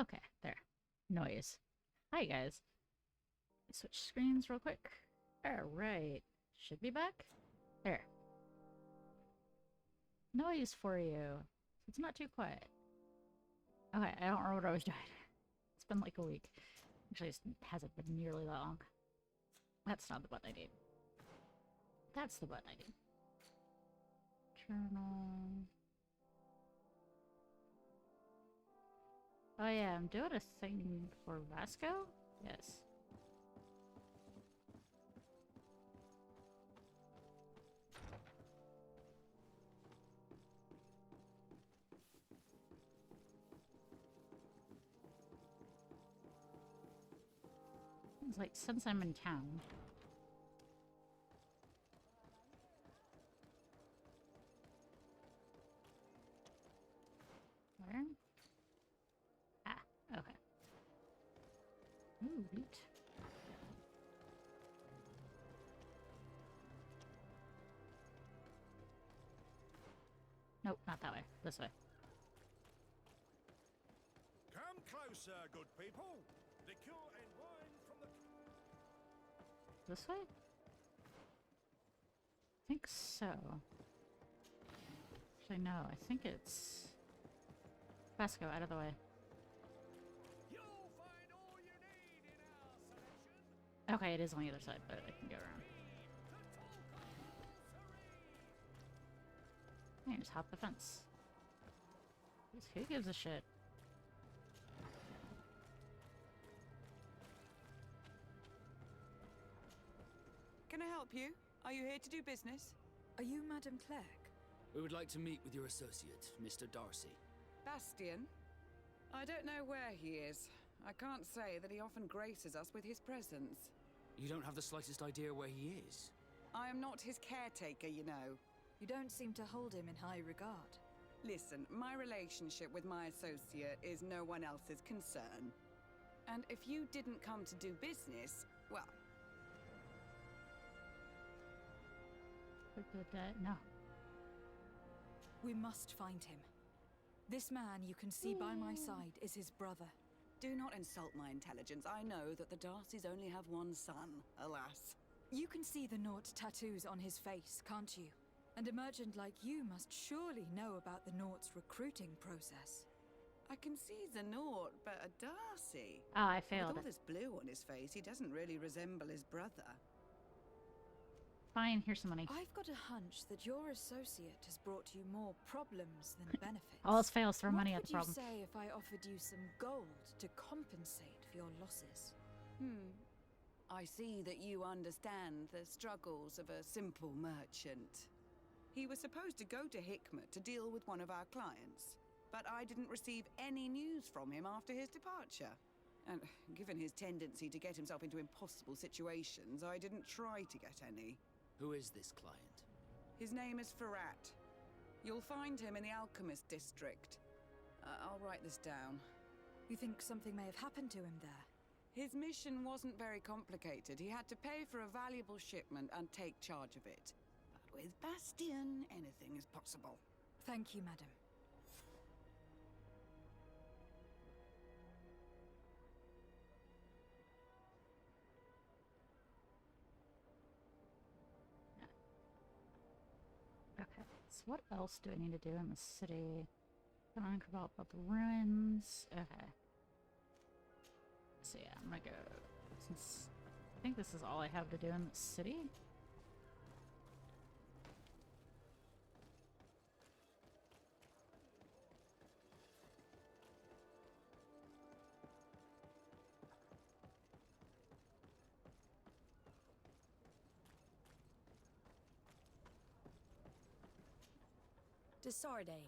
Okay, there. Noise. Hi, guys. Switch screens real quick. Alright. Should be back? There. Noise for you. It's not too quiet. Okay, I don't remember what I was doing. It's been like a week. Actually, it hasn't been nearly that long. That's not the button I need. That's the button I need. Journal. Oh yeah, I'm doing a thing for Vasco? Yes. It's like, since I'm in town. Where? Ah, okay. Ooh, wheat. Nope, not that way. This way. Come closer, good people. Liquor and wine from the... This way? I think so. Actually, no. I think it's... Vasco, out of the way. You'll find all you need in our selection. Okay, it is on the other side, but I can go around. I just hop the fence. Who gives a shit? Can I help you? Are you here to do business? Are you Madam Clerk? We would like to meet with your associate, Mr. Darcy. Bastian? I don't know where he is. I can't say that he often graces us with his presence. You don't have the slightest idea where he is? I am not his caretaker, you know. You don't seem to hold him in high regard. Listen, my relationship with my associate is no one else's concern. And if you didn't come to do business, well... No. We must find him. This man you can see by my side is his brother. Do not insult my intelligence. I know that the Darcys only have one son, alas. You can see the Naught tattoos on his face, can't you? And a merchant like you must surely know about the Naught's recruiting process. I can see the Naught, but a Darcy... Oh, I failed. With all this blue on his face, he doesn't really resemble his brother. Fine, here's some money. I've got a hunch that your associate has brought you more problems than benefits. All else fails, throw money at the problem. What would you say if I offered you some gold to compensate for your losses? I see that you understand the struggles of a simple merchant. He was supposed to go to Hikmet to deal with one of our clients, but I didn't receive any news from him after his departure. And given his tendency to get himself into impossible situations, I didn't try to get any. Who is this client? His name is Ferrat. You'll find him in the Alchemist District. I'll write this down. You think something may have happened to him there? His mission wasn't very complicated. He had to pay for a valuable shipment and take charge of it. But with Bastian, anything is possible. Thank you, madam. Okay, so what else do I need to do in the city? Talk about the ruins. Okay. So yeah, I'm gonna go, since I think this is all I have to do in the city. Desarde,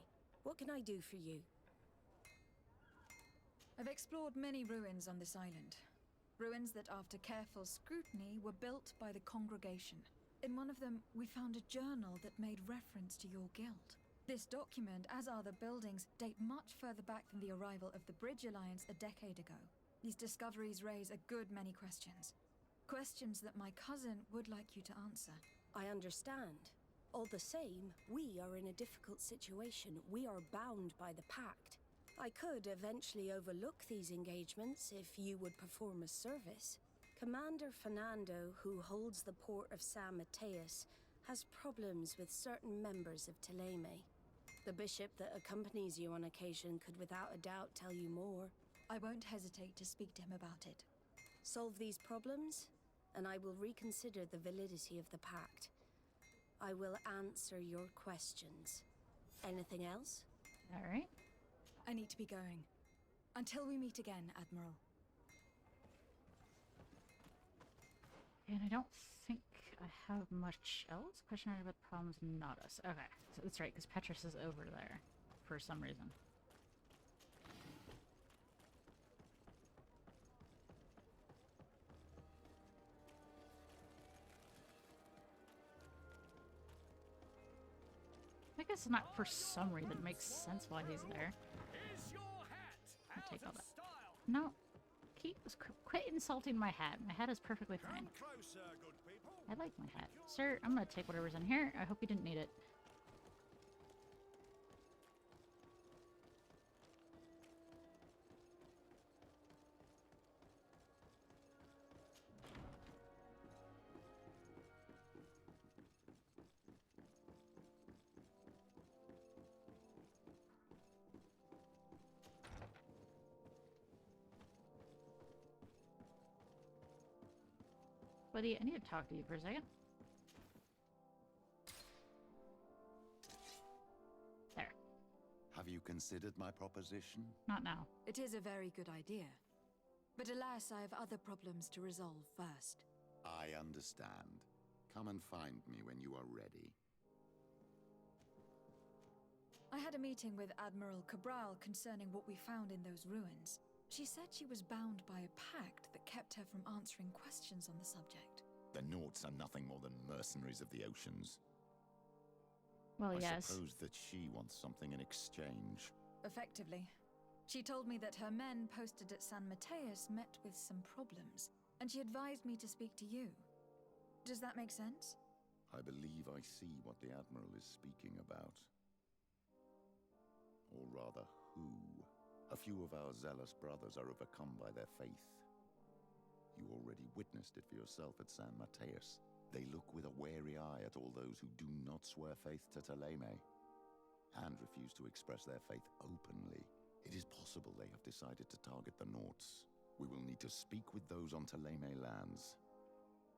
what can I do for you? I've explored many ruins on this island. Ruins that, after careful scrutiny, were built by the congregation. In one of them, we found a journal that made reference to your guild. This document, as are the buildings, date much further back than the arrival of the Bridge Alliance a decade ago. These discoveries raise a good many questions. Questions that my cousin would like you to answer. I understand. All the same, we are in a difficult situation. We are bound by the pact. I could eventually overlook these engagements if you would perform a service. Commander Fernando, who holds the port of San Mateus, has problems with certain members of Teleme. The bishop that accompanies you on occasion could without a doubt tell you more. I won't hesitate to speak to him about it. Solve these problems, and I will reconsider the validity of the pact. I will answer your questions. Anything else? Alright. I need to be going. Until we meet again, Admiral. And I don't think I have much else. Question about problems, not us. Okay, so that's right, because Petrus is over there for some reason. I guess not for some reason. It makes sense why he's there. Is your hat I'll out take all of that. style? No, quit insulting my hat. My hat is perfectly fine. Come closer, good people. I like my hat. Sir, I'm gonna take whatever's in here. I hope you didn't need it. Buddy, I need to talk to you for a second. There. Have you considered my proposition? Not now. It is a very good idea. But alas, I have other problems to resolve first. I understand. Come and find me when you are ready. I had a meeting with Admiral Cabral concerning what we found in those ruins. She said she was bound by a pact that kept her from answering questions on the subject. The Nauts are nothing more than mercenaries of the oceans. Well, I yes. suppose that she wants something in exchange. Effectively. She told me that her men posted at San Mateus met with some problems, and she advised me to speak to you. Does that make sense? I believe I see what the Admiral is speaking about. Or rather, who. A few of our zealous brothers are overcome by their faith. You already witnessed it for yourself at San Mateus. They look with a wary eye at all those who do not swear faith to Teleme, and refuse to express their faith openly. It is possible they have decided to target the Nauts. We will need to speak with those on Teleme lands,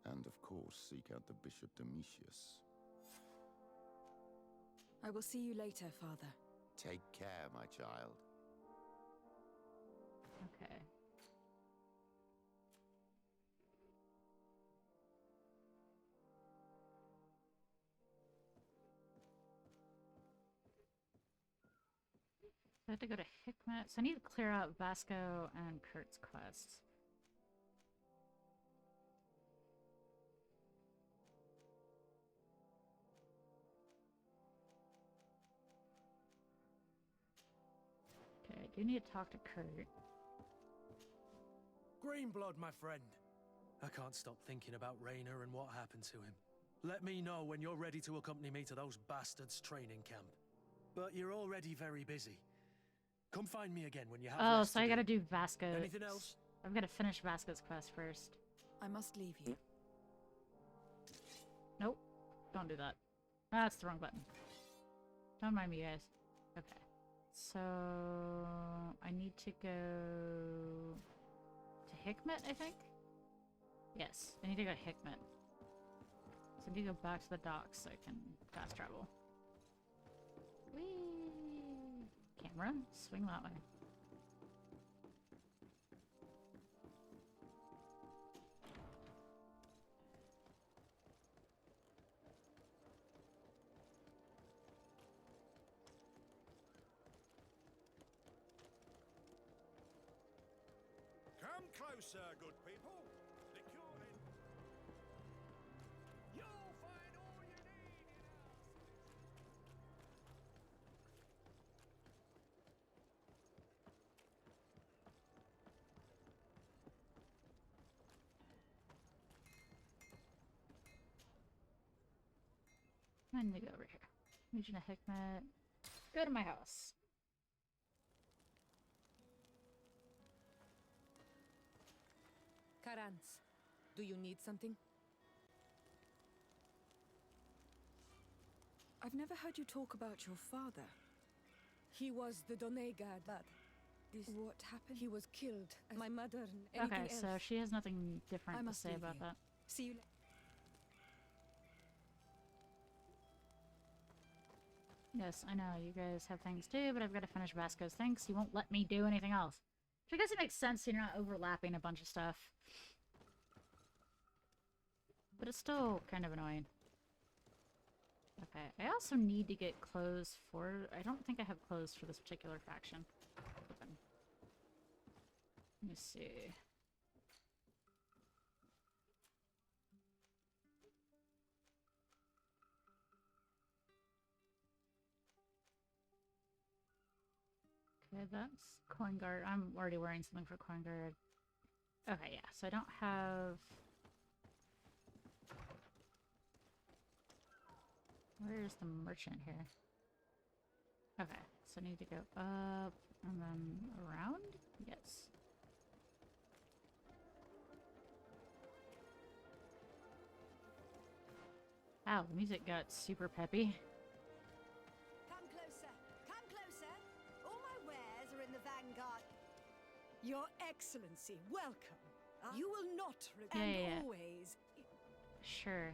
and of course seek out the Bishop Domitius. I will see you later, Father. Take care, my child. Okay. I have to go to Hikmet, so I need to clear out Vasco and Kurt's quests. Okay, I do need to talk to Kurt. Greenblood, my friend. I can't stop thinking about Raynor and what happened to him. Let me know when you're ready to accompany me to those bastards' training camp. But you're already very busy. Come find me again when you have Oh, less so to I do. gotta do Vasco. Anything else? I've gotta finish Vasco's quest first. I must leave you. Nope. Don't do that. That's the wrong button. Don't mind me, guys. Okay. So I need to go to Hikmet, I think? Yes, I need to go to Hikmet. So I need to go back to the docks so I can fast travel. Whee! Camera, swing that way. Come closer, good people. Securing. You'll find all you need in our I need to go over here. Region of Hikmet. Go to my house. Karans, do you need something? I've never heard you talk about your father. He was the Donegad, but What happened? he was killed. My mother and anything Okay, else. so she has nothing different I to must say leave about you. that. See you later. Yes, I know, you guys have things too, but I've got to finish Vasco's things. He won't let me do anything else. Which I guess it makes sense, so you're not overlapping a bunch of stuff. But it's still kind of annoying. Okay, I also need to get clothes for... I don't think I have clothes for this particular faction. Open. Let me see. Okay, that's coin guard. I'm already wearing something for coin guard. Okay, yeah, so I don't have... Where's the merchant here? Okay, so I need to go up and then around? Yes. Wow, the music got super peppy. Come closer. Come closer. All my wares are in the vanguard. Your Excellency, welcome. You will not regret. Yeah, yeah, yeah. Always. Sure.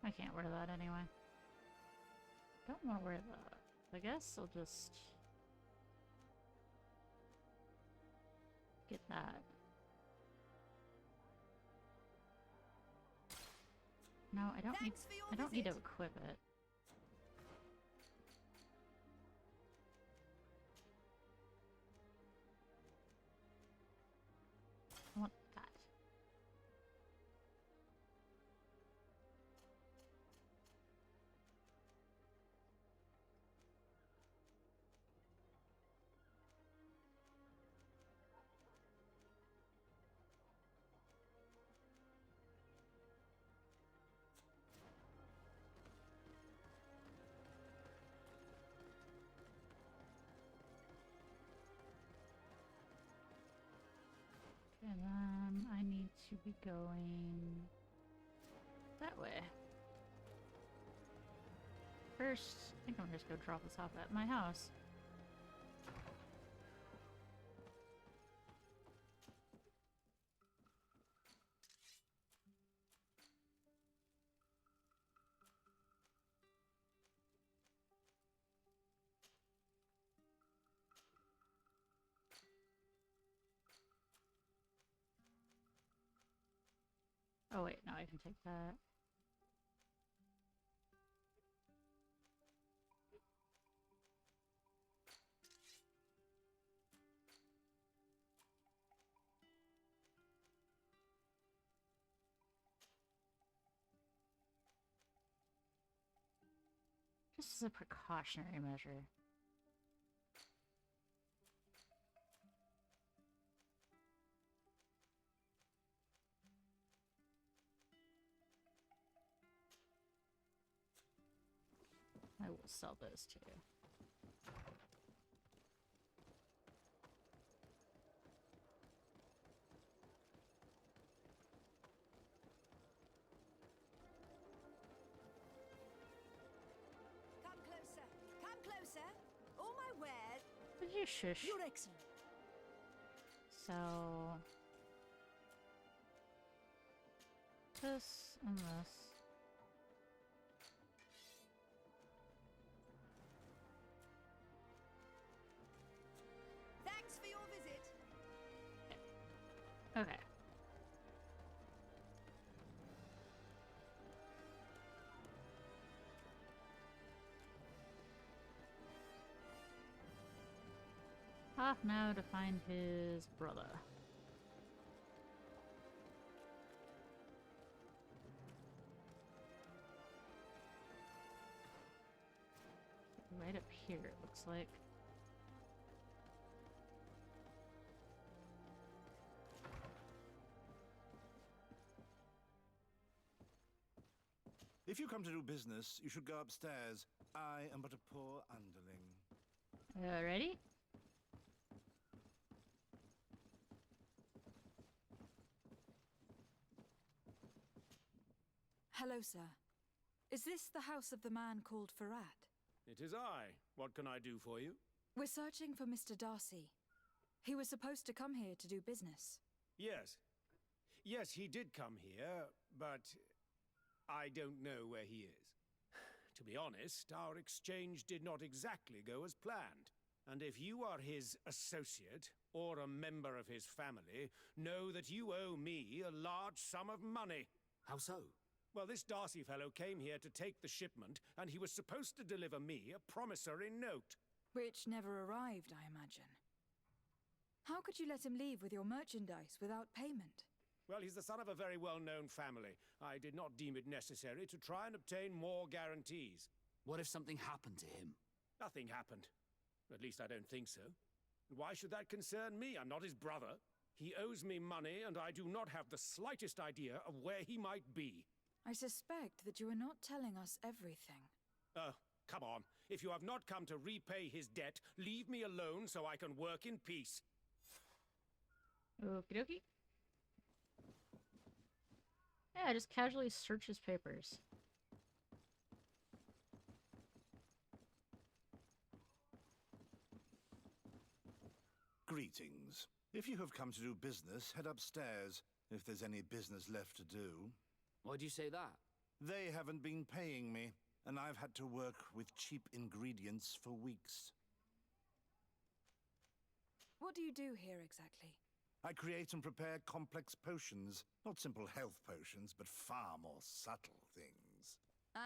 I can't wear that anyway. Don't want to wear that. I guess I'll just get that. No, I don't need. Thanks for your I don't need to visit. equip it. I want that. And then I need to be going that way. First, I think I'm gonna just go drop this off at my house. Oh wait, no, I can take that. Just as a precautionary measure. I will sell those too. Come closer. Come closer. All my wares. Would you shush? Your Excellency. So this and this. Thanks for your visit. Okay. Off now to find his brother. here, it looks like. If you come to do business, you should go upstairs. I am but a poor underling. Ready? Hello, sir. Is this the house of the man called Farad? It is I. What can I do for you? We're searching for Mr. Darcy. He was supposed to come here to do business. Yes. Yes, he did come here, but I don't know where he is. To be honest, our exchange did not exactly go as planned. And if you are his associate, or a member of his family, know that you owe me a large sum of money. How so? Well, this Darcy fellow came here to take the shipment, and he was supposed to deliver me a promissory note. Which never arrived, I imagine. How could you let him leave with your merchandise without payment? Well, he's the son of a very well-known family. I did not deem it necessary to try and obtain more guarantees. What if something happened to him? Nothing happened. At least I don't think so. Why should that concern me? I'm not his brother. He owes me money, and I do not have the slightest idea of where he might be. I suspect that you are not telling us everything. Come on. If you have not come to repay his debt, leave me alone so I can work in peace. Okie dokie. Yeah, just casually search his papers. Greetings. If you have come to do business, head upstairs, if there's any business left to do. Why do you say that? They haven't been paying me, and I've had to work with cheap ingredients for weeks. What do you do here exactly? I create and prepare complex potions. Not simple health potions, but far more subtle things.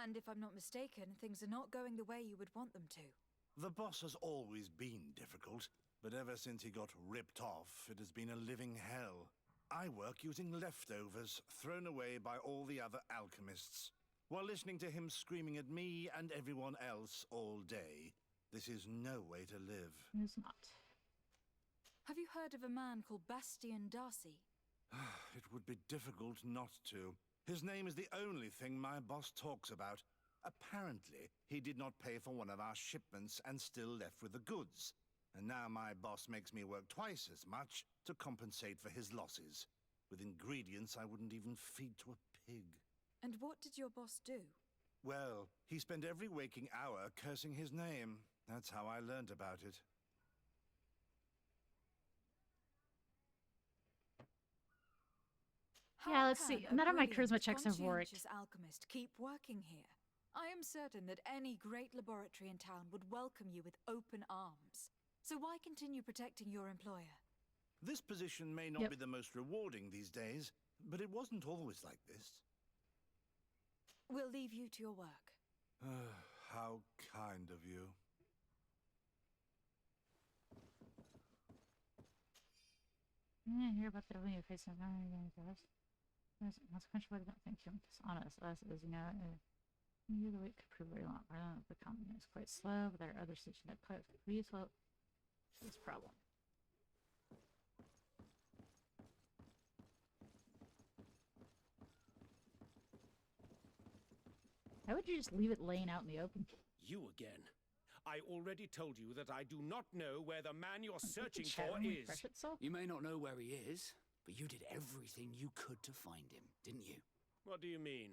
And if I'm not mistaken, things are not going the way you would want them to. The boss has always been difficult, but ever since he got ripped off, it has been a living hell. I work using leftovers thrown away by all the other alchemists, while listening to him screaming at me and everyone else all day. This is no way to live. It's not. Have you heard of a man called Bastian Darcy? It would be difficult not to. His name is the only thing my boss talks about. Apparently, he did not pay for one of our shipments and still left with the goods. And now my boss makes me work twice as much to compensate for his losses, with ingredients I wouldn't even feed to a pig. And what did your boss do? Well, he spent every waking hour cursing his name. That's how I learned about it. Yeah, let's see. None of my charisma checks have worked. Conscientious alchemist, keep working here. I am certain that any great laboratory in town would welcome you with open arms. So why continue protecting your employer? This position may not be the most rewarding these days, but it wasn't always like this. We'll leave you to your work. How kind of you. Yeah, hear about the way you face some consequential way to think you're dishonest. As is, you the wait could prove very long. The company is quite slow, but there are other stations that play with please slow this problem. Why would you just leave it laying out in the open? You again. I already told you that I do not know where the man you're searching Chat for and is. refresh itself? You may not know where he is, but you did everything you could to find him, didn't you? What do you mean?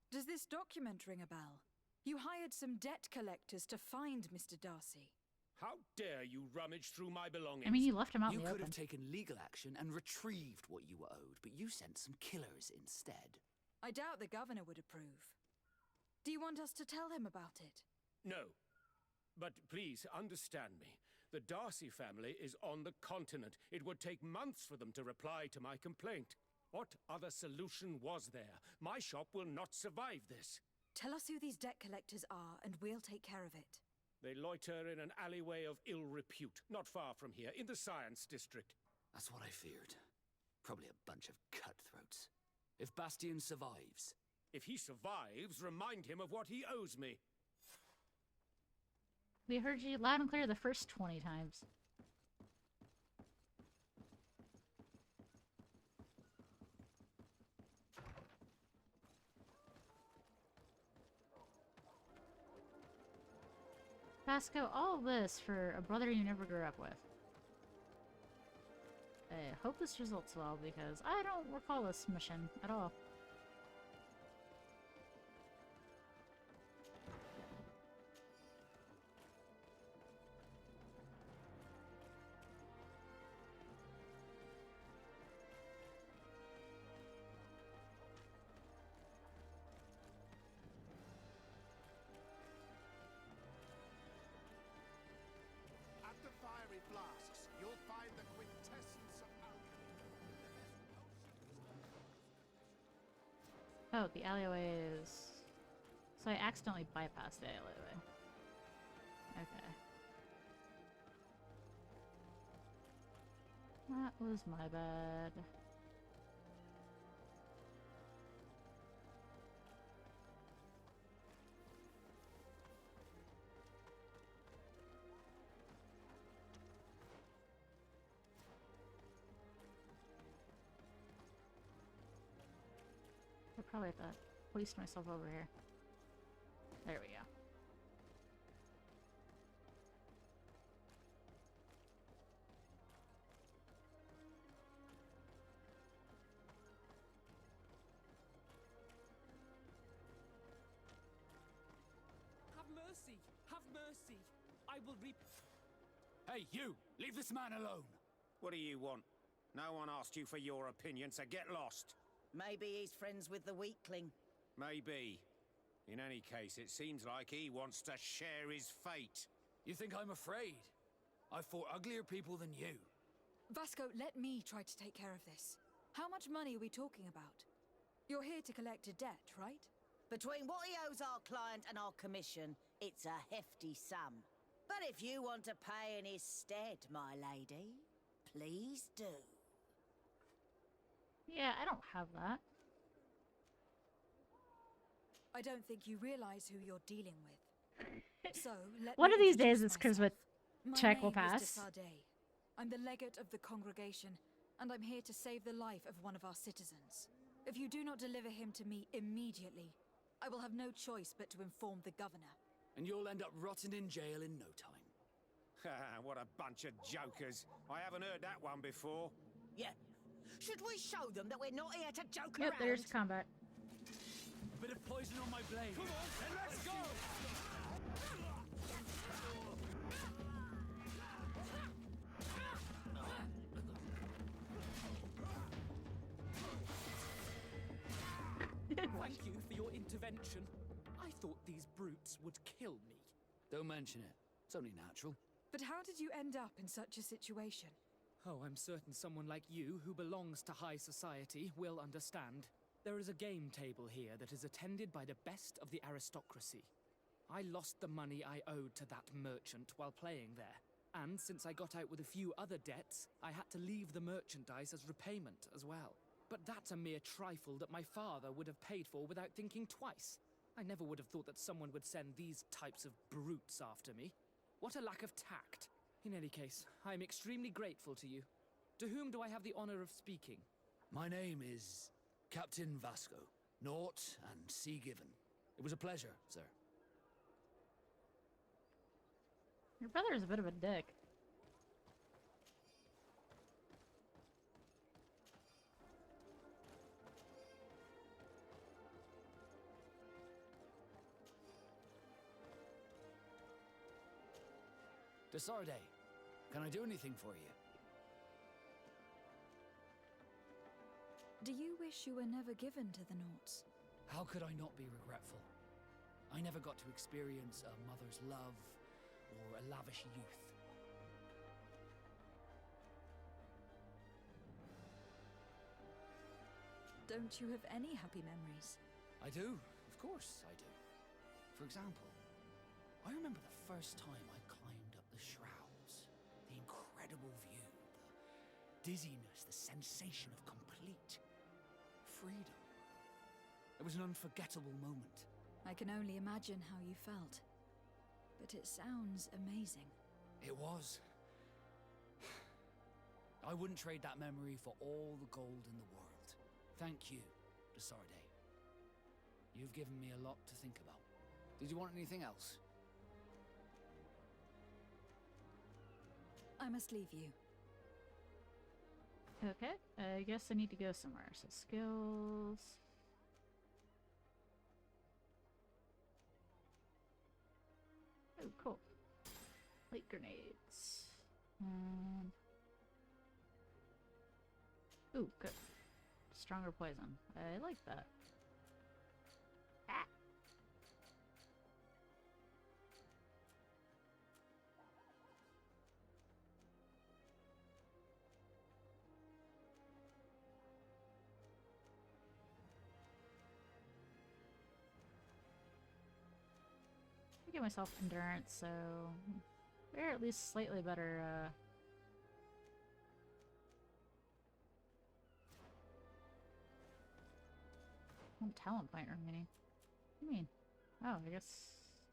Does this document ring a bell? You hired some debt collectors to find Mr. Darcy. How dare you rummage through my belongings? I mean, you left him out in You the could open. have taken legal action and retrieved what you were owed, but you sent some killers instead. I doubt the governor would approve. Do you want us to tell him about it? No. But please, understand me. The Darcy family is on the continent. It would take months for them to reply to my complaint. What other solution was there? My shop will not survive this. Tell us who these debt collectors are, and we'll take care of it. They loiter in an alleyway of ill repute, not far from here, in the Science District. That's what I feared. Probably a bunch of cutthroats. If Bastian survives... If he survives, remind him of what he owes me. We heard you loud and clear the first 20 times. Vasco, all this for a brother you never grew up with. I hope this results well, because I don't recall this mission at all. At the fiery flasks, you'll find the quintessence of alchemy. Oh, the alleyway is... So I accidentally bypassed the alleyway. Okay. That was my bad. I probably have to hoist myself over here. There we go. Have mercy! Have mercy! I will reap. Hey, you! Leave this man alone! What do you want? No one asked you for your opinion, so get lost. Maybe he's friends with the weakling. Maybe. In any case, it seems like he wants to share his fate. You think I'm afraid? I've fought uglier people than you. Vasco, let me try to take care of this. How much money are we talking about? You're here to collect a debt, right? Between what he owes our client and our commission, it's a hefty sum. But if you want to pay in his stead, my lady, please do. Yeah, I don't have that. I don't think you realize who you're dealing with. So, let One me of these days introduce this charisma myself. My check will name is pass. Desardet. I'm the legate of the congregation, and I'm here to save the life of one of our citizens. If you do not deliver him to me immediately, I will have no choice but to inform the governor. And you'll end up rotting in jail in no time. What a bunch of jokers. I haven't heard that one before. Yeah. Should we show them that we're not here to joke Yep, around? there's combat. A bit of poison on my blade. Come on, then let's go! Thank you for your intervention. I thought these brutes would kill me. Don't mention it. It's only natural. But how did you end up in such a situation? Oh, I'm certain someone like you, who belongs to high society, will understand. There is a game table here that is attended by the best of the aristocracy. I lost the money I owed to that merchant while playing there. And since I got out with a few other debts, I had to leave the merchandise as repayment as well. But that's a mere trifle that my father would have paid for without thinking twice. I never would have thought that someone would send these types of brutes after me. What a lack of tact. In any case, I am extremely grateful to you. To whom do I have the honor of speaking? My name is Captain Vasco. Naught and sea given. It was a pleasure, sir. Your brother is a bit of a dick. Desardet, can I do anything for you? Do you wish you were never given to the Naughts? How could I not be regretful? I never got to experience a mother's love or a lavish youth. Don't you have any happy memories? I do, of course I do. For example, I remember the first time I climbed up the shrouds. The incredible view, the dizziness, the sensation of complete freedom. It was an unforgettable moment. I can only imagine how you felt. but it sounds amazing. It was. I wouldn't trade that memory for all the gold in the world. Thank you, Desarde. You've given me a lot to think about. Did you want anything else? I must leave you. Okay, I guess I need to go somewhere. So skills. Oh, cool. Light grenades. Ooh, good. Stronger poison. I like that. Ah! I give myself endurance, so we're at least slightly better. One talent point remaining. What do you mean? Oh, I guess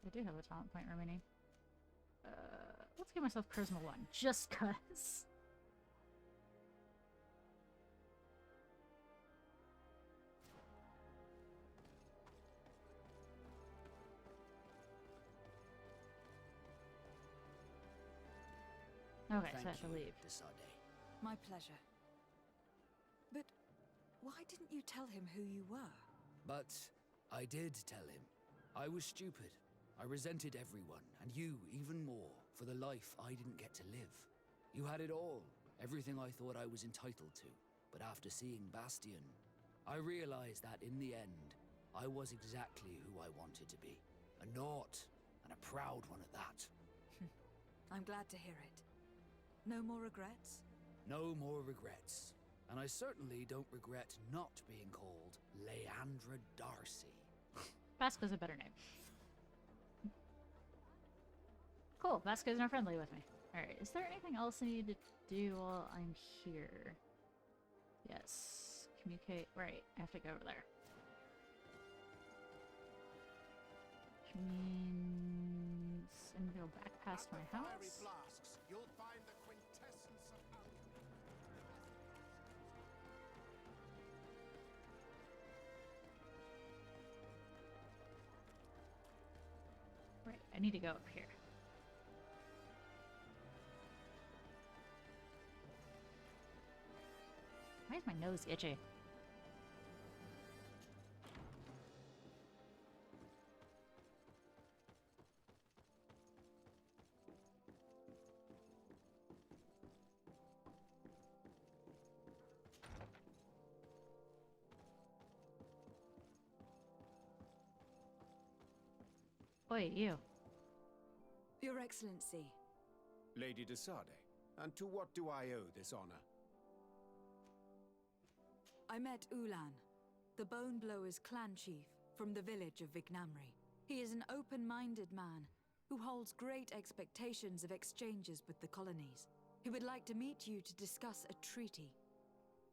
I do have a talent point remaining. Let's give myself Charisma 1, just cause. Okay, so I have to leave. Desarde. My pleasure. But why didn't you tell him who you were? But I did tell him. I was stupid. I resented everyone, and you even more, for the life I didn't get to live. You had it all, everything I thought I was entitled to. But after seeing Bastion, I realized that in the end, I was exactly who I wanted to be. A Naut, and a proud one at that. I'm glad to hear it. No more regrets? No more regrets. And I certainly don't regret not being called Leandra Darcy. Vasco's a better name. Cool, Vasco's now friendly with me. Alright, is there anything else I need to do while I'm here? Yes. Communicate. Right, I have to go over there. Which means I need to go back past my house. Flasks, you'll find the quintessence of Right, I need to go up here. Why is my nose itchy? Oi, you. Your Excellency. Lady Desarde, and to what do I owe this honor? I met Ulan, the Bone Blowers clan chief from the village of Vignamri. He is an open-minded man who holds great expectations of exchanges with the colonies. He would like to meet you to discuss a treaty,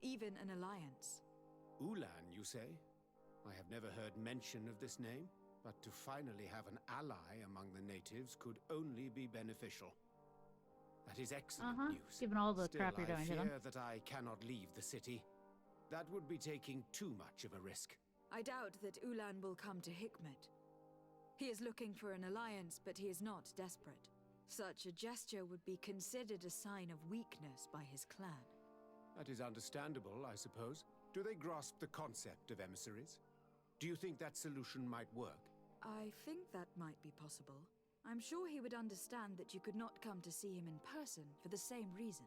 even an alliance. Ulan, you say? I have never heard mention of this name, but to finally have an ally among the natives could only be beneficial. That is excellent news. Given all the Still, crap you're doing to them. I fear that I cannot leave the city. That would be taking too much of a risk. I doubt that Ulan will come to Hikmet. He is looking for an alliance, but he is not desperate. Such a gesture would be considered a sign of weakness by his clan. That is understandable, I suppose. Do they grasp the concept of emissaries? Do you think that solution might work? I think that might be possible. I'm sure he would understand that you could not come to see him in person for the same reason.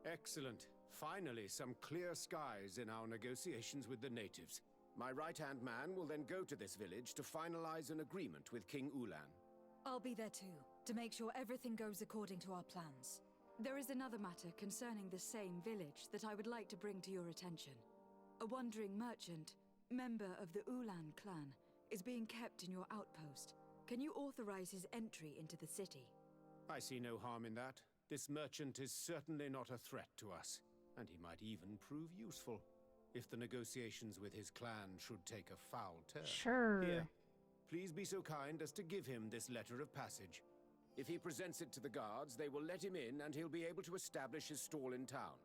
Excellent. Finally, some clear skies in our negotiations with the natives. My right-hand man will then go to this village to finalize an agreement with King Ulan. I'll be there too, to make sure everything goes according to our plans. There is another matter concerning the same village that I would like to bring to your attention. A wandering merchant, member of the Ulan clan, is being kept in your outpost. Can you authorize his entry into the city? I see no harm in that. This merchant is certainly not a threat to us, and he might even prove useful if the negotiations with his clan should take a foul turn. Sure. Here, please be so kind as to give him this letter of passage. If he presents it to the guards, they will let him in and he'll be able to establish his stall in town.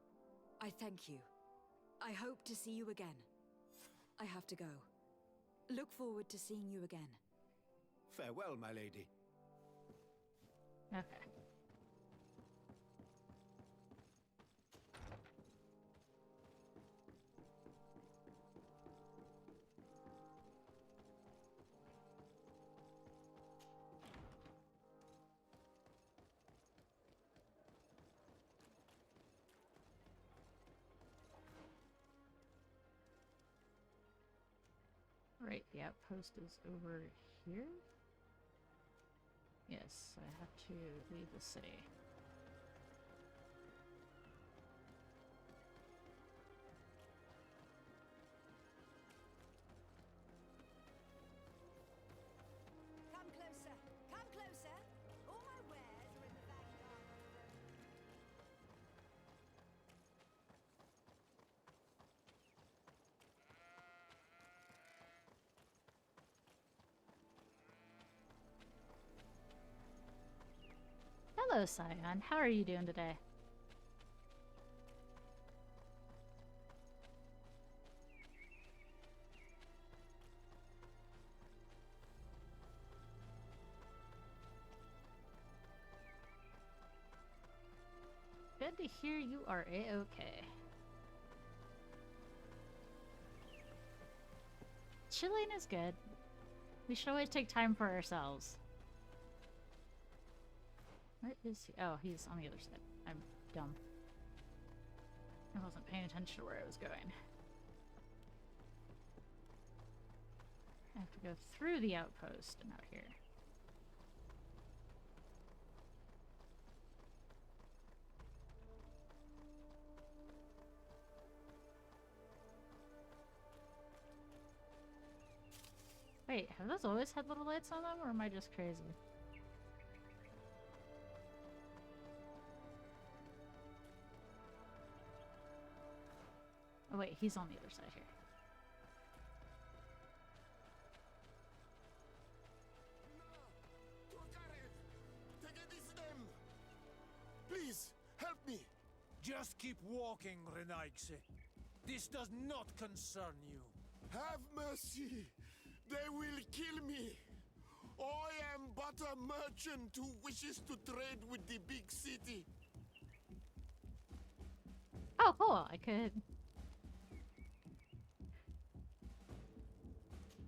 I thank you. I hope to see you again. I have to go. Look forward to seeing you again. Farewell, my lady. Okay. Right, the outpost is over here? Yes, I have to leave the city. Come closer. Come closer. All my wares are in the vanguard. Hello, Scion. How are you doing today? Good to hear you are a-okay. Chilling is good. We should always take time for ourselves. Where is he? Oh, he's on the other side. I'm dumb. I wasn't paying attention to where I was going. I have to go through the outpost and out here. Wait, have those always had little lights on them, or am I just crazy? Oh wait, he's on the other side here. Please, help me! Just keep walking, Renaigse. This does not concern you. Have mercy! They will kill me! I am but a merchant who wishes to trade with the big city. Oh, cool. I could...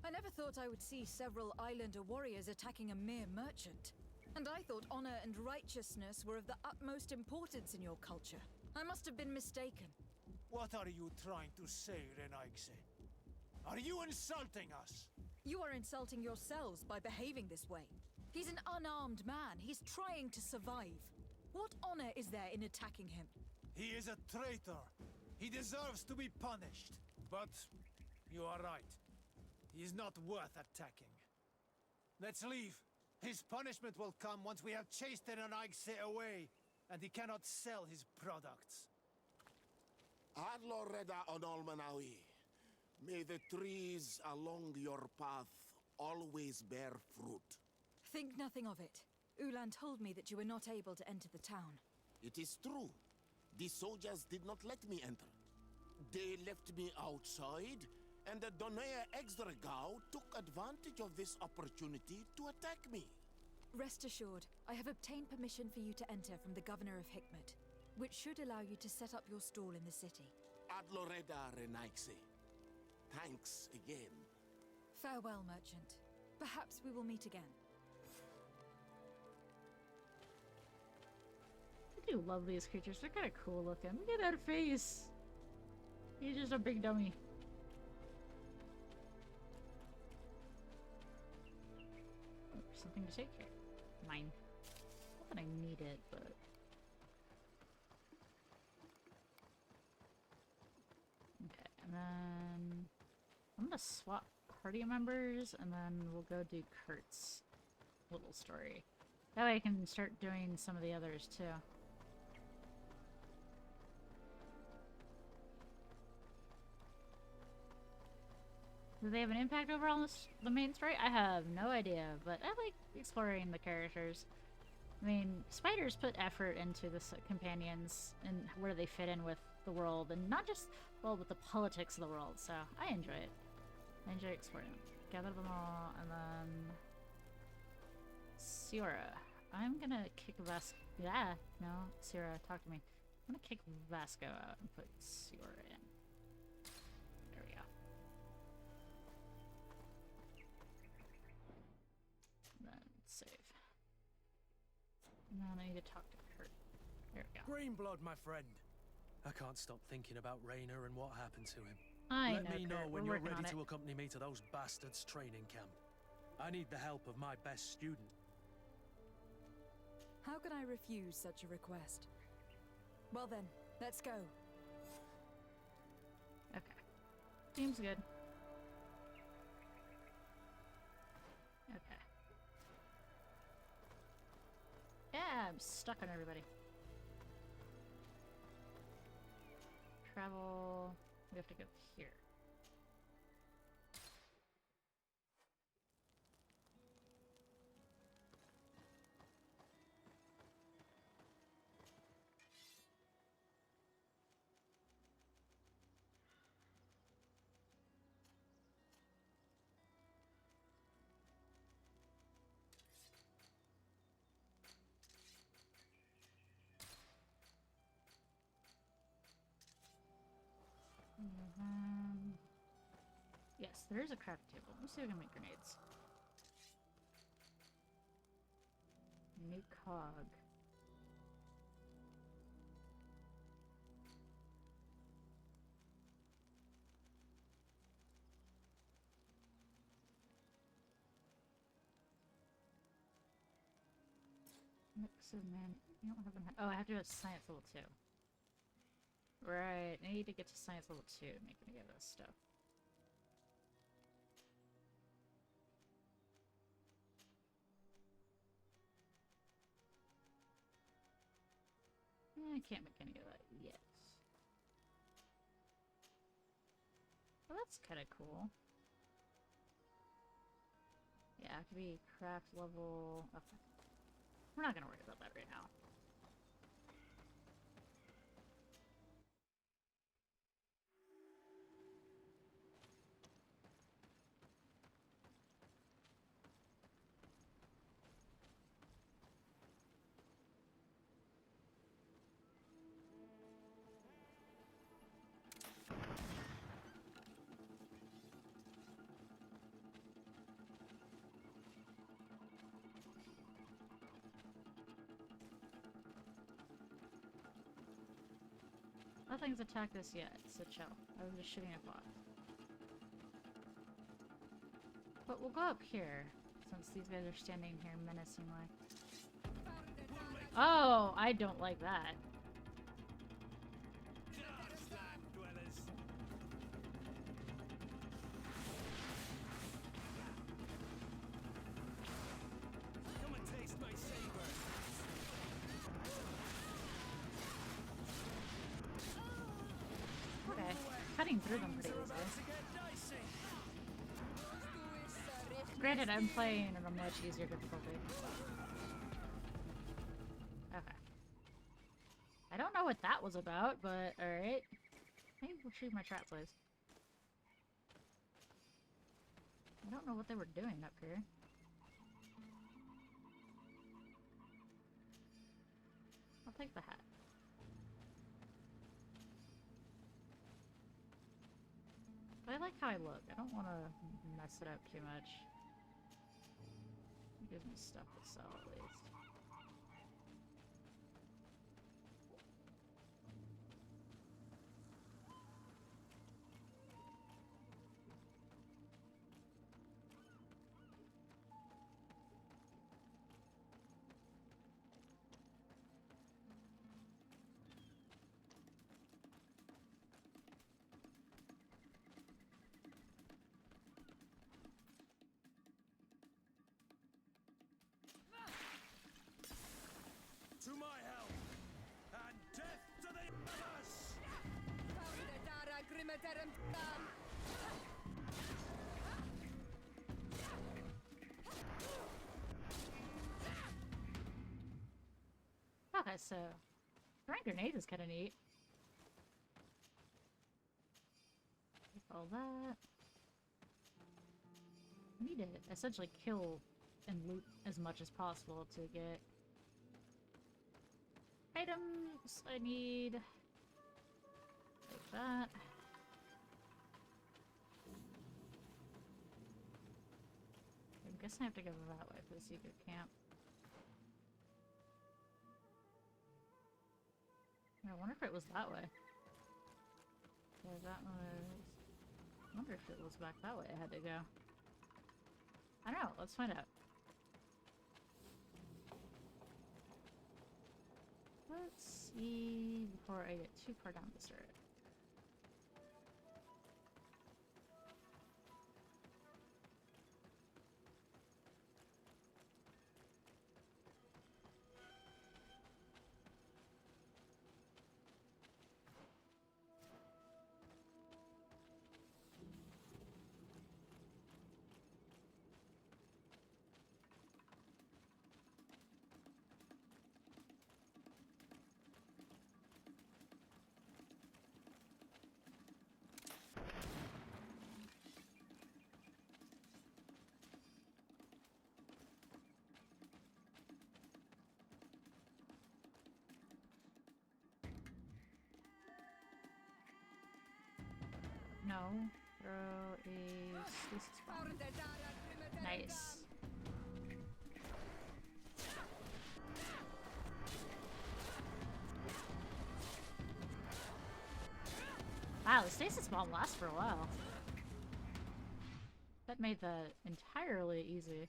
I never thought I would see several islander warriors attacking a mere merchant. And I thought honor and righteousness were of the utmost importance in your culture. I must have been mistaken. What are you trying to say, Renaigse? Are you insulting us? You are insulting yourselves by behaving this way. He's an unarmed man. He's trying to survive. What honor is there in attacking him? He is a traitor. He deserves to be punished. But you are right. He is not worth attacking. Let's leave. His punishment will come once we have chased Renaigse away, and he cannot sell his products. Adloreda Onolmanawi. May the trees along your path always bear fruit. Think nothing of it. Ulan told me that you were not able to enter the town. It is true. The soldiers did not let me enter. They left me outside, and the Donea Exdragao took advantage of this opportunity to attack me. Rest assured, I have obtained permission for you to enter from the governor of Hikmet, which should allow you to set up your stall in the city. Adloreda Renaigse. Thanks again. Farewell, merchant. Perhaps we will meet again. I do love these creatures. They're kind of cool looking. Look at that face. He's just a big dummy. Oh, there's something to take here. Mine. Not that I need it, but... Okay, and then... I'm gonna swap party members, and then we'll go do Kurt's little story. That way I can start doing some of the others, too. Do they have an impact overall on the main story? I have no idea, but I like exploring the characters. I mean, spiders put effort into the companions and where they fit in with the world, and not just, well, with the politics of the world, so I enjoy it. I enjoy exploring them. Gather them all, and then... Sierra. I'm gonna kick Vasco... Yeah, no, Sierra, talk to me. I'm gonna kick Vasco out and put Sierra in. There we go. Then save. And then I need to talk to Kurt. There we go. Greenblood, my friend. I can't stop thinking about Rainer and what happened to him. Let me know Kurt. when We're you're working ready on to it. accompany me to those bastards' training camp. I need the help of my best student. How can I refuse such a request? Well then, let's go. Okay. Seems good. Okay. Yeah, I'm stuck on everybody. Travel. We have to go here. Yes, there is a craft table. Let's see if we can make grenades. New cog. Mix of man. You don't have an. Oh, I have to go to science level 2. Right, I need to get to science level 2 to make any of this stuff. I can't make any of that yet. Well, that's kind of cool. Yeah, it have to be craft level. Okay. We're not gonna worry about that right now. Nothing's attacked us yet, so chill. I was just shooting a bot. But we'll go up here, since these guys are standing here menacingly. Oh, I don't like that. Come and taste my saber. Okay, cutting through them pretty easily. Granted, I'm playing at a much easier difficulty. Okay. I don't know what that was about, but alright. Maybe we'll shoot my trap, please. I don't know what they were doing up here. I'll take the hat. But I like how I look. I don't want to mess it up too much. It gives me stuff to sell at least. To my help! And death to the others! so throwing grenades is kind of neat. All that. I need to essentially kill and loot as much as possible to get items I need. Like that. I'm guessing I have to go that way for the secret camp. I wonder if it was that way. Yeah, that was... I wonder if it was back that way I had to go. I don't know, let's find out. Let's see before I get too far down this road. No. Throw a stasis bomb. Nice. Wow, the stasis bomb lasts for a while. That made that entirely easy.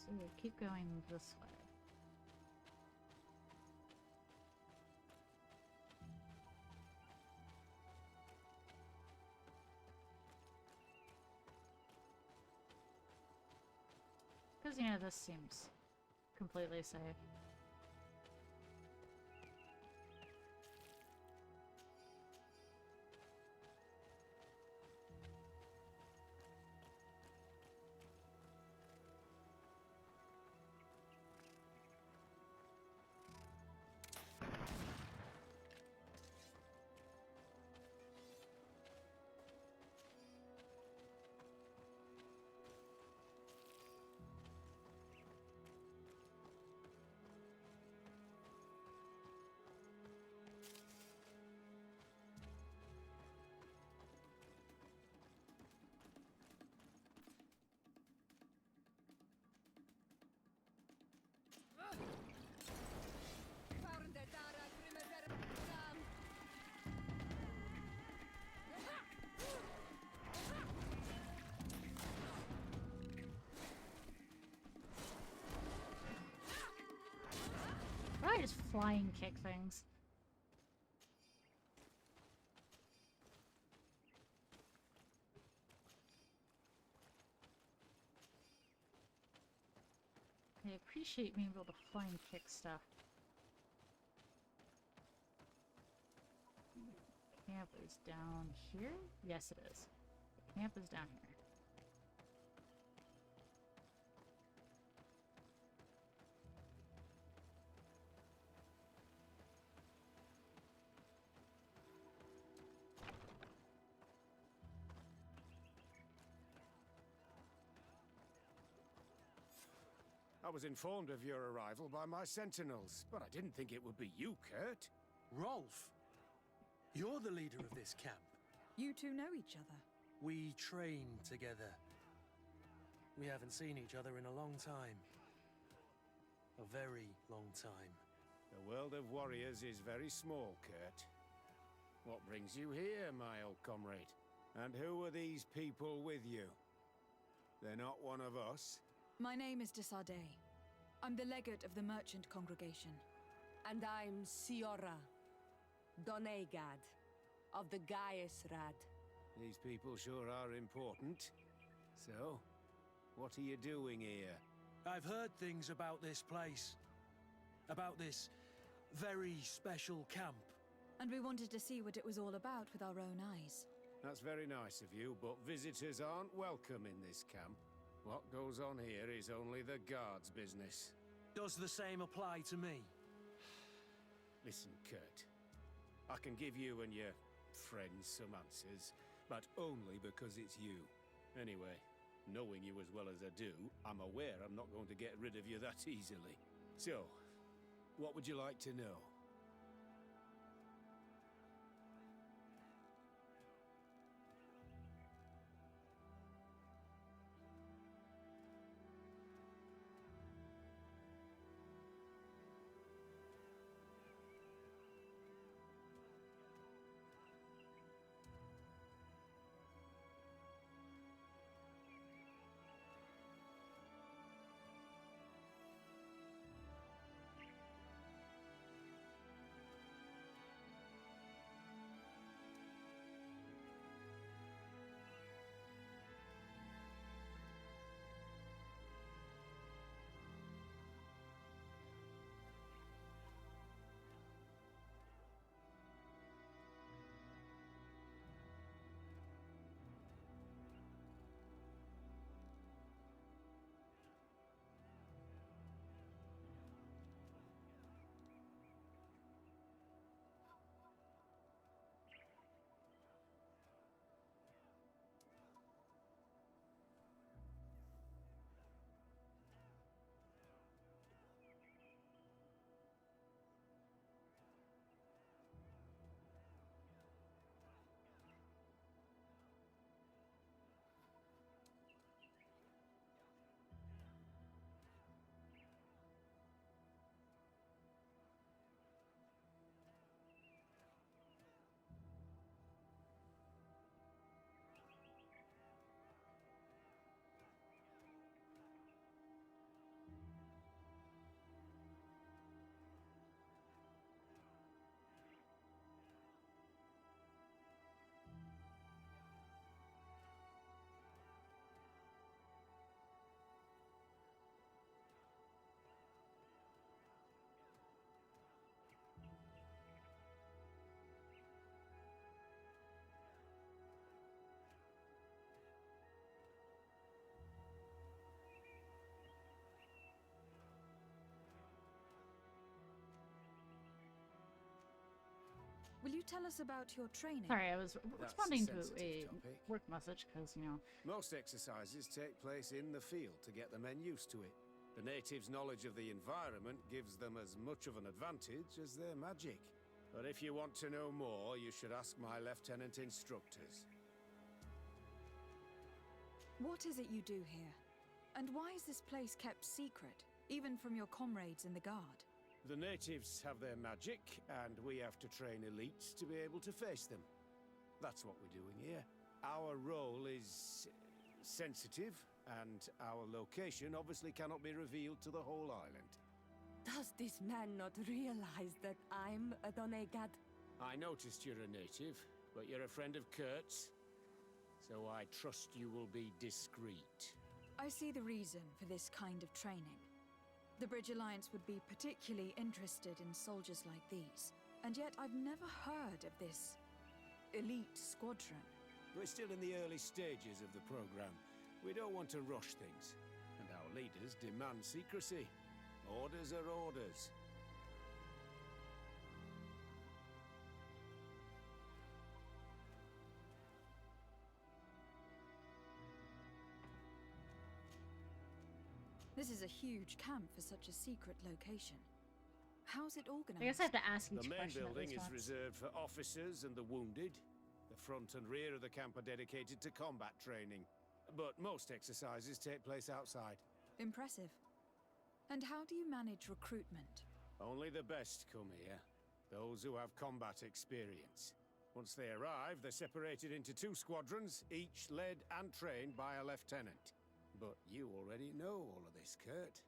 So we keep going this way. Because, you know, this seems completely safe. Probably just flying kick things. I appreciate being able to flying kick stuff. Camp is down here? Yes, it is. The camp is down here. I was informed of your arrival by my sentinels, but I didn't think it would be you, Kurt. Rolf, you're the leader of this camp. You two know each other? We train together. We haven't seen each other in a long time. A very long time. The world of warriors is very small, Kurt. What brings you here, my old comrade? And who are these people with you? They're not one of us? My name is Desade. I'm the legate of the merchant congregation. And I'm Siora, Donegad, of the Gaius Rad. These people sure are important. So, what are you doing here? I've heard things about this place. About this very special camp. And we wanted to see what it was all about with our own eyes. That's very nice of you, but visitors aren't welcome in this camp. What goes on here is only the guards' business. Does the same apply to me? Listen, Kurt. I can give you and your friends some answers, but only because it's you. Anyway, knowing you as well as I do, I'm aware I'm not going to get rid of you that easily. So, what would you like to know? Will you tell us about your training? Sorry, I was responding to That's a a sensitive topic. work message because, you know. Most exercises take place in the field to get the men used to it. The natives' knowledge of the environment gives them as much of an advantage as their magic. But if you want to know more, you should ask my lieutenant instructors. What is it you do here? And why is this place kept secret, even from your comrades in the guard? The natives have their magic, and we have to train elites to be able to face them. That's what we're doing here. Our role is sensitive, and our location obviously cannot be revealed to the whole island. Does this man not realize that I'm a Donegad? I noticed you're a native, but you're a friend of Kurt's, so I trust you will be discreet. I see the reason for this kind of training. The Bridge Alliance would be particularly interested in soldiers like these. And yet I've never heard of this elite squadron. We're still in the early stages of the program. We don't want to rush things. And our leaders demand secrecy. Orders are orders. This is a huge camp for such a secret location. How's it organized? I guess I have to ask each The main question at building least is once. reserved for officers and the wounded. The front and rear of the camp are dedicated to combat training. But most exercises take place outside. Impressive. And how do you manage recruitment? Only the best come here. Those who have combat experience. Once they arrive, they're separated into 2 squadrons, each led and trained by a lieutenant. But you already know all of this, Kurt.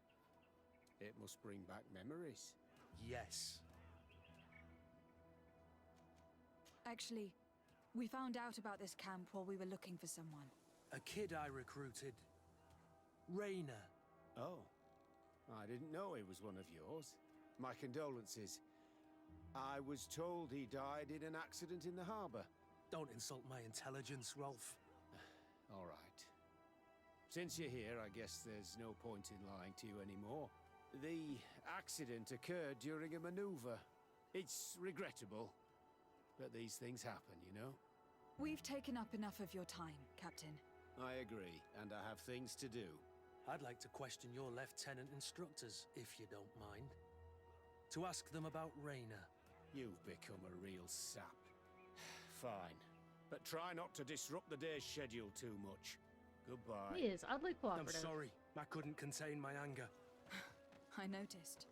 It must bring back memories. Yes. Actually, we found out about this camp while we were looking for someone. A kid I recruited. Rainer. Oh. I didn't know he was one of yours. My condolences. I was told he died in an accident in the harbor. Don't insult my intelligence, Rolf. All right. Since you're here, I guess there's no point in lying to you anymore. The accident occurred during a maneuver. It's regrettable, but these things happen, you know? We've taken up enough of your time, Captain. I agree, and I have things to do. I'd like to question your lieutenant instructors, if you don't mind. To ask them about Raina. You've become a real sap. Fine. But try not to disrupt the day's schedule too much. Goodbye. He is oddly I'm cooperative. sorry. I couldn't contain my anger. I noticed.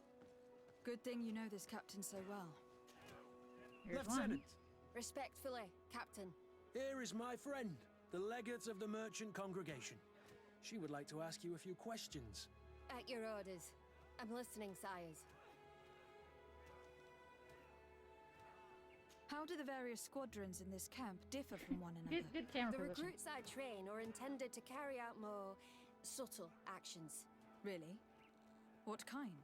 Good thing you know this captain so well. Here's Lieutenant! Respectfully, Captain. Here is my friend, the legate of the merchant congregation. She would like to ask you a few questions. At your orders. I'm listening, sires. How do the various squadrons in this camp differ from one another? Good camera The position. recruits I train are intended to carry out more subtle actions. Really? What kind?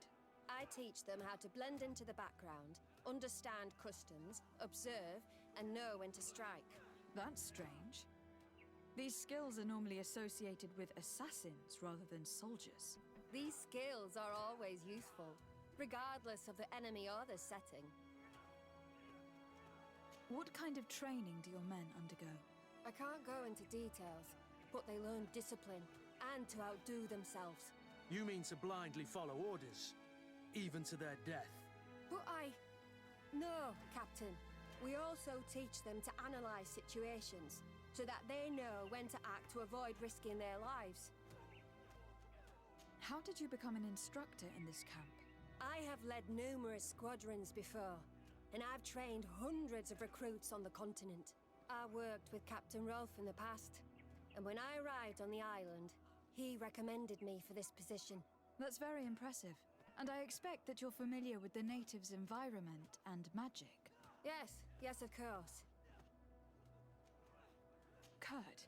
I teach them how to blend into the background, understand customs, observe, and know when to strike. That's strange. These skills are normally associated with assassins rather than soldiers. These skills are always useful, regardless of the enemy or the setting. What kind of training do your men undergo? I can't go into details, but they learn discipline and to outdo themselves. You mean to blindly follow orders, even to their death? But No, Captain. We also teach them to analyze situations, so that they know when to act to avoid risking their lives. How did you become an instructor in this camp? I have led numerous squadrons before, and I've trained hundreds of recruits on the continent. I worked with Captain Rolf in the past, and when I arrived on the island, he recommended me for this position. That's very impressive. And I expect that you're familiar with the natives' environment and magic. Yes, of course. Kurt,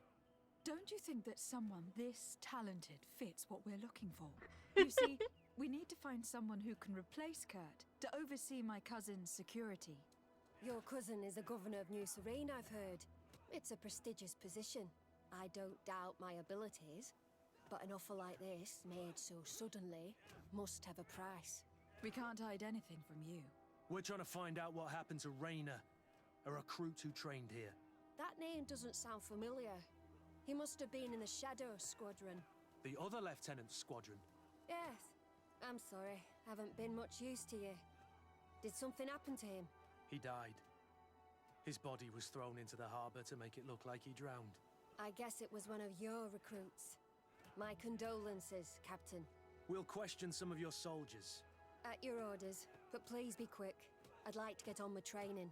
don't you think that someone this talented fits what we're looking for? You see, we need to find someone who can replace Kurt to oversee my cousin's security. Your cousin is the governor of New Serene, I've heard. It's a prestigious position. I don't doubt my abilities, but an offer like this, made so suddenly, must have a price. We can't hide anything from you. We're trying to find out what happened to Raina, a recruit who trained here. That name doesn't sound familiar. He must have been in the Shadow Squadron. The other lieutenant's squadron. Yes. I'm sorry. Haven't been much use to you. Did something happen to him? He died. His body was thrown into the harbor to make it look like he drowned. I guess it was one of your recruits. My condolences, Captain. We'll question some of your soldiers. At your orders, but please be quick. I'd like to get on with training.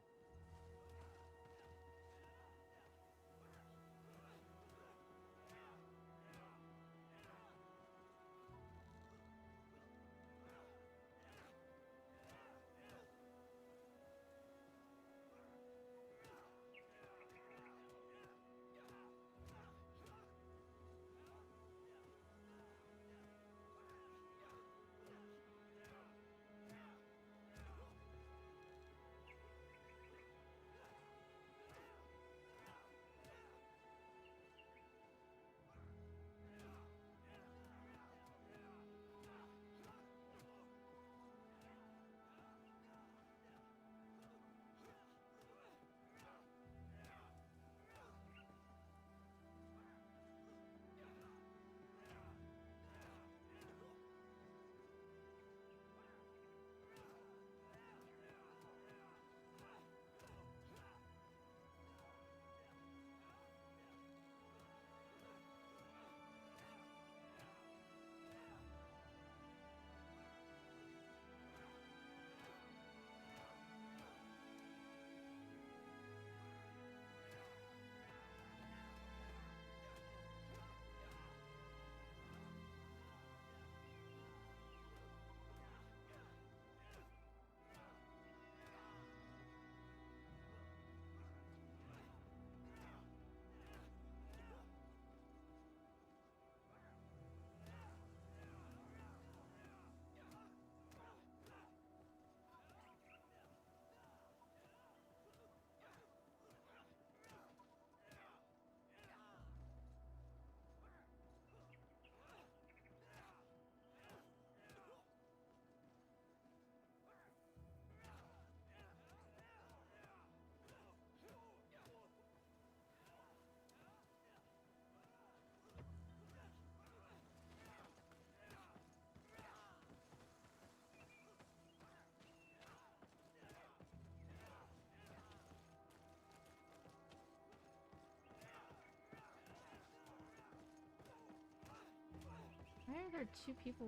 there are two people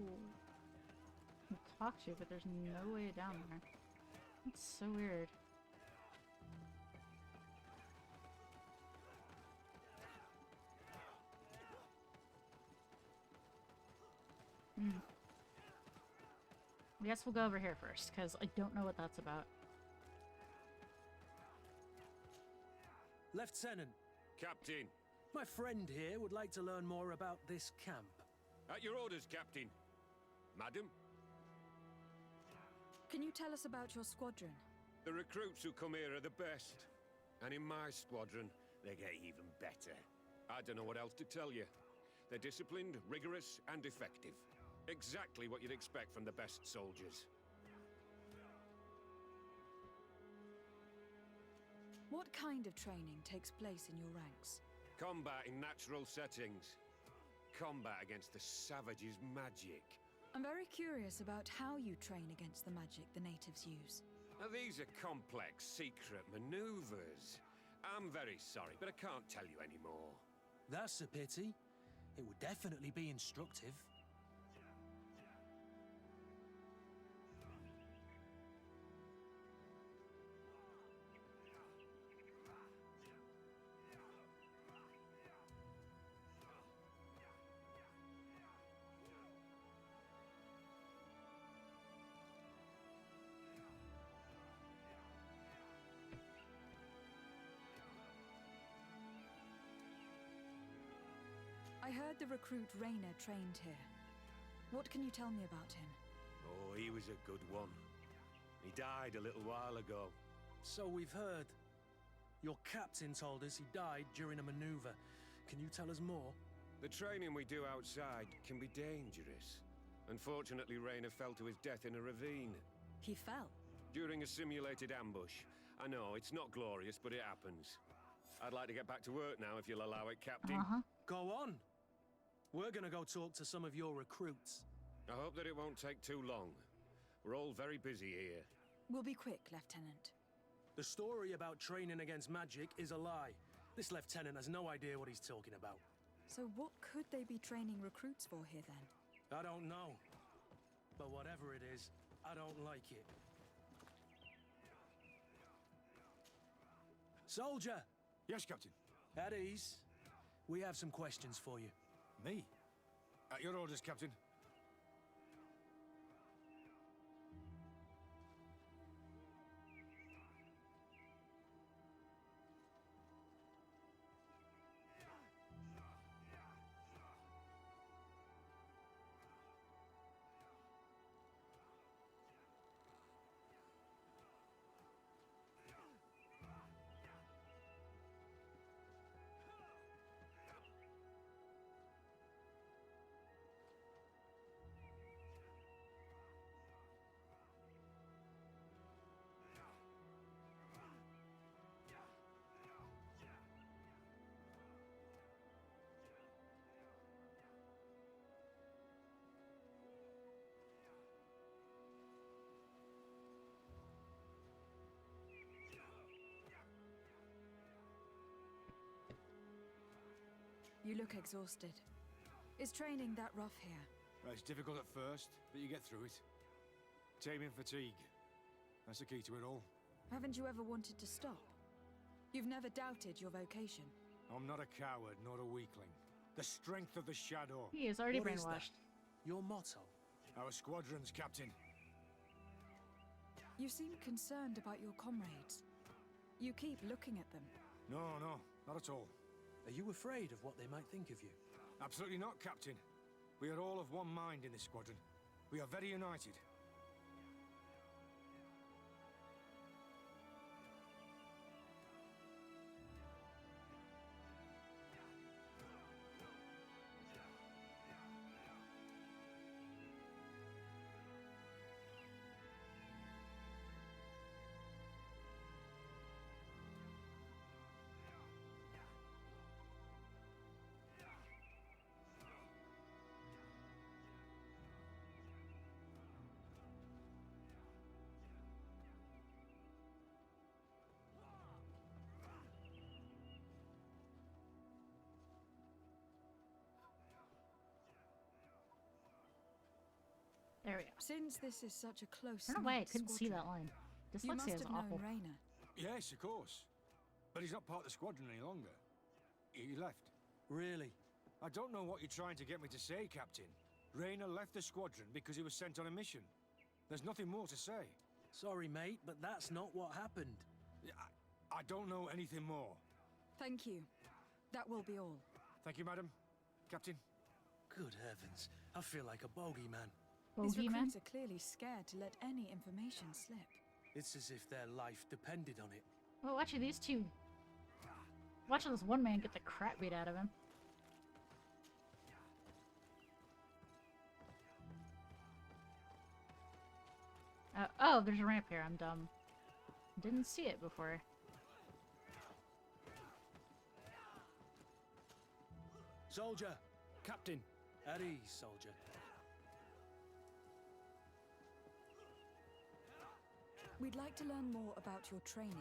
to talk to, but there's no way down there. That's so weird. I guess we'll go over here first, because I don't know what that's about. Lieutenant. Captain. My friend here would like to learn more about this camp. At your orders, Captain. Madam? Can you tell us about your squadron? The recruits who come here are the best. And in my squadron, they get even better. I don't know what else to tell you. They're disciplined, rigorous, and effective. Exactly what you'd expect from the best soldiers. What kind of training takes place in your ranks? Combat in natural settings. Combat against the savages' magic. I'm very curious about how you train against the magic the natives use. Now, these are complex, secret maneuvers. I'm very sorry, but I can't tell you anymore. That's a pity. It would definitely be instructive. I heard the recruit Rainer trained here. What can you tell me about him? Oh, he was a good one. He died a little while ago. So we've heard. Your captain told us he died during a maneuver. Can you tell us more? The training we do outside can be dangerous. Unfortunately, Rainer fell to his death in a ravine. He fell? During a simulated ambush. I know, it's not glorious, but it happens. I'd like to get back to work now, if you'll allow it, Captain. Go on. We're gonna go talk to some of your recruits. I hope that it won't take too long. We're all very busy here. We'll be quick, Lieutenant. The story about training against magic is a lie. This lieutenant has no idea what he's talking about. So what could they be training recruits for here, then? I don't know. But whatever it is, I don't like it. Soldier! Yes, Captain. At ease. We have some questions for you. Me? At your orders, Captain. You look exhausted. Is training that rough here? Well, it's difficult at first, but you get through it. Taming fatigue. That's the key to it all. Haven't you ever wanted to stop? You've never doubted your vocation. I'm not a coward, nor a weakling. The strength of the shadow. He is already What is brainwashed. that? Your motto? Our squadrons, Captain. You seem concerned about your comrades. You keep looking at them. No, not at all. Are you afraid of what they might think of you? Absolutely not, Captain. We are all of one mind in this squadron. We are very united. There we go. Since this is such a close, I don't know why I couldn't see that line. You must Dyslexia have is known awful. Raynor. Yes, of course. But he's not part of the squadron any longer. He left. Really? I don't know what you're trying to get me to say, Captain. Raynor left the squadron because he was sent on a mission. There's nothing more to say. Sorry, mate, but that's not what happened. I don't know anything more. Thank you. That will be all. Thank you, madam. Captain. Good heavens. I feel like a bogeyman. These recruits are clearly scared to let any information slip. It's as if their life depended on it. Well, watching these two... Watching this one man get the crap beat out of him. Oh, there's a ramp here. I'm dumb. Didn't see it before. Soldier! Captain! At ease, soldier. We'd like to learn more about your training.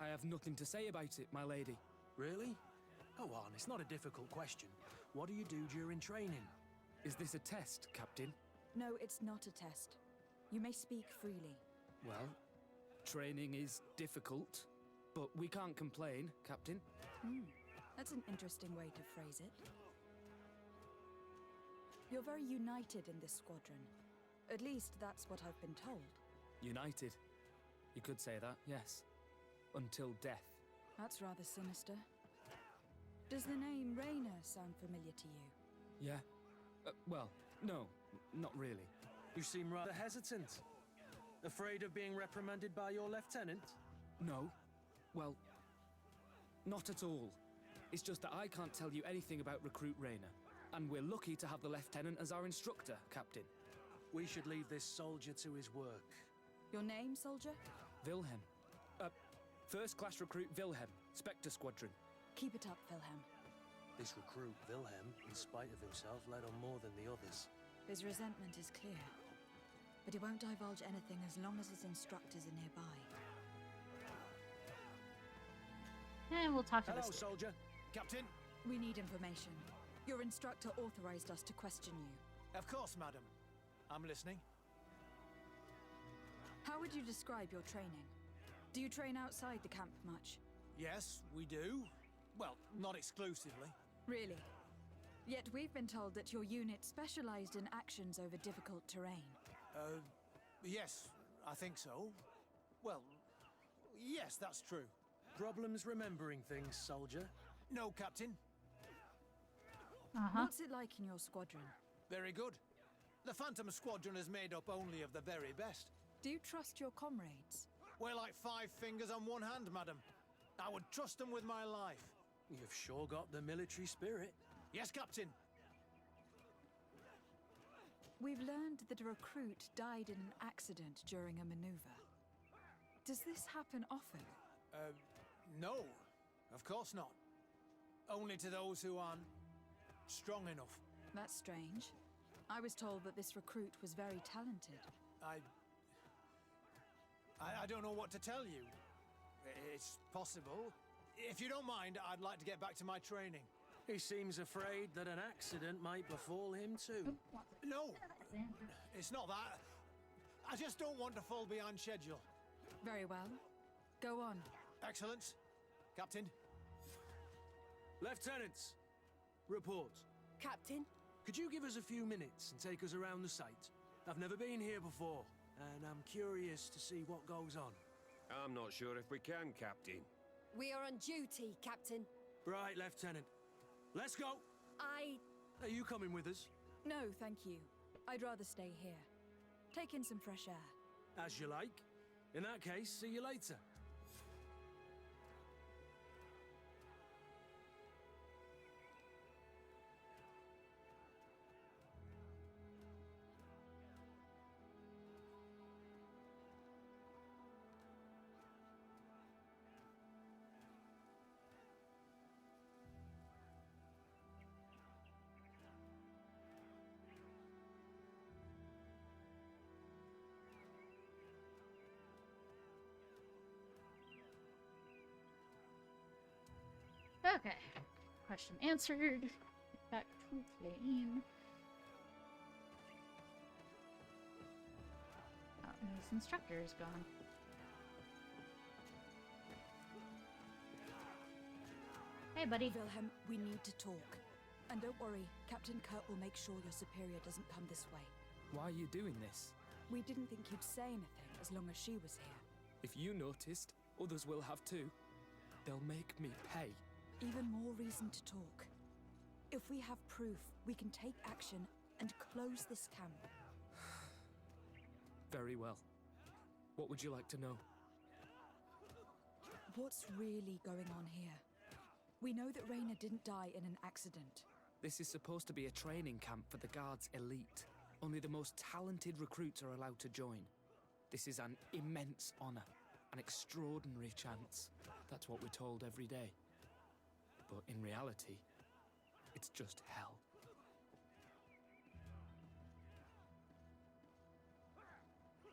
I have nothing to say about it, my lady. Really? Go on, it's not a difficult question. What do you do during training? Is this a test, Captain? No, it's not a test. You may speak freely. Well, training is difficult, but we can't complain, Captain. That's an interesting way to phrase it. You're very united in this squadron. At least that's what I've been told. United. You could say that, yes. Until death. That's rather sinister. Does the name Raynor sound familiar to you? Yeah? Well, no, not really. You seem rather hesitant. Afraid of being reprimanded by your lieutenant? No. Well, not at all. It's just that I can't tell you anything about Recruit Raynor. And we're lucky to have the lieutenant as our instructor, Captain. We should leave this soldier to his work. Your name, soldier? Wilhelm. First class recruit Wilhelm, Spectre Squadron. Keep it up, Wilhelm. This recruit, Wilhelm, in spite of himself, led on more than the others. His resentment is clear. But he won't divulge anything as long as his instructors are nearby. And we'll talk to Hello, this soldier. Captain? We need information. Your instructor authorized us to question you. Of course, madam. I'm listening. How would you describe your training? Do you train outside the camp much? Yes, we do. Well, not exclusively. Really? Yet we've been told that your unit specialized in actions over difficult terrain. Yes, I think so. Well, yes, that's true. Problems remembering things, soldier? No, Captain. What's it like in your squadron? Very good. The Phantom Squadron is made up only of the very best. Do you trust your comrades? We're like 5 fingers on one hand, madam. I would trust them with my life. You've sure got the military spirit. Yes, Captain. We've learned that a recruit died in an accident during a maneuver. Does this happen often? No. Of course not. Only to those who aren't strong enough. That's strange. I was told that this recruit was very talented. I don't know what to tell you. It's possible. If you don't mind, I'd like to get back to my training. He seems afraid that an accident might befall him too. No, it's not that. I just don't want to fall behind schedule. Very well. Go on. Excellence. Captain. Lieutenants, report. Captain? Could you give us a few minutes and take us around the site? I've never been here before, and I'm curious to see what goes on. I'm not sure if we can, Captain. We are on duty, Captain. Right, Lieutenant. Let's go! Are you coming with us? No, thank you. I'd rather stay here. Take in some fresh air. As you like. In that case, see you later. Okay. Question answered. Back to plane. This instructor is gone. Hey, buddy. Wilhelm, we need to talk. And don't worry, Captain Kurt will make sure your superior doesn't come this way. Why are you doing this? We didn't think you'd say anything as long as she was here. If you noticed, others will have too. They'll make me pay. Even more reason to talk. If we have proof, we can take action and close this camp. Very well. What would you like to know? What's really going on here? We know that Raina didn't die in an accident. This is supposed to be a training camp for the Guard's elite. Only the most talented recruits are allowed to join. This is an immense honor, an extraordinary chance. That's what we're told every day. But in reality, it's just hell.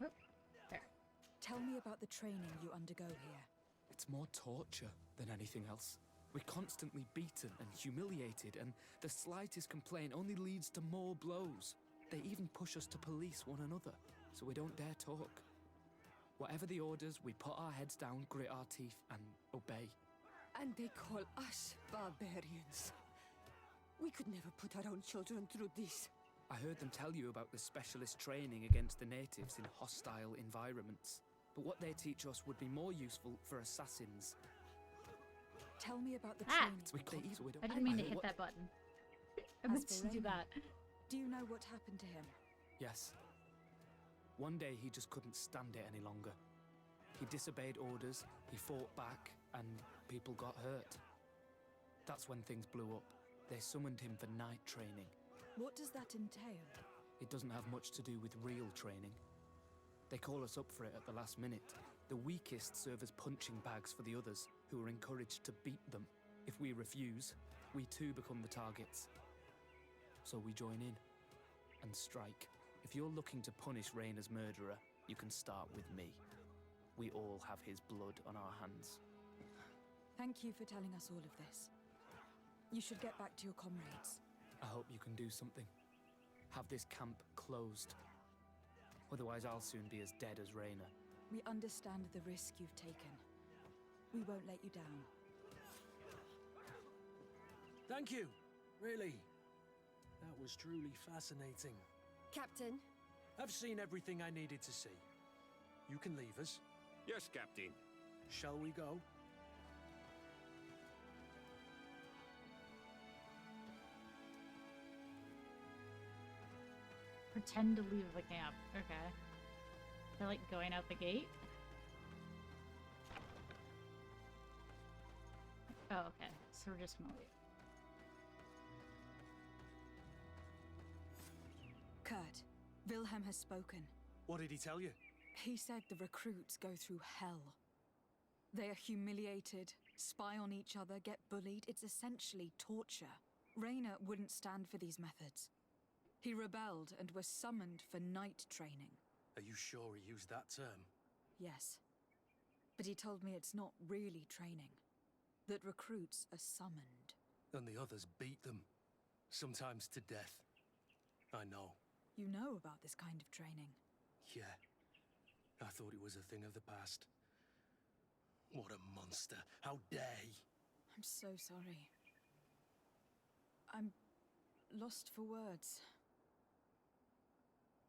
There. Tell me about the training you undergo here. It's more torture than anything else. We're constantly beaten and humiliated, and the slightest complaint only leads to more blows. They even push us to police one another, so we don't dare talk. Whatever the orders, we put our heads down, grit our teeth, and obey. And they call us barbarians. We could never put our own children through this. I heard them tell you about the specialist training against the natives in hostile environments. But what they teach us would be more useful for assassins. Tell me about the training. I didn't mean to hit that button. I meant to do that. Do you know what happened to him? Yes. One day he just couldn't stand it any longer. He disobeyed orders, he fought back, and people got hurt. That's when things blew up. They summoned him for night training. What does that entail? It doesn't have much to do with real training. They call us up for it at the last minute. The weakest serve as punching bags for the others, who are encouraged to beat them. If we refuse, we too become the targets. So we join in and strike. If you're looking to punish Raina's murderer, you can start with me. We all have his blood on our hands. Thank you for telling us all of this. You should get back to your comrades. I hope you can do something. Have this camp closed. Otherwise I'll soon be as dead as Raina. We understand the risk you've taken. We won't let you down. Thank you. Really. That was truly fascinating. Captain? I've seen everything I needed to see. You can leave us. Yes, Captain. Shall we go? Pretend to leave the camp. Okay. They're like going out the gate. Oh, okay. So we're just gonna leave. Kurt, Wilhelm has spoken. What did he tell you? He said the recruits go through hell. They are humiliated, spy on each other, get bullied. It's essentially torture. Raina wouldn't stand for these methods. He rebelled and was summoned for night training. Are you sure he used that term? Yes. But he told me it's not really training. That recruits are summoned. And the others beat them. Sometimes to death. I know. You know about this kind of training? Yeah. I thought it was a thing of the past. What a monster. How dare he? I'm so sorry. I'm lost for words.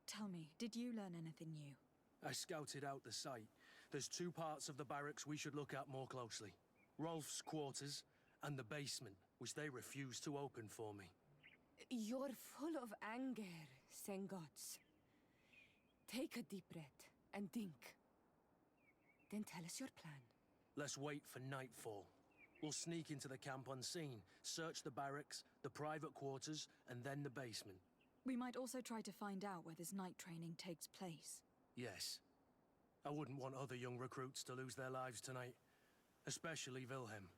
Tell me, did you learn anything new? I scouted out the site. There's two parts of the barracks we should look at more closely. Rolf's quarters and the basement, which they refused to open for me. You're full of anger, Sengots. Take a deep breath and think. Then tell us your plan. Let's wait for nightfall. We'll sneak into the camp unseen, search the barracks, the private quarters, and then the basement. We might also try to find out where this night training takes place. Yes. I wouldn't want other young recruits to lose their lives tonight. Especially Wilhelm.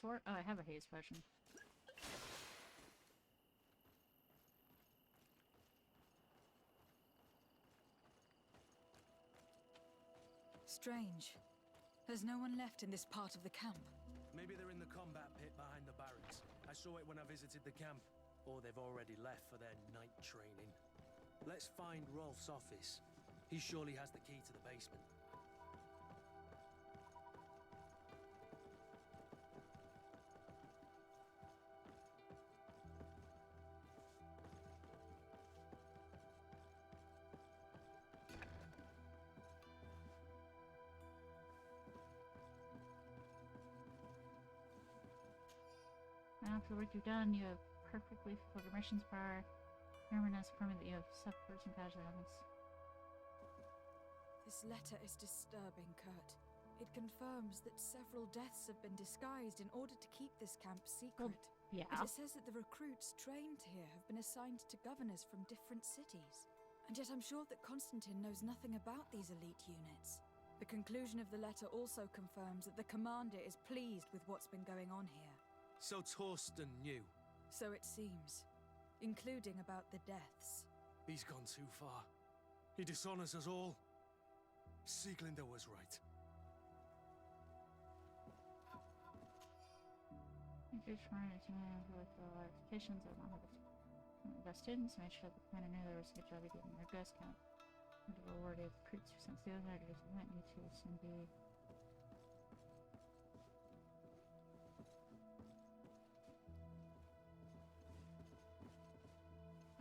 Oh, I have a haze potion. Strange. There's no one left in this part of the camp. Maybe they're in the combat pit behind the barracks. I saw it when I visited the camp. Or they've already left for their night training. Let's find Rolf's office. He surely has the key to the basement. After the work you've done, you have perfectly fulfilled your missions prior. Herman has affirmed that you have suffered some casualties. This letter is disturbing, Kurt. It confirms that several deaths have been disguised in order to keep this camp secret. Yeah. And it says that the recruits trained here have been assigned to governors from different cities. And yet I'm sure that Constantine knows nothing about these elite units. The conclusion of the letter also confirms that the commander is pleased with what's been going on here. So Torsten knew. So it seems. Including about the deaths. He's gone too far. He dishonors us all. Sieglinder was right. You're trying to with the clarifications of one of the students. Made sure the commander knew there was a good job he did in their ghost camp. And the reward of recruits who sent the Invaders might need to soon be.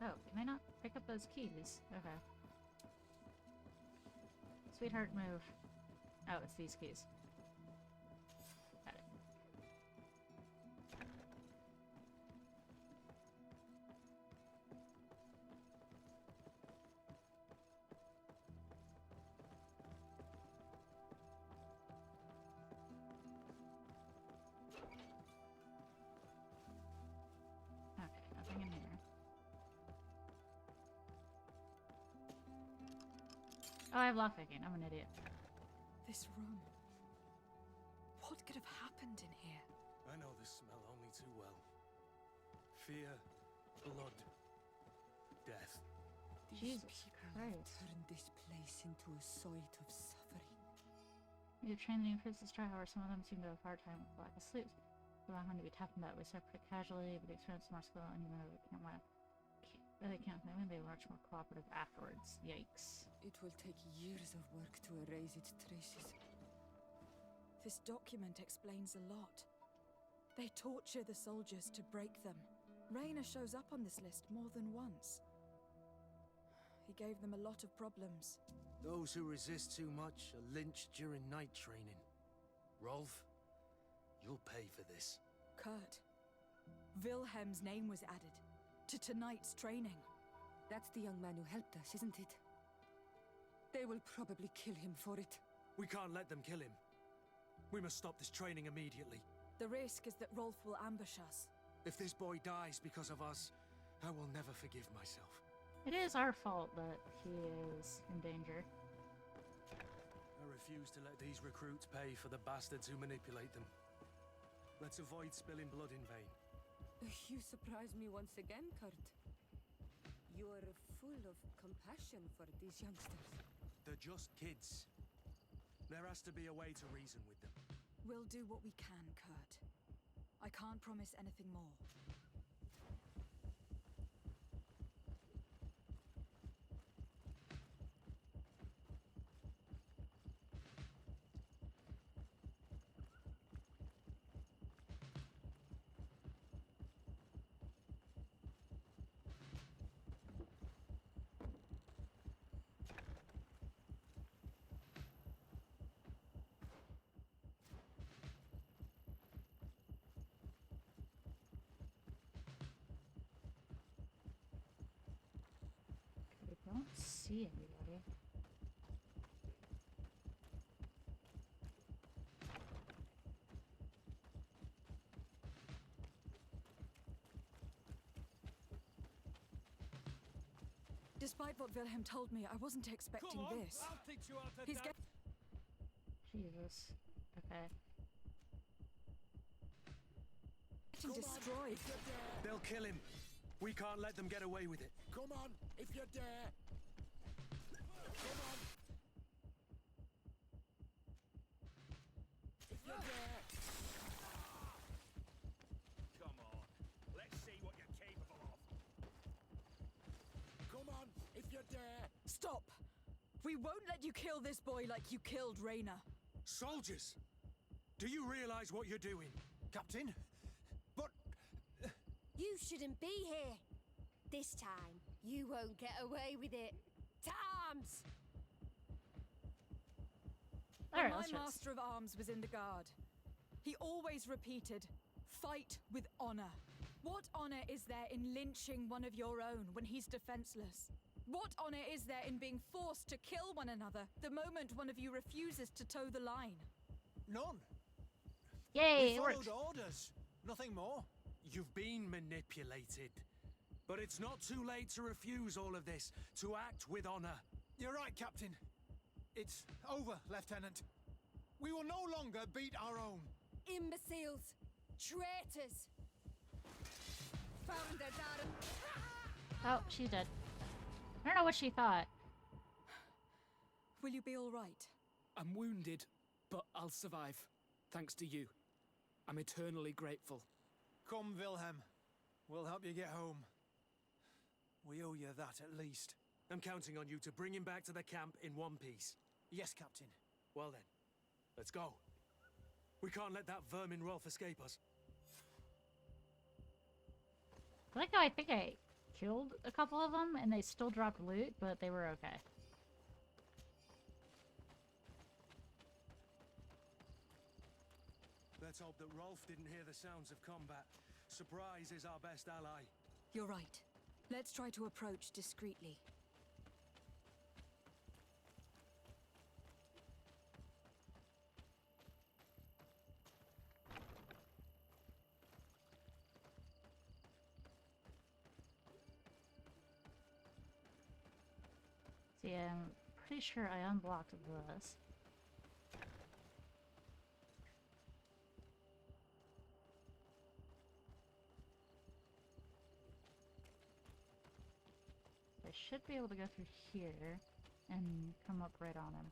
Oh, can I not pick up those keys? Okay. Sweetheart, move. Oh, it's these keys. Got it. Okay, nothing in here. Oh, I have lockpicking. I'm an idiot. This room. What could have happened in here? I know this smell only too well. Fear, blood, death. These Jesus people Christ. have turned this place into a site of suffering. You've trained the new princess try, however, some of them seem to have a hard time with lack of sleep. Allowing them to be tapped about with separate casually, but experience more skill and even though they can't claim they were much more cooperative afterwards. Yikes. It will take years of work to erase its traces. This document explains a lot. They torture the soldiers to break them. Raynor shows up on this list more than once. He gave them a lot of problems. Those who resist too much are lynched during night training. Rolf, you'll pay for this. Kurt, Wilhelm's name was added to tonight's training. That's the young man who helped us, isn't it? They will probably kill him for it. We can't let them kill him. We must stop this training immediately. The risk is that Rolf will ambush us. If this boy dies because of us, I will never forgive myself. It is our fault that he is in danger. I refuse to let these recruits pay for the bastards who manipulate them. Let's avoid spilling blood in vain. You surprise me once again, Kurt. You are full of compassion for these youngsters. They're just kids. There has to be a way to reason with them. We'll do what we can, Kurt. I can't promise anything more. I don't see anybody. Despite what Wilhelm told me, I wasn't expecting this. I'll teach you how to He's dance. Jesus. Okay. getting destroyed. They'll kill him. We can't let them get away with it. Come on, if you dare. Come on. you're there. Come on. Let's see what you're capable of. Come on, if you're there. Stop! We won't let you kill this boy like you killed Raina. Soldiers! Do you realize what you're doing? Captain? But... You shouldn't be here. This time, you won't get away with it. Tams! When my master of arms was in the guard, he always repeated, fight with honor. What honor is there in lynching one of your own when he's defenseless? What honor is there in being forced to kill one another the moment one of you refuses to toe the line? None. Yay, we it followed worked. orders. Nothing more. You've been manipulated. But it's not too late to refuse all of this, to act with honor. You're right, Captain. It's over, Lieutenant. We will no longer beat our own. Imbeciles! Traitors! Found their daughter. Oh, she's dead. I don't know what she thought. Will you be all right? I'm wounded, but I'll survive. Thanks to you. I'm eternally grateful. Come, Wilhelm. We'll help you get home. We owe you that at least. I'm counting on you to bring him back to the camp in one piece. Yes, Captain. Well then, let's go. We can't let that vermin Rolf escape us. I like how I think I killed a couple of them and they still dropped loot, but they were okay. Let's hope that Rolf didn't hear the sounds of combat. Surprise is our best ally. You're right. Let's try to approach discreetly. See, I'm pretty sure I unblocked this. I should be able to go through here and come up right on him.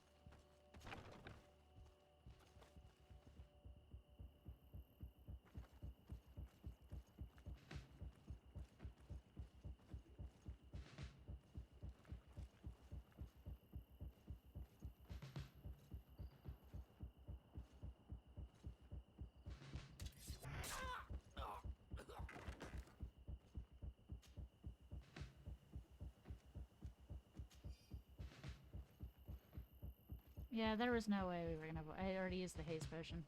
Yeah, there was no way we were gonna... I already used the haste potion.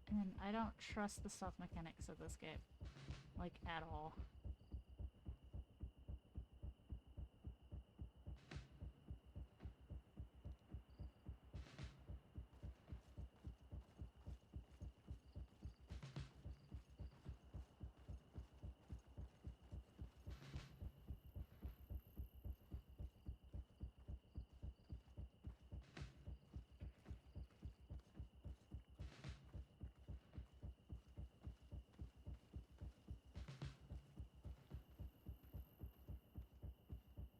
And I don't trust the stealth mechanics of this game. Like, at all.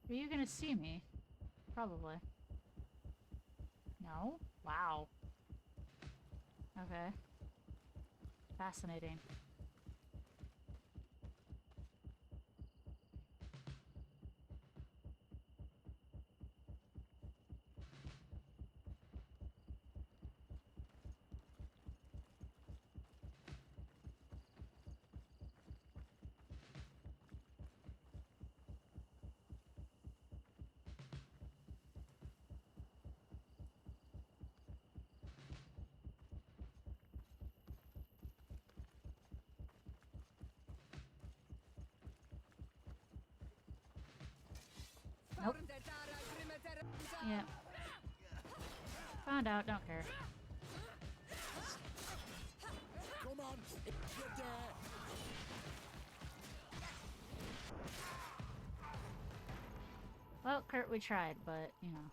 Are you gonna see me? Probably. No? Wow. Okay. Fascinating. Nope. Yeah. Found out, don't care. Come on, if you're there. Well, Kurt, we tried, but, you know.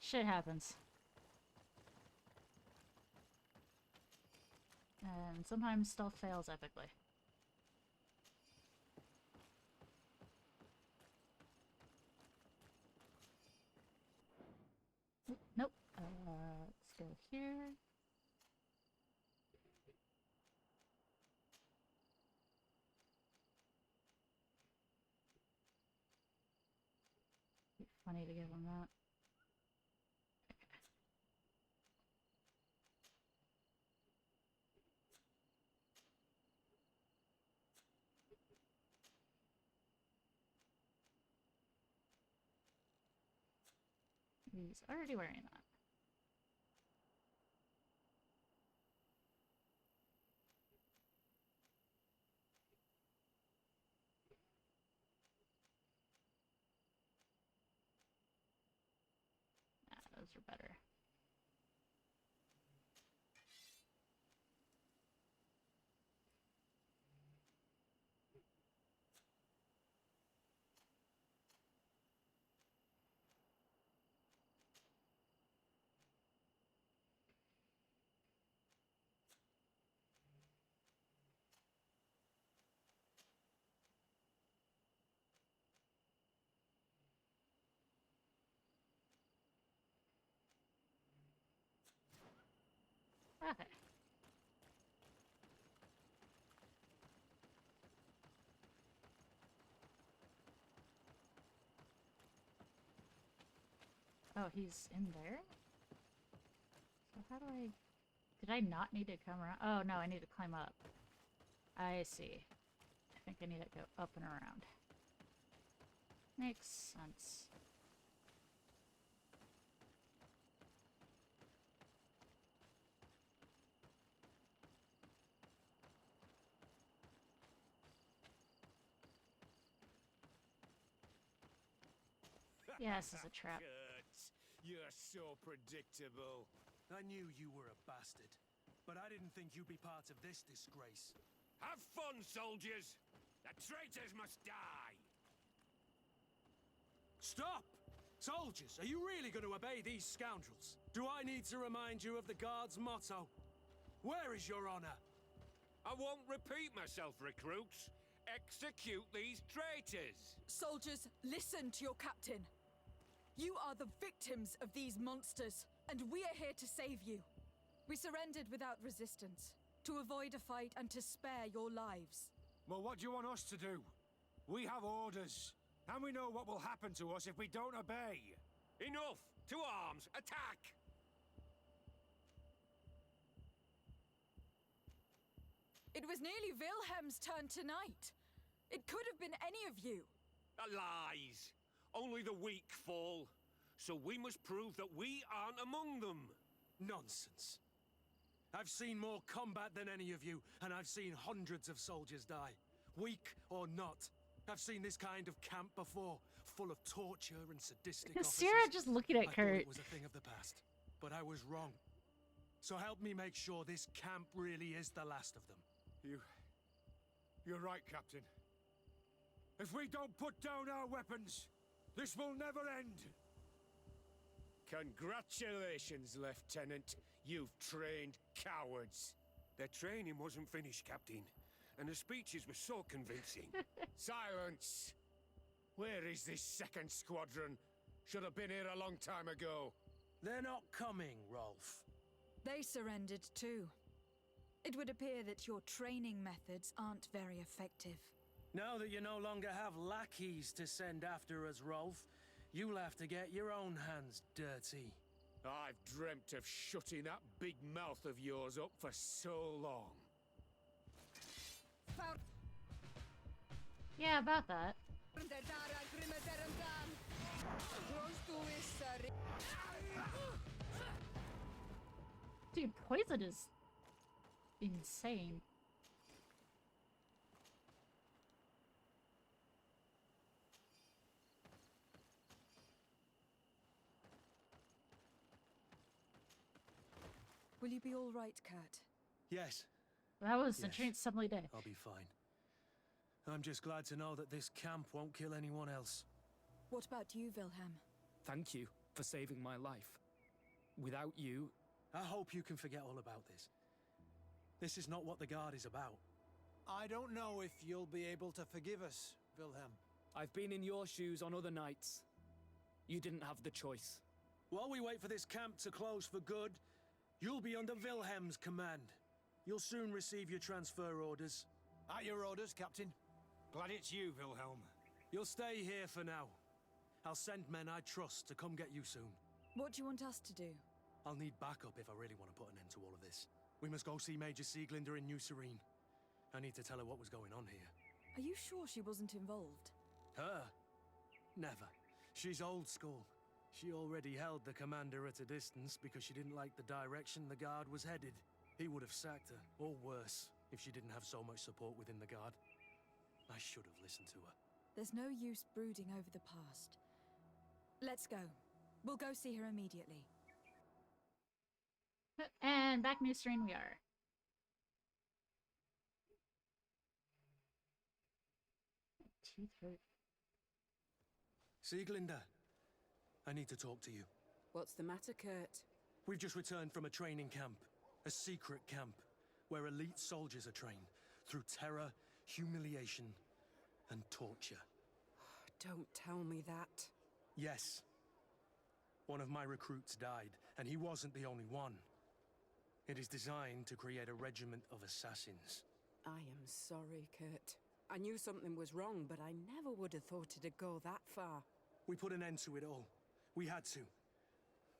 Shit happens. And sometimes stealth fails epically. Nope. Let's go here. Be funny to give him that. He's already wearing that. Those are better. Okay. Oh, he's in there? So how do I... Did I not need to come around? Oh, no, I need to climb up. I see. I think I need to go up and around. Makes sense. Yes, it's a trap. Kurt, you're so predictable. I knew you were a bastard, but I didn't think you'd be part of this disgrace. Have fun, soldiers! The traitors must die! Stop! Soldiers, are you really going to obey these scoundrels? Do I need to remind you of the Guard's motto? Where is your honor? I won't repeat myself, recruits. Execute these traitors! Soldiers, listen to your captain. You are the victims of these monsters, and we are here to save you. We surrendered without resistance, to avoid a fight and to spare your lives. Well, what do you want us to do? We have orders, and we know what will happen to us if we don't obey. Enough! To arms! Attack! It was nearly Wilhelm's turn tonight. It could have been any of you. Lies! Only the weak fall. So we must prove that we aren't among them. Nonsense. I've seen more combat than any of you, and I've seen hundreds of soldiers die. Weak or not. I've seen this kind of camp before, full of torture and sadistic officers. Sarah just looking at I Kurt. thought it was a thing of the past, but I was wrong. So help me make sure this camp really is the last of them. You're right, Captain. If we don't put down our weapons, this will never end. Congratulations, Lieutenant. You've trained cowards. Their training wasn't finished, Captain, and the speeches were so convincing. Silence! Where is this second squadron? Should have been here a long time ago. They're not coming, Rolf. They surrendered too. It would appear that your training methods aren't very effective. Now that you no longer have lackeys to send after us, Rolf, you'll have to get your own hands dirty. I've dreamt of shutting that big mouth of yours up for so long. Yeah, about that. Dude, poison is insane. Will you be all right, Kurt? Yes. That was a Yes. treat suddenly day. I'll be fine. I'm just glad to know that this camp won't kill anyone else. What about you, Wilhelm? Thank you. for saving my life. Without you... I hope you can forget all about this. This is not what the Guard is about. I don't know if you'll be able to forgive us, Wilhelm. I've been in your shoes on other nights. You didn't have the choice. While we wait for this camp to close for good, you'll be under Wilhelm's command. You'll soon receive your transfer orders. At your orders, Captain. Glad it's you, Wilhelm. You'll stay here for now. I'll send men I trust to come get you soon. What do you want us to do? I'll need backup if I really want to put an end to all of this. We must go see Major Sieglinder in New Serene. I need to tell her what was going on here. Are you sure she wasn't involved? Her? Never. She's old school. She already held the commander at a distance because she didn't like the direction the Guard was headed. He would have sacked her, or worse, if she didn't have so much support within the Guard. I should have listened to her. There's no use brooding over the past. Let's go. We'll go see her immediately. And back New Serene we are. Teeth hurt. Sieglinder, I need to talk to you. What's the matter, Kurt? We've just returned from a training camp. A secret camp, where elite soldiers are trained through terror, humiliation, and torture. Don't tell me that. Yes. One of my recruits died, and he wasn't the only one. It is designed to create a regiment of assassins. I am sorry, Kurt. I knew something was wrong, but I never would have thought it'd go that far. We put an end to it all. We had to.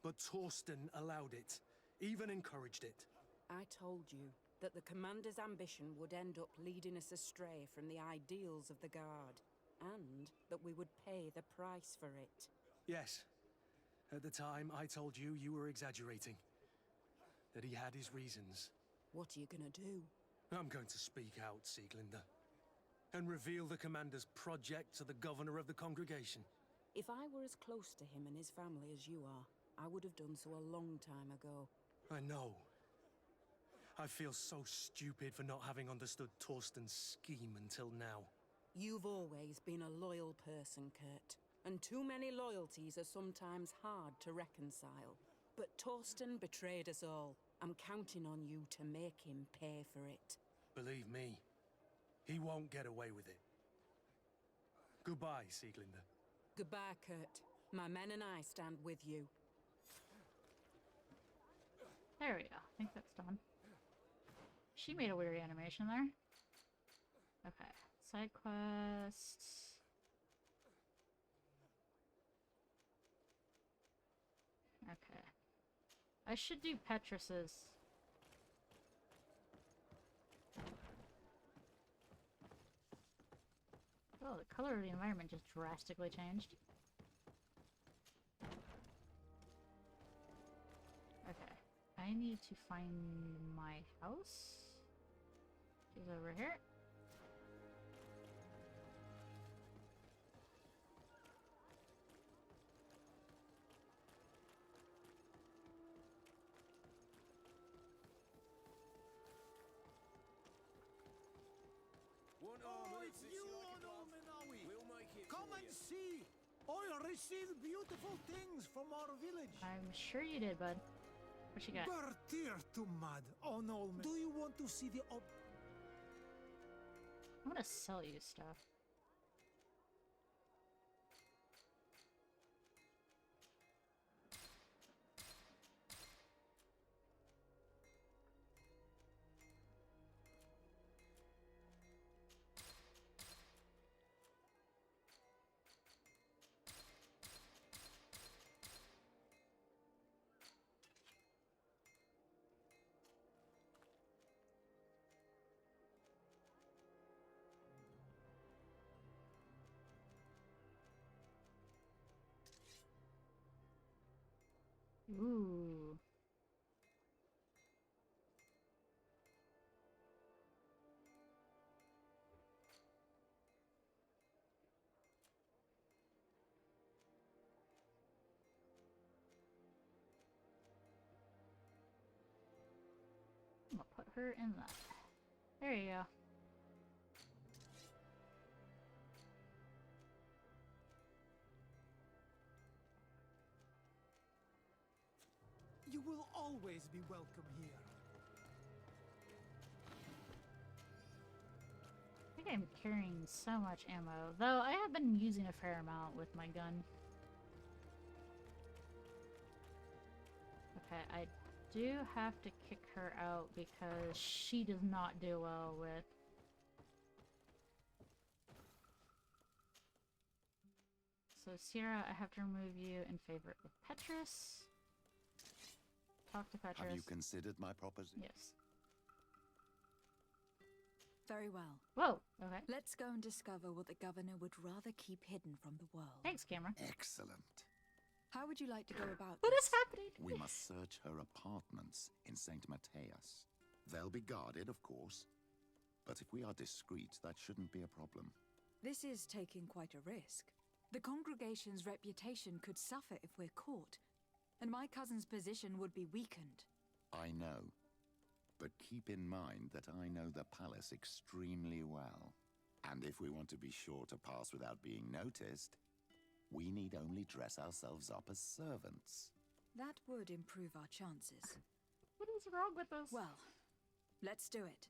But Torsten allowed it, even encouraged it. I told you that the commander's ambition would end up leading us astray from the ideals of the Guard, and that we would pay the price for it. Yes. At the time, I told you you were exaggerating. That he had his reasons. What are you gonna do? I'm going to speak out, Sieglinder. And reveal the commander's project to the governor of the congregation. If I were as close to him and his family as you are, I would have done so a long time ago. I know. I feel so stupid for not having understood Torsten's scheme until now. You've always been a loyal person, Kurt. And too many loyalties are sometimes hard to reconcile. But Torsten betrayed us all. I'm counting on you to make him pay for it. Believe me, he won't get away with it. Goodbye, Sieglinder. Goodbye, Kurt. My men and I stand with you. There we go. I think that's done. She made a weird animation there. Okay. Side quests. Okay. I should do Petrus's. Oh, the color of the environment just drastically changed. Okay. I need to find my house. She's over here. Oh, it's you, Onomenawi! We'll make it. Come and see! I received beautiful things from our village. I'm sure you did, bud. What you got? Bertir to mad, Onolmen. Do you want to see the I'm gonna sell you stuff. Ooh. I'm gonna put her in that. There you go. will always be welcome here. I think I'm carrying so much ammo, though I have been using a fair amount with my gun. Okay, I do have to kick her out because she does not do well with... So Sierra, I have to remove you in favor of Petrus. Talk to Petrus. Have you considered my proposition? Yes. Very well. Whoa, okay. Let's go and discover what the governor would rather keep hidden from the world. Thanks, Cameron. Excellent. How would you like to go about What this? is happening? We must search her apartments in St. Matthias. They'll be guarded, of course. But if we are discreet, that shouldn't be a problem. This is taking quite a risk. The congregation's reputation could suffer if we're caught, and my cousin's position would be weakened. I know. But keep in mind that I know the palace extremely well. And if we want to be sure to pass without being noticed, we need only dress ourselves up as servants. That would improve our chances. What is wrong with us? Well, let's do it.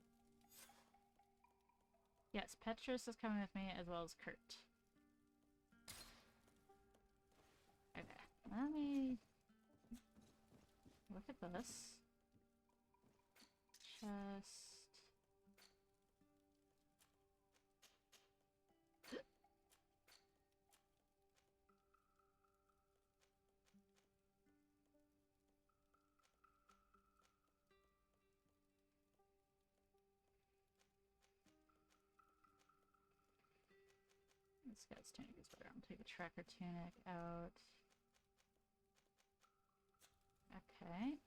Yes, Petrus is coming with me as well as Kurt. Okay, let me look at this. Chest. This guy's tunic is better. I'm gonna take the tracker tunic out. Okay.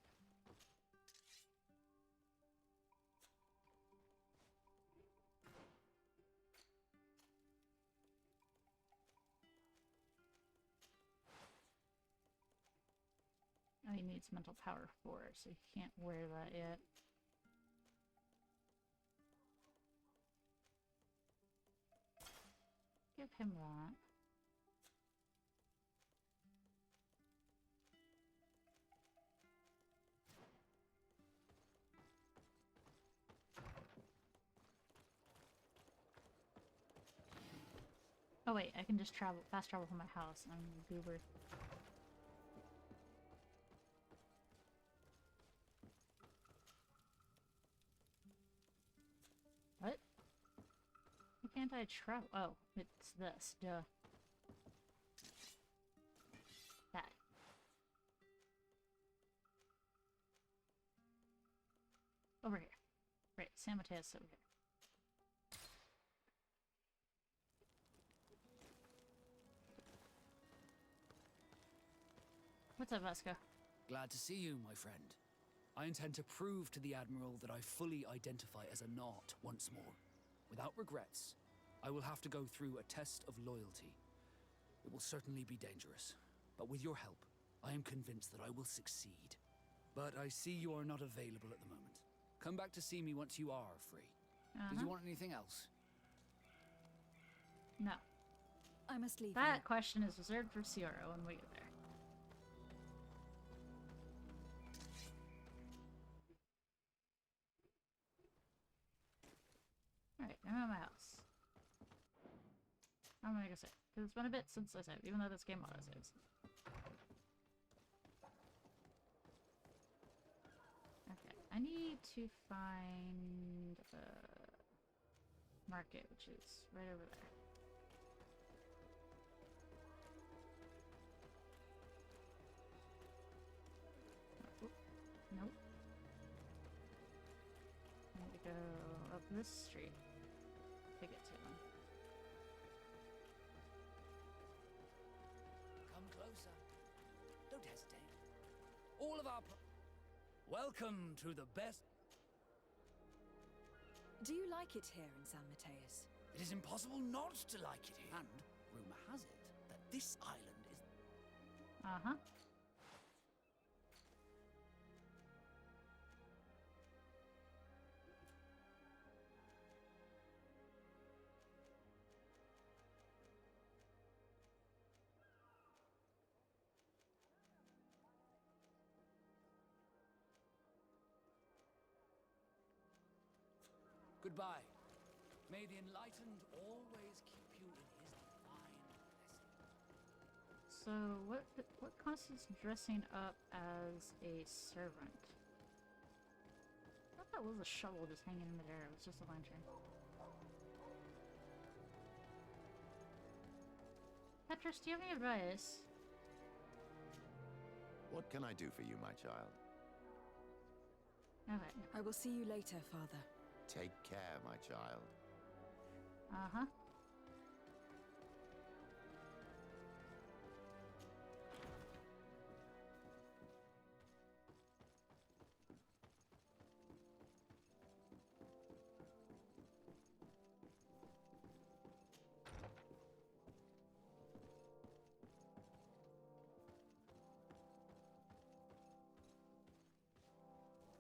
Oh, he needs mental power 4, so he can't wear that yet. Give him that. Oh wait, I can just fast travel from my house. I'm a goober. What? Why can't I travel? Oh, it's this. Duh. That. Over here. Right, San Mateo's over here. What's up, Vasco? Glad to see you, my friend. I intend to prove to the Admiral that I fully identify as a Naut once more. Without regrets, I will have to go through a test of loyalty. It will certainly be dangerous, but with your help, I am convinced that I will succeed. But I see you are not available at the moment. Come back to see me once you are free. Did you want anything else? No. I must leave That question is reserved for Sierra when we get there. Alright, I'm at my house. I'm gonna go save. Because it's been a bit since I saved, even though this game auto saves. Okay, I need to find market, which is right over there. Oh, nope. I need to go up this street to get to them. Come closer. Don't hesitate. All of our... Welcome to the best... Do you like it here in San Mateus? It is impossible not to like it here. And rumor has it that this island is... Uh-huh. Goodbye. May the Enlightened always keep you in his divine blessing. So, what constitutes dressing up as a servant? I thought that was a shovel just hanging in midair. It was just a lantern. Petrus, do you have any advice? What can I do for you, my child? Okay. I will see you later, Father. Take care, my child. Uh-huh.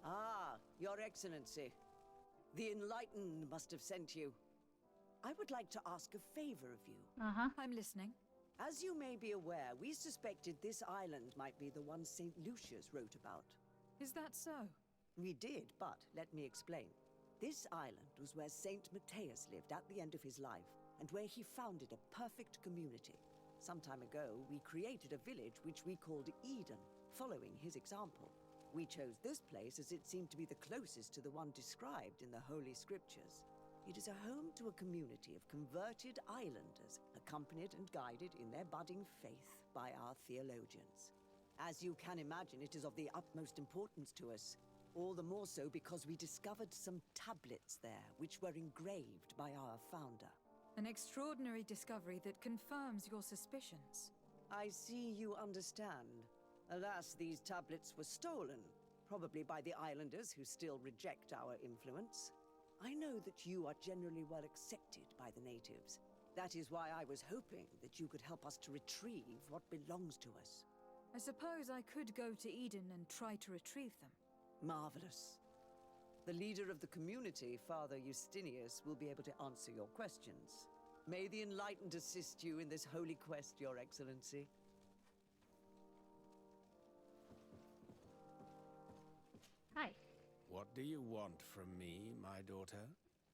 Ah, Your Excellency. The Enlightened must have sent you. I would like to ask a favor of you. Uh-huh. I'm listening. As you may be aware, we suspected this island might be the one St. Lucius wrote about. Is that so? We did, but let me explain. This island was where St. Matthias lived at the end of his life, and where he founded a perfect community. Some time ago, we created a village which we called Eden, following his example. We chose this place as it seemed to be the closest to the one described in the Holy Scriptures. It is a home to a community of converted islanders, accompanied and guided in their budding faith by our theologians. As you can imagine, it is of the utmost importance to us, all the more so because we discovered some tablets there which were engraved by our founder. An extraordinary discovery that confirms your suspicions. I see you understand. Alas, these tablets were stolen, probably by the islanders who still reject our influence. I know that you are generally well accepted by the natives. That is why I was hoping that you could help us to retrieve what belongs to us. I suppose I could go to Eden and try to retrieve them. Marvelous. The leader of the community, Father Justinius, will be able to answer your questions. May the Enlightened assist you in this holy quest, Your Excellency. Hi. What do you want from me, my daughter?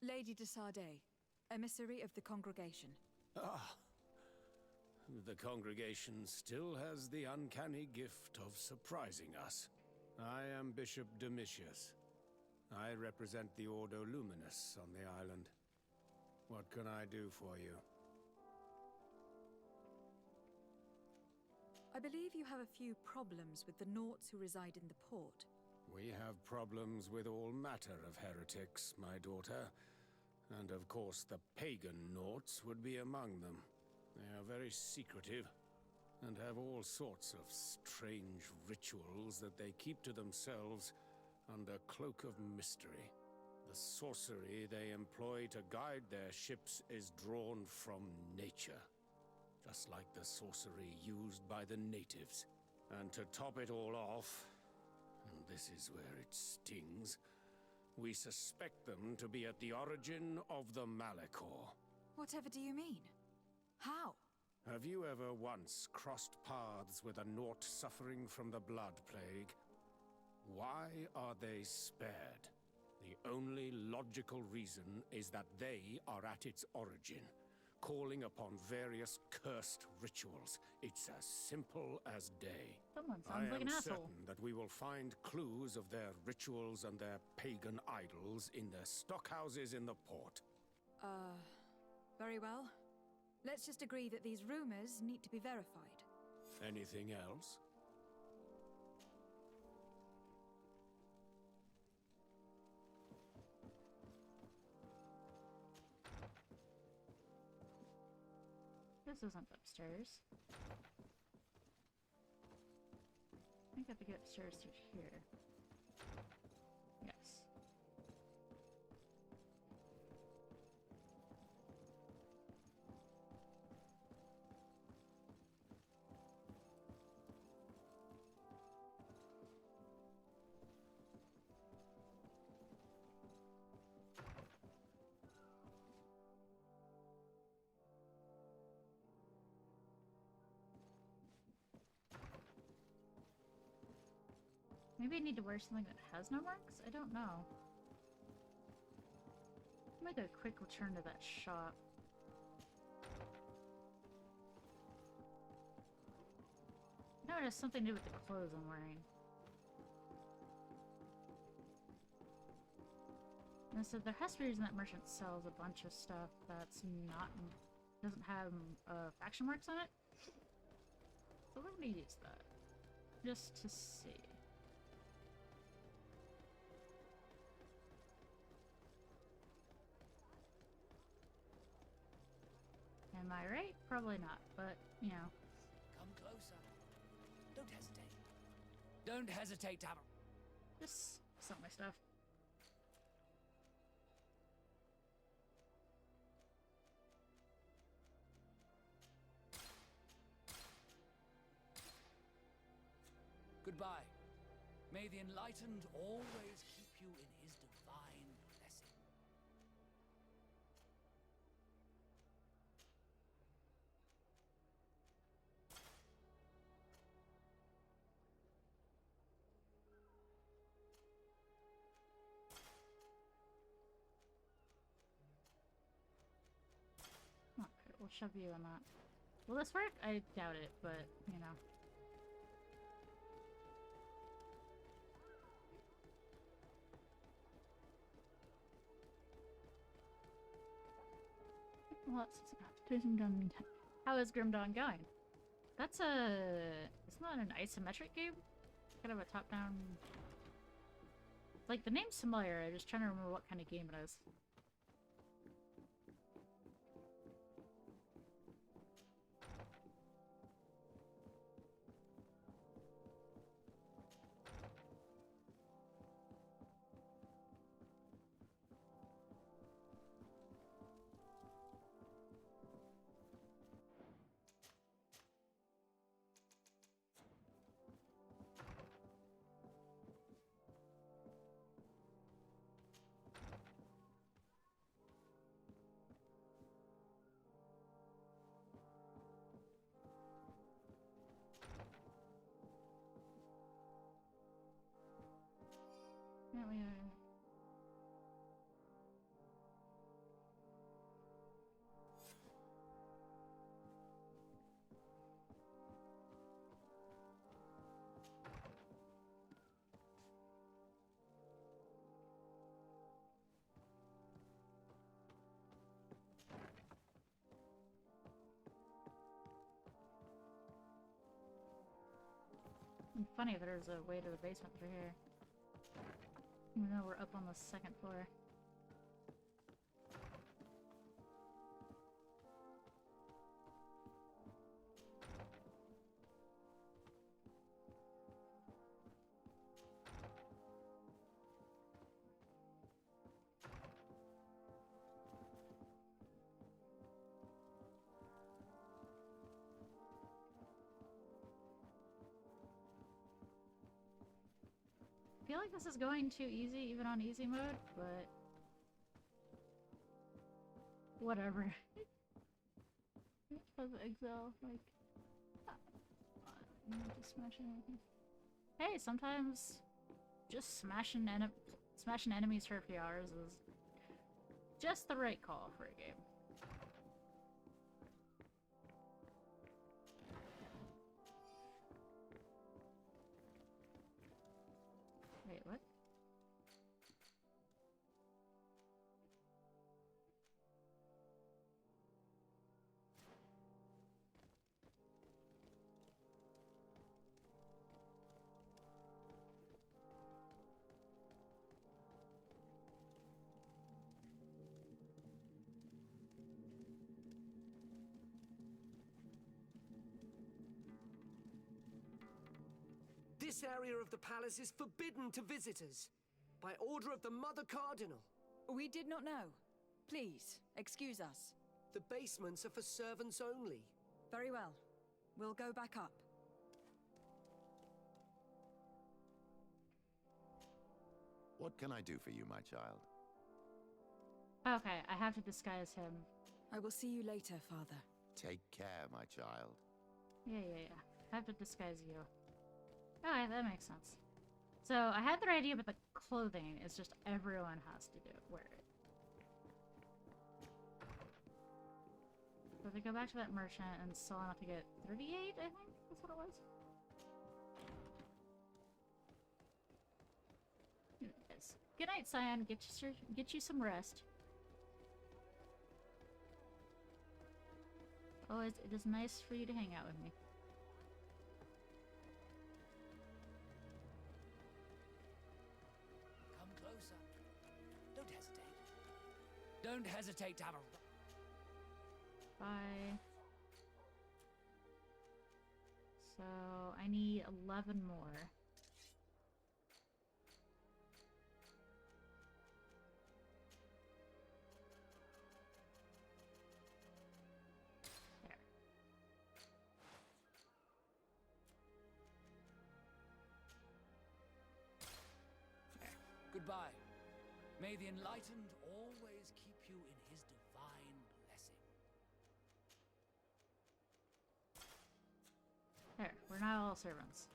Lady de Sardet, emissary of the congregation. Ah, the congregation still has the uncanny gift of surprising us. I am Bishop Domitius. I represent the Ordo Luminous on the island. What can I do for you? I believe you have a few problems with the Nauts who reside in the port. We have problems with all matter of heretics, my daughter. And of course the pagan Nauts would be among them. They are very secretive, and have all sorts of strange rituals that they keep to themselves under cloak of mystery. The sorcery they employ to guide their ships is drawn from nature, just like the sorcery used by the natives. And to top it all off, and this is where it stings, we suspect them to be at the origin of the Malachor. Whatever do you mean? How? Have you ever once crossed paths with a Naut suffering from the Blood Plague? Why are they spared? The only logical reason is that they are at its origin, calling upon various cursed rituals. It's as simple as day. Someone sounds like an asshole. I am certain that we will find clues of their rituals and their pagan idols in their stockhouses in the port. Very well. Let's just agree that these rumors need to be verified. Anything else? This isn't upstairs. I think I have to get upstairs through here. Yes. Maybe I need to wear something that has no marks? I don't know. Make a quick return to that shop. No, it has something to do with the clothes I'm wearing. And so there has to be a reason that merchant sells a bunch of stuff that's not doesn't have faction marks on it. So we're gonna use that just to see. Am I right? Probably not, but you know. Come closer. Don't hesitate. Don't hesitate to have a... Just sell my stuff. Goodbye. May the Enlightened always keep you in his divine blessing. Okay, we'll shove you in that. Will this work? I doubt it, but you know. Well, how is Grim Dawn going? That's it's not an isometric game? Kind of a top-down... Like, the name's familiar, I'm just trying to remember what kind of game it is. Yeah, we are. It'd be funny if there's a way to the basement through here. Even though we're up on the second floor. I feel like this is going too easy, even on easy mode, but whatever. Of Exile, like, just smashing everything. Hey, sometimes just smashing enemies for a few hours is just the right call for a game. Wait, what? This area of the palace is forbidden to visitors, by order of the Mother Cardinal. We did not know. Please, excuse us. The basements are for servants only. Very well. We'll go back up. What can I do for you, my child? Okay, I have to disguise him. I will see you later, Father. Take care, my child. Yeah. I have to disguise you. Okay, that makes sense. So, I had the right idea, but the clothing is just everyone has to wear it. So if I go back to that merchant and sell enough to get 38, I think that's what it was. Yes. Good night, Cyan. Get you some rest. Oh, it is nice for you to hang out with me. Come closer. Don't hesitate. Don't hesitate to have a... Bye. So, I need 11 more. Goodbye. May the Enlightened always keep you in his divine blessing. There, we're not all servants.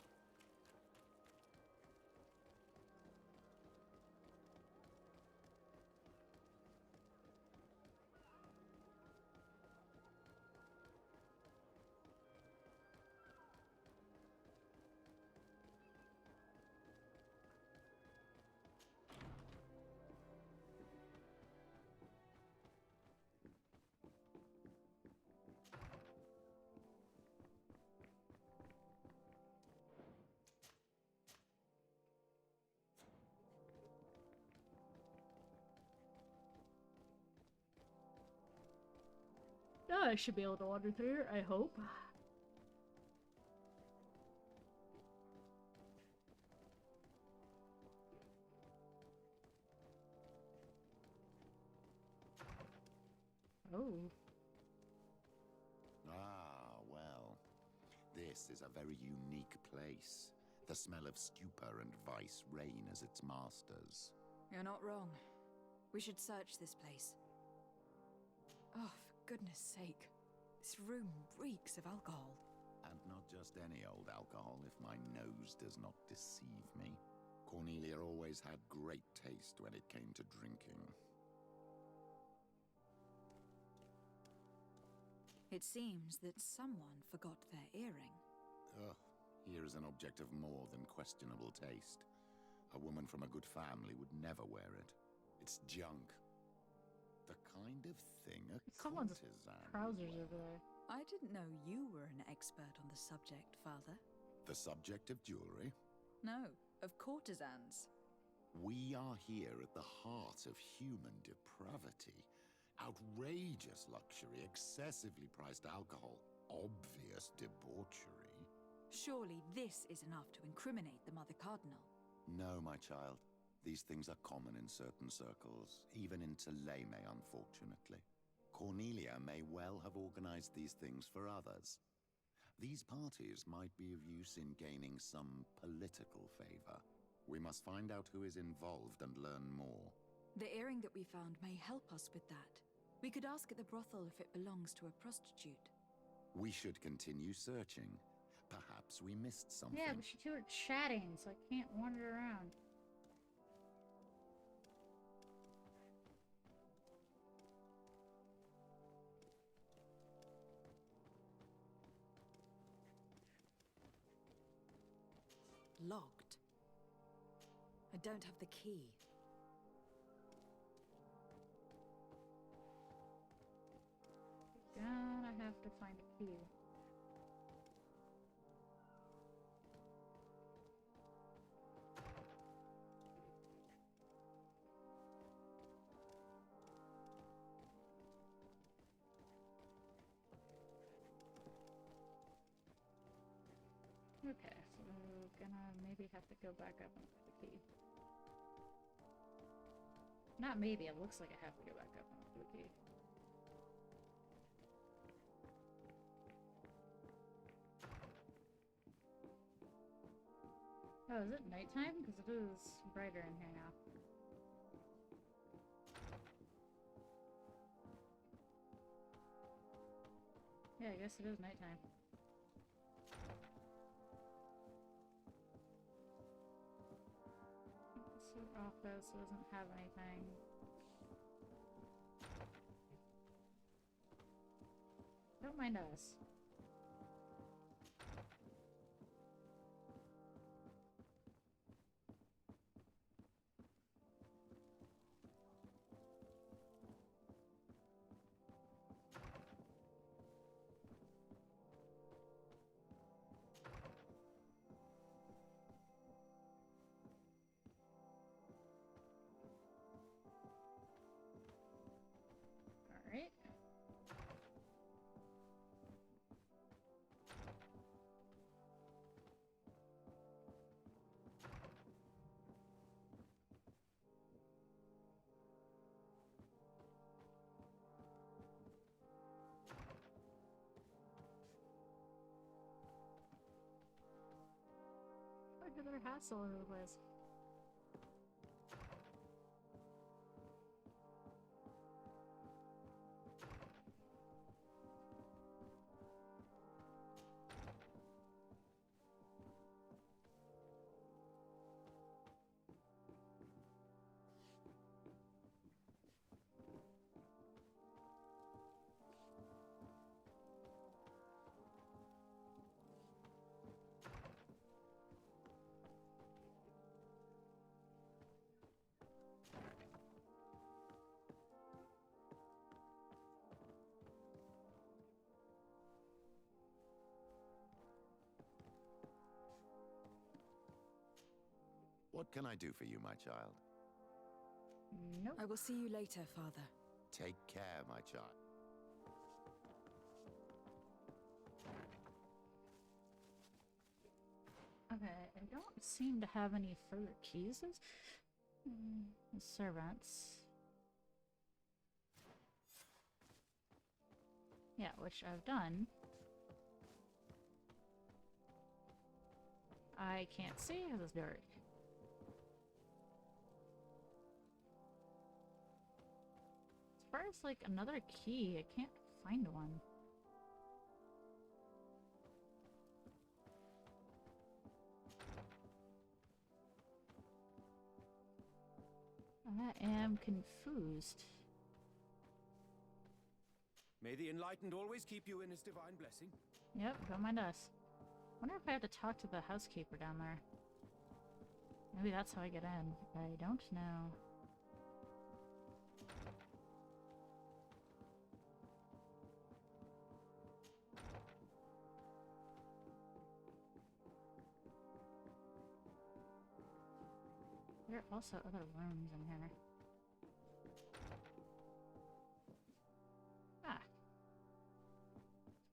Oh, I should be able to wander through here, I hope. Oh. Ah, well. This is a very unique place. The smell of stupor and vice reign as its masters. You're not wrong. We should search this place. Oh, for goodness sake. This room reeks of alcohol. And not just any old alcohol, if my nose does not deceive me. Cornelia always had great taste when it came to drinking. It seems that someone forgot their earring. Ugh, here is an object of more than questionable taste. A woman from a good family would never wear it. It's junk. The kind of thing a Someone's courtesan trousers would over wear. there. I didn't know you were an expert on the subject, Father. The subject of jewelry? No, of courtesans. We are here at the heart of human depravity. Outrageous luxury, excessively priced alcohol, obvious debauchery. Surely this is enough to incriminate the Mother Cardinal. No, my child. These things are common in certain circles, even in Thélème, unfortunately. Cornelia may well have organized these things for others. These parties might be of use in gaining some political favor. We must find out who is involved and learn more. The earring that we found may help us with that. We could ask at the brothel if it belongs to a prostitute. We should continue searching. Perhaps we missed something. Yeah, but you two are chatting, so I can't wander around. Locked. I don't have the key. Gonna have to find a key. Okay, so gonna maybe have to go back up and look for the key. Not maybe, it looks like I have to go back up and look for the key. Oh, is it nighttime? Because it is brighter in here now. Yeah, I guess it is nighttime. This office doesn't have anything. Don't mind us. Alright. Look at their hassle over the place. What can I do for you, my child? Nope. I will see you later, Father. Take care, my child. Okay, I don't seem to have any further keys. The servants. Yeah, which I've done. I can't see because it's dark. As far as like another key, I can't find one. I am confused. May the Enlightened always keep you in his divine blessing. Yep, don't mind us. Wonder if I have to talk to the housekeeper down there. Maybe that's how I get in. I don't know. There are also other rooms in here. Ah.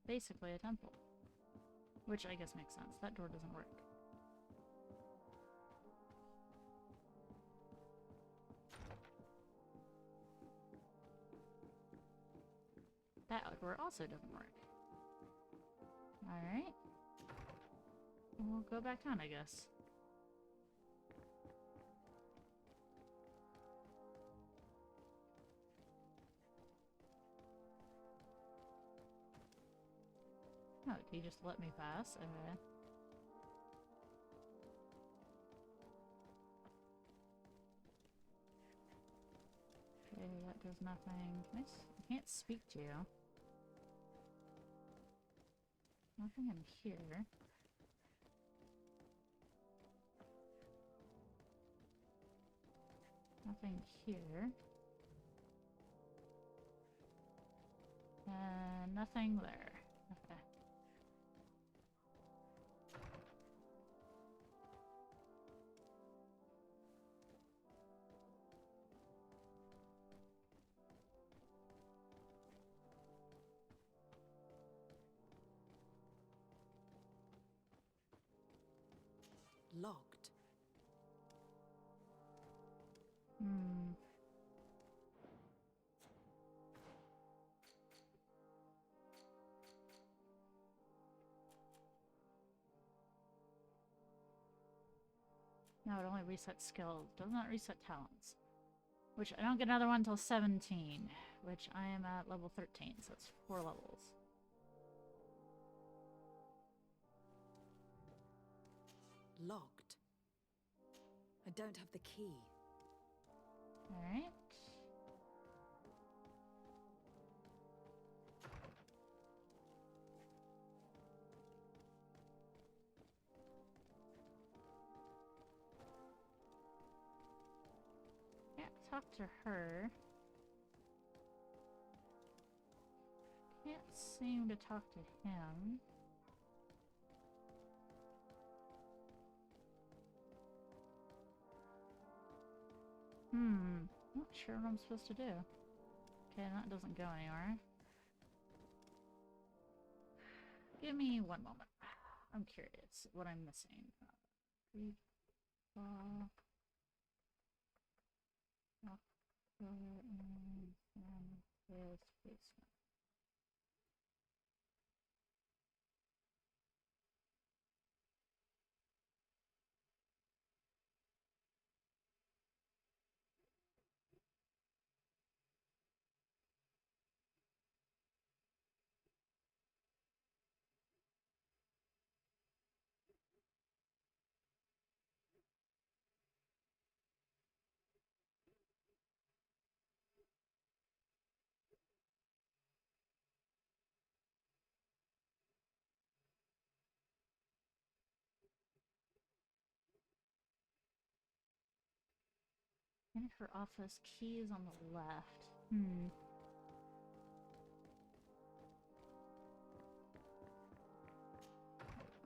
Basically a temple. Which I guess makes sense. That door doesn't work. That door also doesn't work. Alright. We'll go back down, I guess. Oh, he just let me pass? Okay. Okay, that does nothing. I can't speak to you. Nothing in here. Nothing here. And nothing there. Okay. Locked. Hmm. No, it only resets skills. Does not reset talents. Which I don't get another one until 17. Which I am at level 13, so it's 4 levels. Locked. I don't have the key. Alright. talk to her. Can't seem to talk to him. Not sure what I'm supposed to do. Okay, that doesn't go anywhere. Give me one moment. I'm curious what I'm missing. Read file. Basement. And her office key is on the left.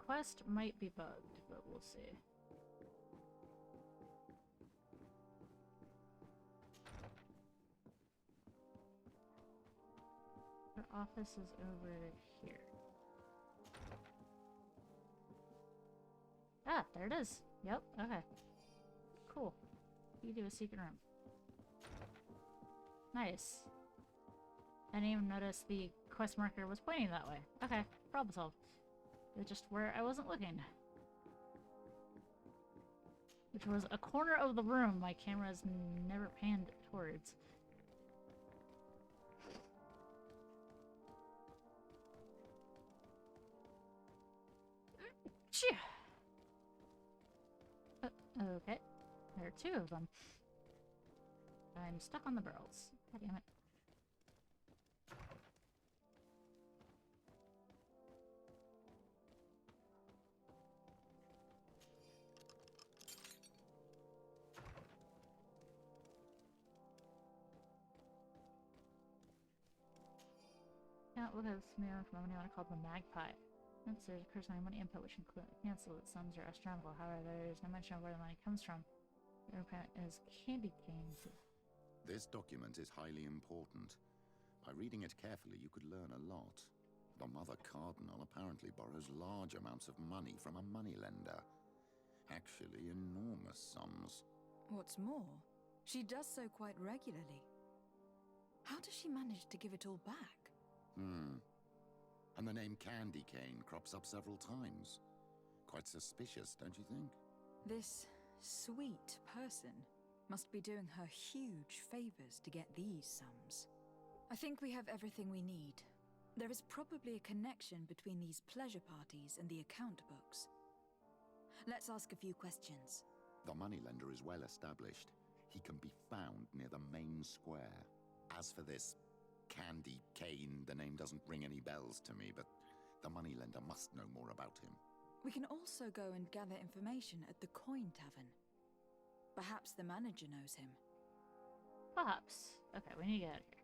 Quest might be bugged, but we'll see. Her office is over here. Ah, there it is. Yep, okay. Cool. You do a secret room. Nice. I didn't even notice the quest marker was pointing that way. Okay, problem solved. It's just where I wasn't looking. Which was a corner of the room my camera's never panned towards. Okay. There are two of them. I'm stuck on the barrels. God damn it. Can't look at this mirror from anyone called the Magpie. Once there's a corresponding money input which include cancel its sums are astronomical. However, there is no mention of where the money comes from. The imprint is candy canes. This document is highly important. By reading it carefully, you could learn a lot. The Mother Cardinal apparently borrows large amounts of money from a moneylender. Actually, enormous sums. What's more, she does so quite regularly. How does she manage to give it all back? And the name Candy Cane crops up several times. Quite suspicious, don't you think? This sweet person must be doing her huge favors to get these sums. I think we have everything we need. There is probably a connection between these pleasure parties and the account books. Let's ask a few questions. The moneylender is well established. He can be found near the main square. As for this Candy Cane, the name doesn't ring any bells to me, but the moneylender must know more about him. We can also go and gather information at the Coin Tavern. Perhaps the manager knows him. Perhaps. Okay, we need to get out of here.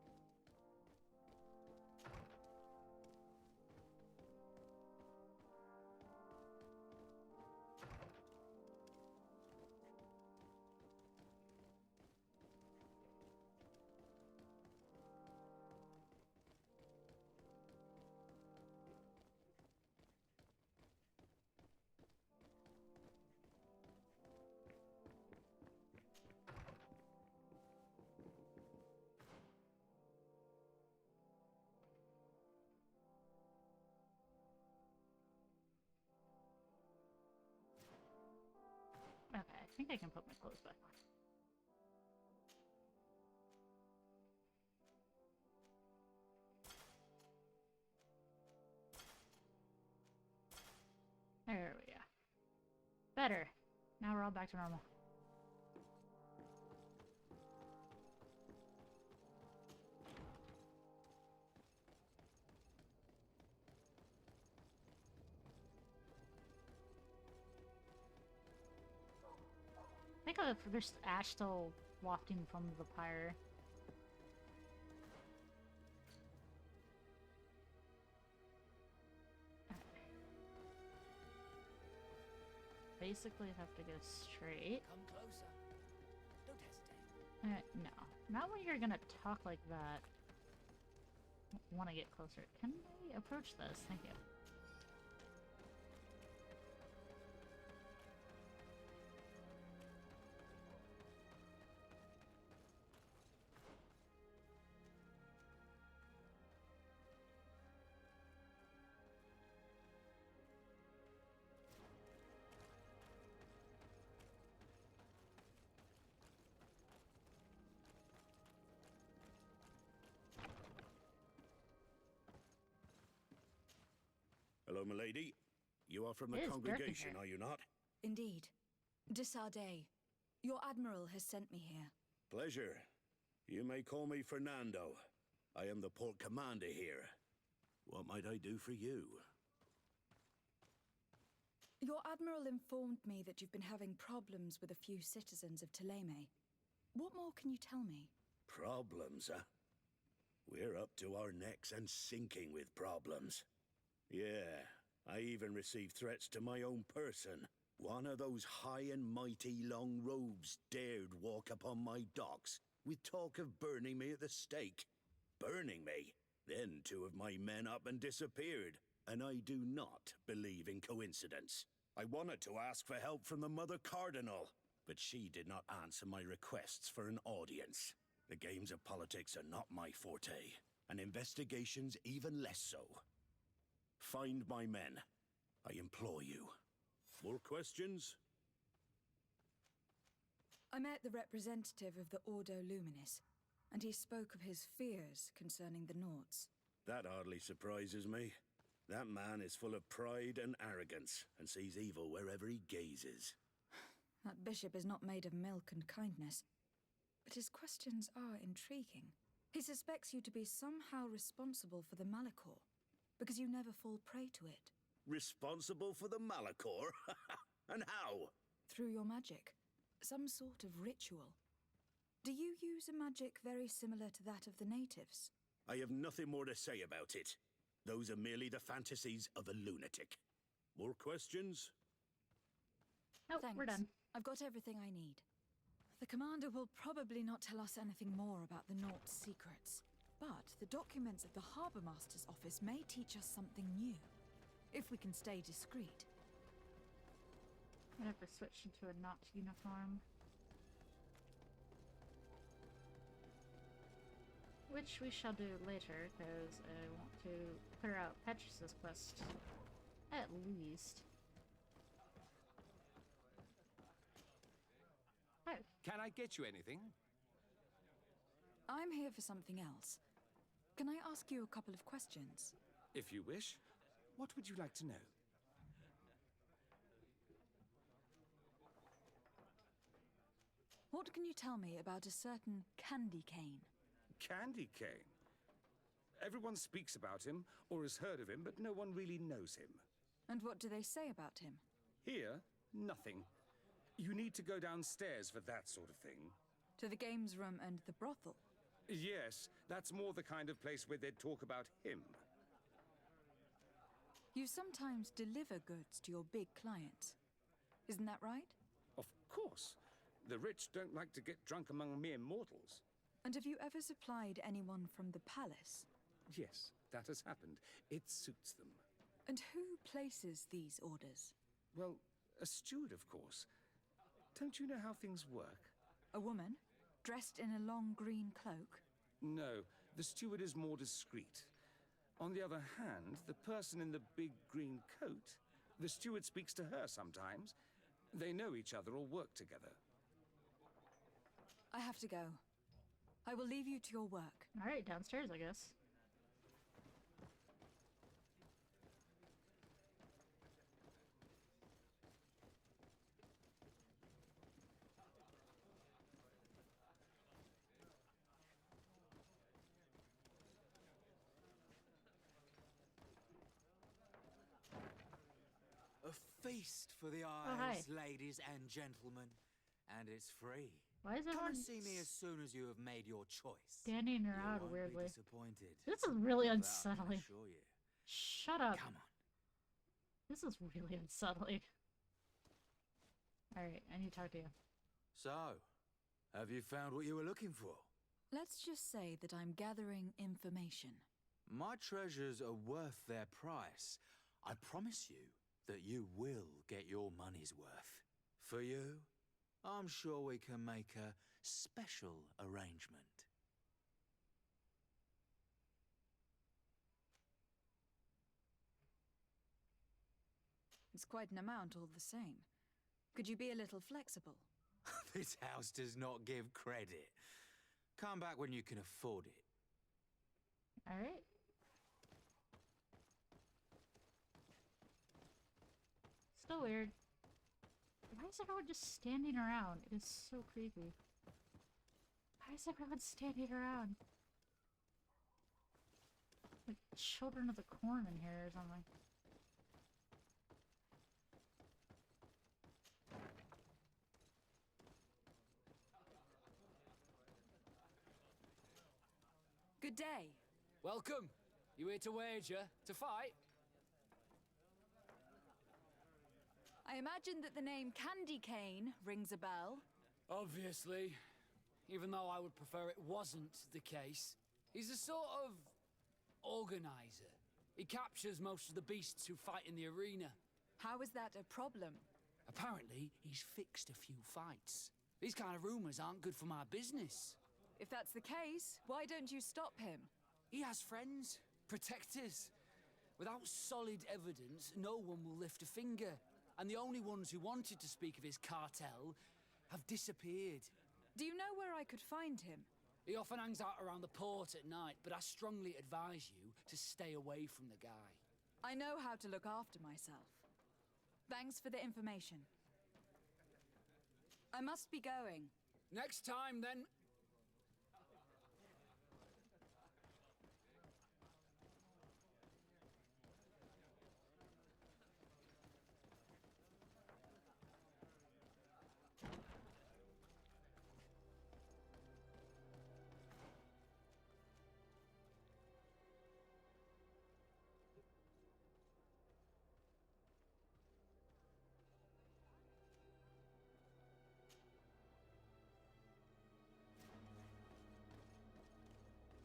Okay, I think I can put my clothes back on. There we go. Better. Now we're all back to normal. I think there's ash still wafting from the pyre. Basically have to go straight. Come closer. Don't hesitate. No. Not when you're gonna talk like that. Want to get closer. Can I approach this? Thank you. Hello, milady. You are from the It is congregation, dark in are you not? Indeed. De Sardet, your admiral has sent me here. Pleasure. You may call me Fernando. I am the port commander here. What might I do for you? Your admiral informed me that you've been having problems with a few citizens of Thélème. What more can you tell me? Problems, huh? We're up to our necks and sinking with problems. Yeah, I even received threats to my own person. One of those high and mighty long robes dared walk upon my docks with talk of burning me at the stake. Burning me? Then 2 of my men up and disappeared, and I do not believe in coincidence. I wanted to ask for help from the Mother Cardinal, but she did not answer my requests for an audience. The games of politics are not my forte, and investigations even less so. Find my men. I implore you. More questions? I met the representative of the Ordo Luminis, and he spoke of his fears concerning the Nords. That hardly surprises me. That man is full of pride and arrogance, and sees evil wherever he gazes. That bishop is not made of milk and kindness, but his questions are intriguing. He suspects you to be somehow responsible for the Malachor, because you never fall prey to it. Responsible for the Malachor? And how? Through your magic. Some sort of ritual. Do you use a magic very similar to that of the natives? I have nothing more to say about it. Those are merely the fantasies of a lunatic. More questions? Nope, Thanks. we're done. I've got everything I need. The commander will probably not tell us anything more about the Nort's secrets. But the documents of the Harbour Master's office may teach us something new, if we can stay discreet. I'm gonna have to switch into a not uniform. Which we shall do later, because I want to clear out Petrus's quest. At least. Oh. Can I get you anything? I'm here for something else. Can I ask you a couple of questions? If you wish. What would you like to know? What can you tell me about a certain Candy Cane? Candy Cane? Everyone speaks about him, or has heard of him, but no one really knows him. And what do they say about him? Here, nothing. You need to go downstairs for that sort of thing. To the games room and the brothel? Yes, that's more the kind of place where they'd talk about him. You sometimes deliver goods to your big clients. Isn't that right? Of course. The rich don't like to get drunk among mere mortals. And have you ever supplied anyone from the palace? Yes, that has happened. It suits them. And who places these orders? Well, a steward, of course. Don't you know how things work? A woman? Dressed in a long green cloak? No, the steward is more discreet. On the other hand, the person in the big green coat, the steward speaks to her sometimes. They know each other or work together. I have to go. I will leave you to your work. Alright, downstairs, I guess. A feast for the hi. eyes, ladies and gentlemen, and it's free. Why is Come everyone and see me as soon as you have made your choice. standing You around won't weirdly? be disappointed. This is really That I can unsettling. assure you. Shut up. Come on. This is really unsettling. Alright, I need to talk to you. So, have you found what you were looking for? Let's just say that I'm gathering information. My treasures are worth their price. I promise you that you will get your money's worth. For you, I'm sure we can make a special arrangement. It's quite an amount all the same. Could you be a little flexible? This house does not give credit. Come back when you can afford it. Alright. Still weird. Why is everyone just standing around? It is so creepy. Why is everyone standing around? Like children of the corn in here or something. Good day. Welcome. You here to wager? To fight? I imagine that the name Candy Cane rings a bell. Obviously. Even though I would prefer it wasn't the case. He's a sort of organizer. He captures most of the beasts who fight in the arena. How is that a problem? Apparently, he's fixed a few fights. These kind of rumors aren't good for my business. If that's the case, why don't you stop him? He has friends, protectors. Without solid evidence, no one will lift a finger. And the only ones who wanted to speak of his cartel have disappeared. Do you know where I could find him? He often hangs out around the port at night, but I strongly advise you to stay away from the guy. I know how to look after myself. Thanks for the information. I must be going. Next time, then.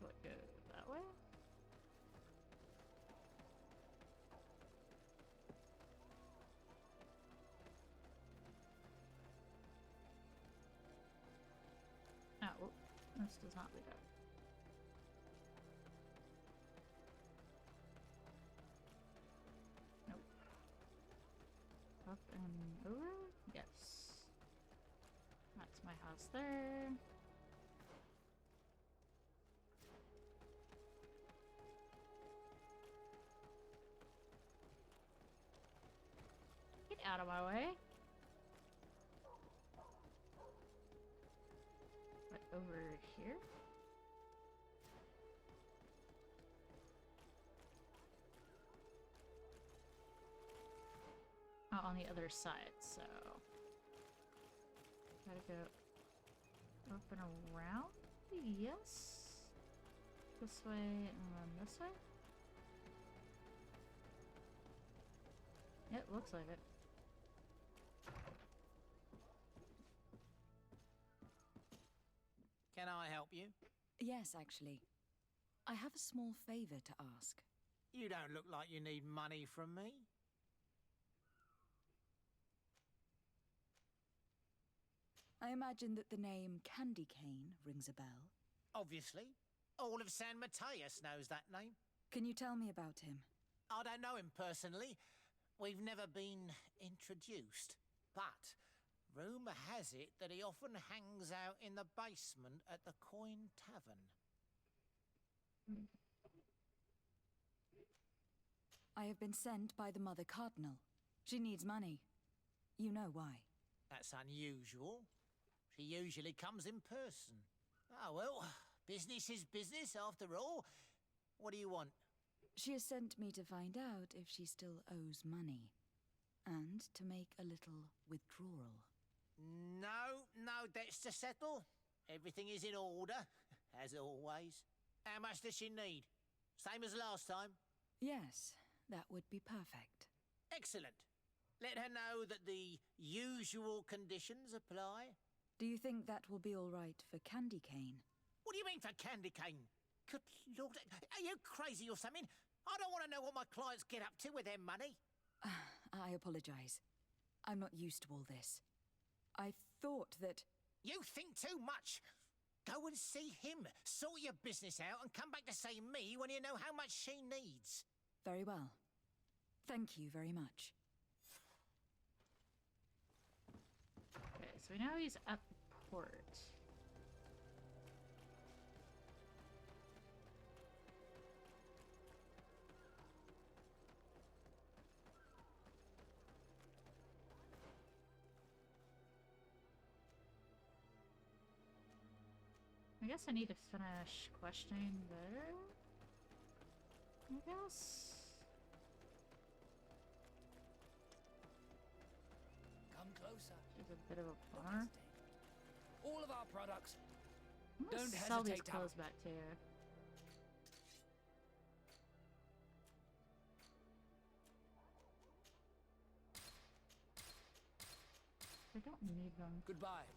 What, go that way? Oh, well, this does not lead up. Nope. Up and over? Yes. That's my house there. Get out of my way. What, over here? Oh, on the other side, so... Gotta go up and around? Yes? This way and then this way? It looks like it. Can I help you? Yes, actually. I have a small favor to ask. You don't look like you need money from me. I imagine that the name Candy Cane rings a bell. Obviously. All of San Mateus knows that name. Can you tell me about him? I don't know him personally. We've never been introduced. But rumour has it that he often hangs out in the basement at the Coin Tavern. I have been sent by the Mother Cardinal. She needs money. You know why. That's unusual. She usually comes in person. Oh well, business is business after all. What do you want? She has sent me to find out if she still owes money. And to make a little withdrawal. No debts to settle. Everything is in order, as always. How much does she need? Same as last time? Yes, that would be perfect. Excellent. Let her know that the usual conditions apply. Do you think that will be all right for Candy Cane? What do you mean for Candy Cane? Good Lord, are you crazy or something? I don't want to know what my clients get up to with their money. I apologize. I'm not used to all this. I thought that... You think too much. Go and see him, sort your business out, and come back to see me when you know how much she needs. Very well. Thank you very much. Okay, so we know he's at the port. I guess I need to finish questioning there. I guess. Come closer. She's a bit of a plumber. All of our products. I'm gonna Don't sell these hesitate to- clothes back to you. I don't need them. Goodbye.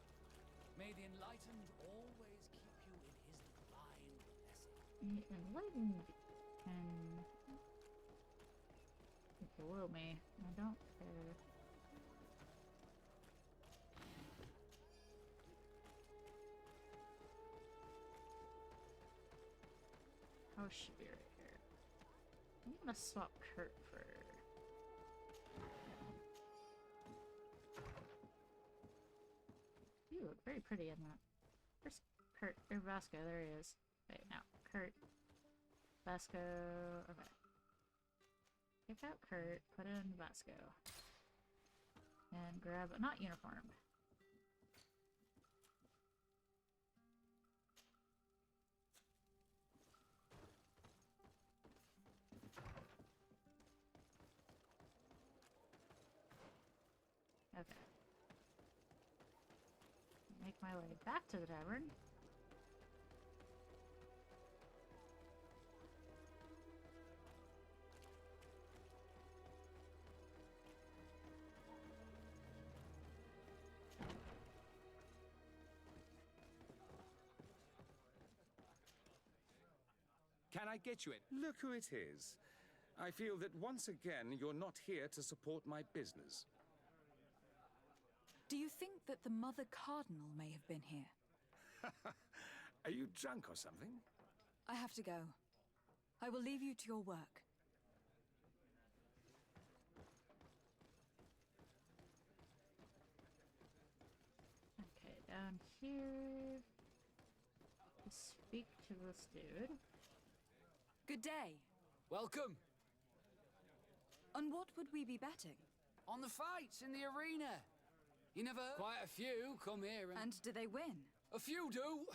May the enlightened always keep you in his divine blessing. The enlightened can blow me. I don't care. How should be right here? I'm gonna swap Kurt for. You look very pretty in that. Where's Kurt? Or Vasco, there he is. Wait, no. Kurt. Vasco. Okay. Take out Kurt, put in Vasco. And grab, not uniform. Okay. Make my way back to the tavern. Can I get you it? Look who it is. I feel that once again you're not here to support my business. Do you think that the Mother Cardinal may have been here? Are you drunk or something? I have to go. I will leave you to your work. Okay, down here. Speak to this dude. Good day. Welcome. On what would we be betting? On the fights in the arena. You never... Quite a few come here and... And do they win? A few do.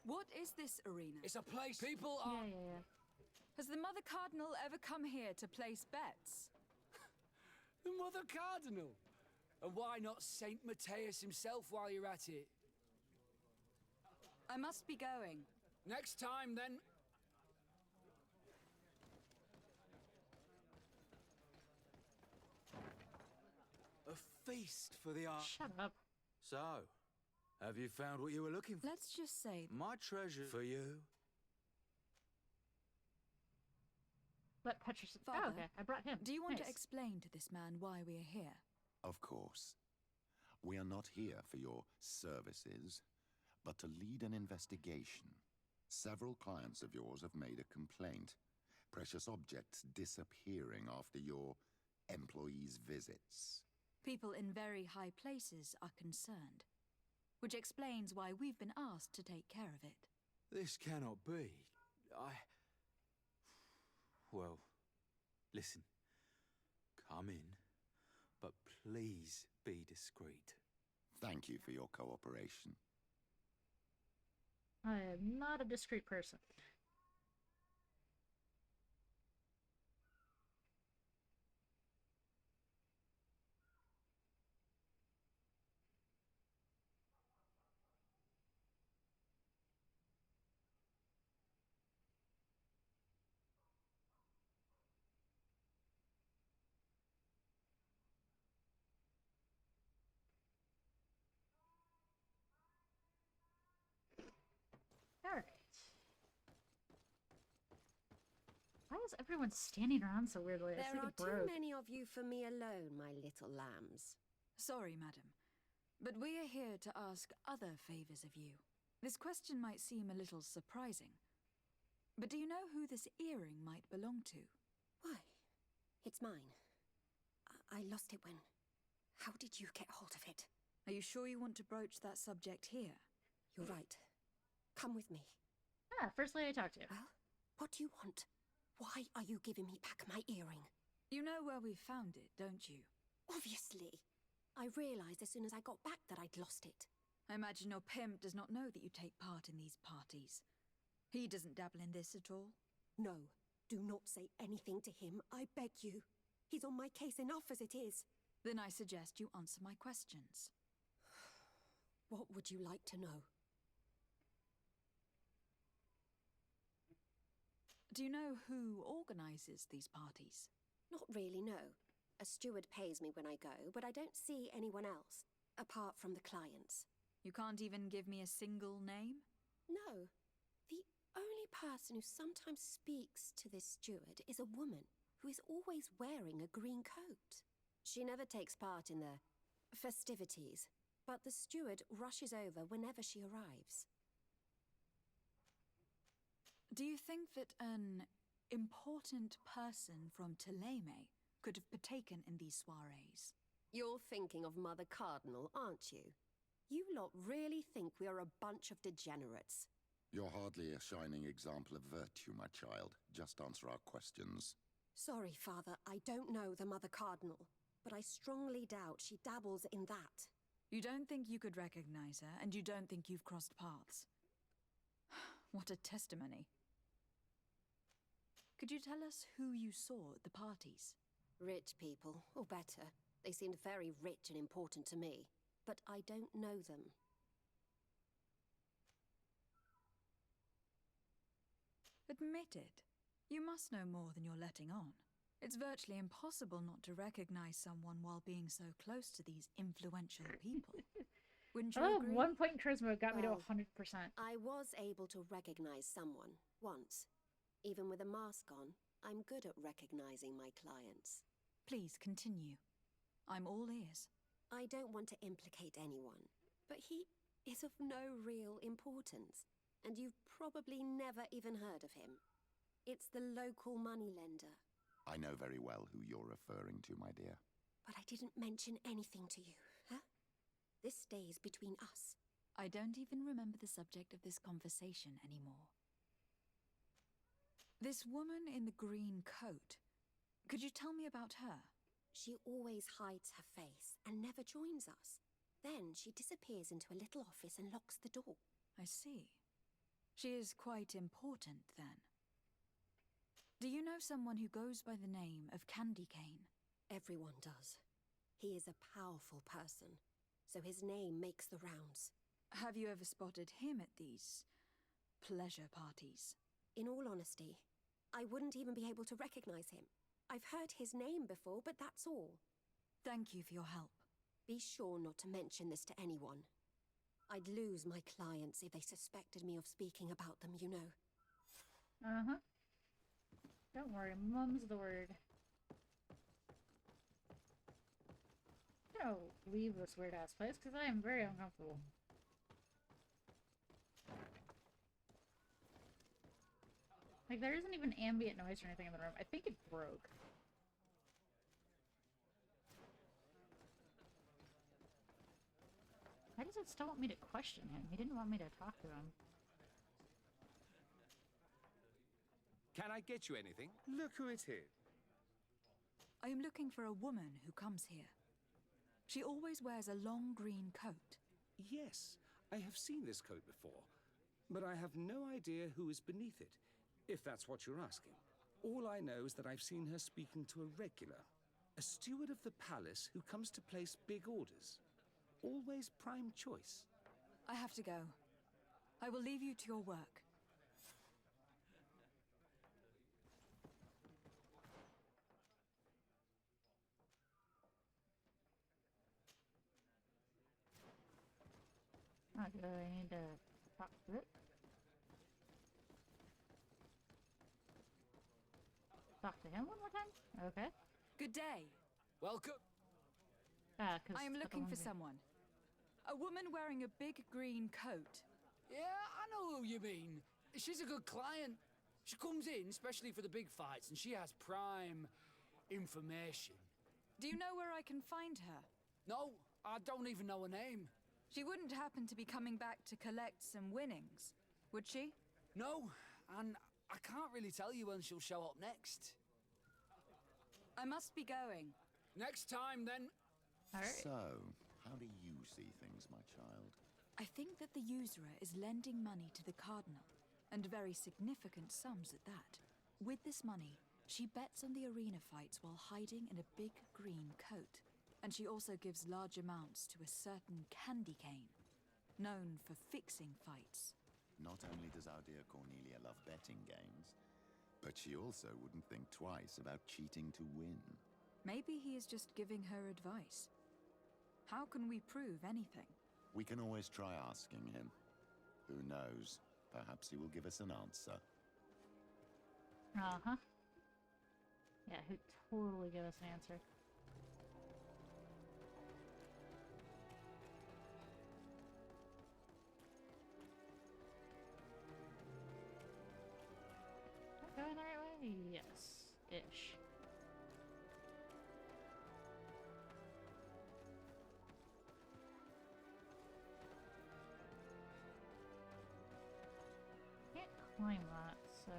What is this arena? It's a place people are... Yeah. Has the Mother Cardinal ever come here to place bets? The Mother Cardinal? And why not Saint Matthias himself while you're at it? I must be going. Next time, then. A feast for the art. Shut up. So, have you found what you were looking for? Let's just say... My treasure for you. Let Petrus... Father, oh, okay. I brought him. Do you want to Nice. explain to this man why we are here? Of course. We are not here for your services, but to lead an investigation. Several clients of yours have made a complaint. Precious objects disappearing after your employees' visits. People in very high places are concerned, which explains why we've been asked to take care of it. This cannot be. Well, listen. Come in, but please be discreet. Thank you for your cooperation. I am not a discreet person. is everyone standing around so weirdly? There are too broke. many of you for me alone, my little lambs. Sorry, madam, but we are here to ask other favors of you. This question might seem a little surprising, but do you know who this earring might belong to? Why? It's mine. I lost it when... How did you get hold of it? Are you sure you want to broach that subject here? You're right. Come with me. Ah, first lady I talked to. Well, what do you want? Why are you giving me back my earring? You know where we found it, don't you? Obviously. I realized as soon as I got back that I'd lost it. I imagine your pimp does not know that you take part in these parties. He doesn't dabble in this at all? No. Do not say anything to him, I beg you. He's on my case enough as it is. Then I suggest you answer my questions. What would you like to know? Do you know who organizes these parties? Not really, no. A steward pays me when I go, but I don't see anyone else, apart from the clients. You can't even give me a single name? No. The only person who sometimes speaks to this steward is a woman who is always wearing a green coat. She never takes part in the festivities, but the steward rushes over whenever she arrives. Do you think that an important person from Teleme could have partaken in these soirees? You're thinking of Mother Cardinal, aren't you? You lot really think we are a bunch of degenerates. You're hardly a shining example of virtue, my child. Just answer our questions. Sorry, Father, I don't know the Mother Cardinal, but I strongly doubt she dabbles in that. You don't think you could recognize her, and you don't think you've crossed paths. What a testimony. Could you tell us who you saw at the parties? Rich people, or better. They seemed very rich and important to me, but I don't know them. Admit it. You must know more than you're letting on. It's virtually impossible not to recognize someone while being so close to these influential people. Wouldn't you agree? 1 point in charisma got me to Well, 100%. I was able to recognize someone, once. Even with a mask on, I'm good at recognizing my clients. Please continue. I'm all ears. I don't want to implicate anyone, but he is of no real importance, and you've probably never even heard of him. It's the local moneylender. I know very well who you're referring to, my dear. But I didn't mention anything to you, huh? This stays between us. I don't even remember the subject of this conversation anymore. This woman in the green coat. Could you tell me about her? She always hides her face and never joins us. Then she disappears into a little office and locks the door. I see. She is quite important, then. Do you know someone who goes by the name of Candy Cane? Everyone does. He is a powerful person, so his name makes the rounds. Have you ever spotted him at these pleasure parties? In all honesty, I wouldn't even be able to recognize him. I've heard his name before, but that's all. Thank you for your help. Be sure not to mention this to anyone. I'd lose my clients if they suspected me of speaking about them, you know. Uh-huh. Don't worry, mum's the word. I'm gonna leave this weird-ass place, because I am very uncomfortable. Like, there isn't even ambient noise or anything in the room. I think it broke. Why does it still want me to question him? He didn't want me to talk to him. Can I get you anything? Look who it is. I am looking for a woman who comes here. She always wears a long green coat. Yes, I have seen this coat before, but I have no idea who is beneath it, if that's what you're asking. All I know is that I've seen her speaking to a regular, a steward of the palace who comes to place big orders. Always prime choice. I have to go. I will leave you to your work. Oh, do I need to talk to it? Talk to him one more time? Okay. Good day. Welcome. Cause I am looking for someone. A woman wearing a big green coat. Yeah, I know who you mean. She's a good client. She comes in, especially for the big fights, and she has prime information. Do you know where I can find her? No, I don't even know her name. She wouldn't happen to be coming back to collect some winnings, would she? No, and I can't really tell you when she'll show up next. I must be going. Next time, then. So, how do you see things, my child? I think that the usurer is lending money to the Cardinal, and very significant sums at that. With this money, she bets on the arena fights while hiding in a big green coat. And she also gives large amounts to a certain candy cane, known for fixing fights. Not only does our dear Cornelia love betting games, but she also wouldn't think twice about cheating to win. Maybe he is just giving her advice. How can we prove anything? We can always try asking him. Who knows? Perhaps he will give us an answer. Uh-huh. Yeah, he'd totally give us an answer. Am I going the right way? Yes. Ish. Can't climb that, so...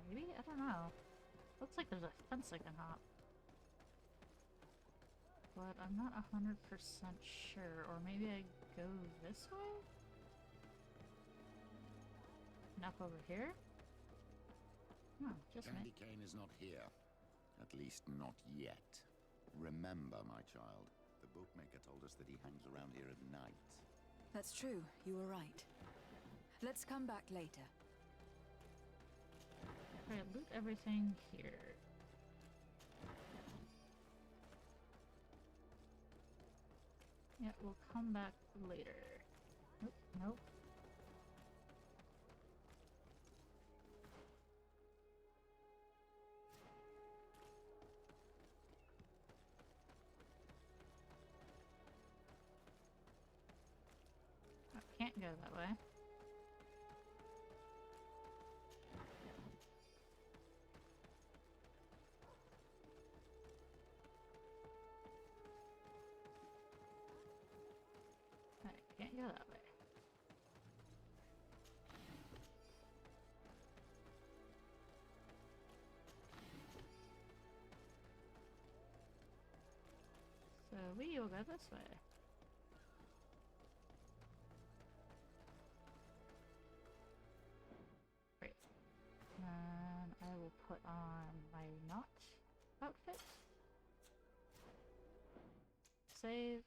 Maybe? I don't know. Looks like there's a fence I can hop. But I'm not 100% sure. Or maybe I go this way? And up over here? Oh, just me. Candy cane is not here. At least not yet. Remember, my child, the bookmaker told us that he hangs around here at night. That's true, you were right. Let's come back later. Alright, loot everything here. Yeah, we'll come back later. Nope, nope. I can't go that way. I can't go that way. So we will go this way. Great. And I will put on my knot outfit. Save.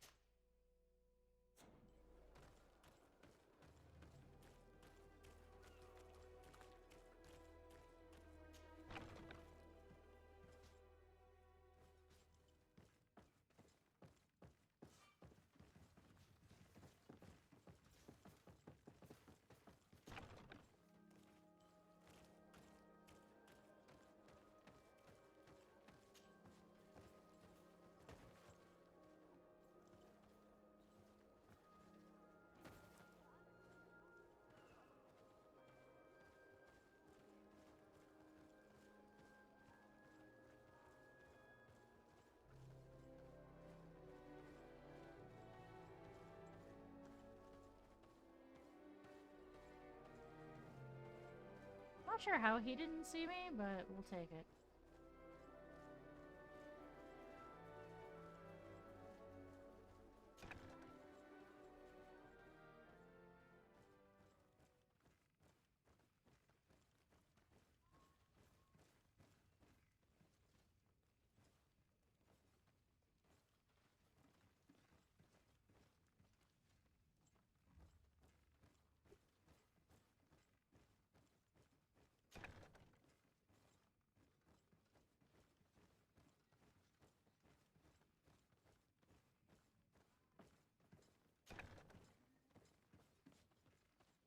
Not sure how he didn't see me, but we'll take it.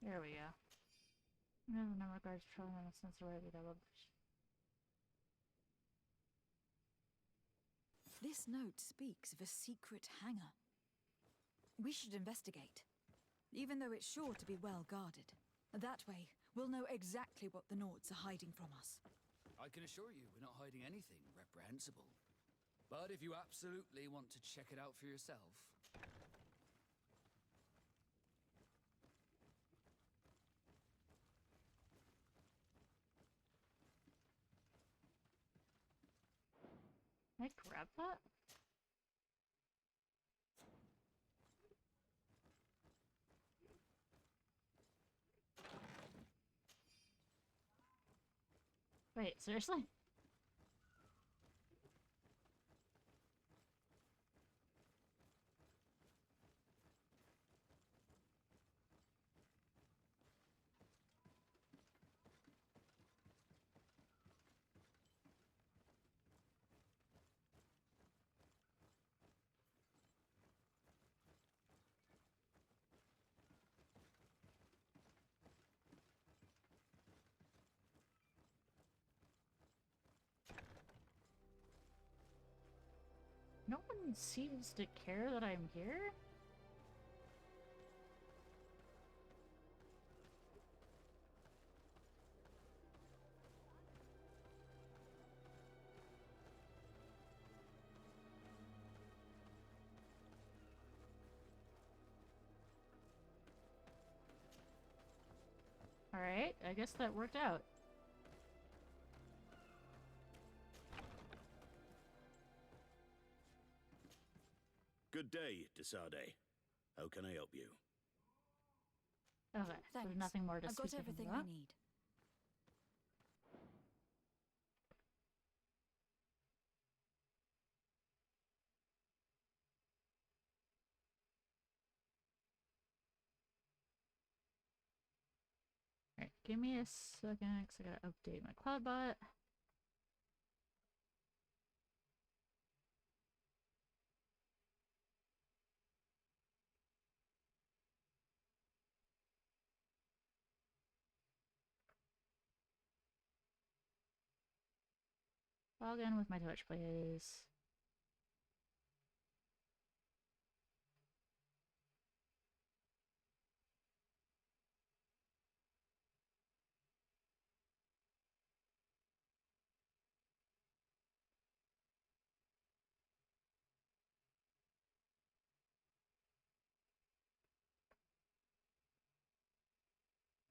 There we go. The number of guards patrolling on the sensor way we doubled. This note speaks of a secret hangar. We should investigate, even though it's sure to be well guarded. That way, we'll know exactly what the Nords are hiding from us. I can assure you we're not hiding anything reprehensible. But if you absolutely want to check it out for yourself... Can I grab that? Wait, seriously? No one seems to care that I'm here? Alright, I guess that worked out. Good day, Desade. How can I help you? Okay, so there's nothing more to I've got speak everything about. I need. Alright, give me a second, because I gotta update my CloudBot. Log in with my Twitch, please.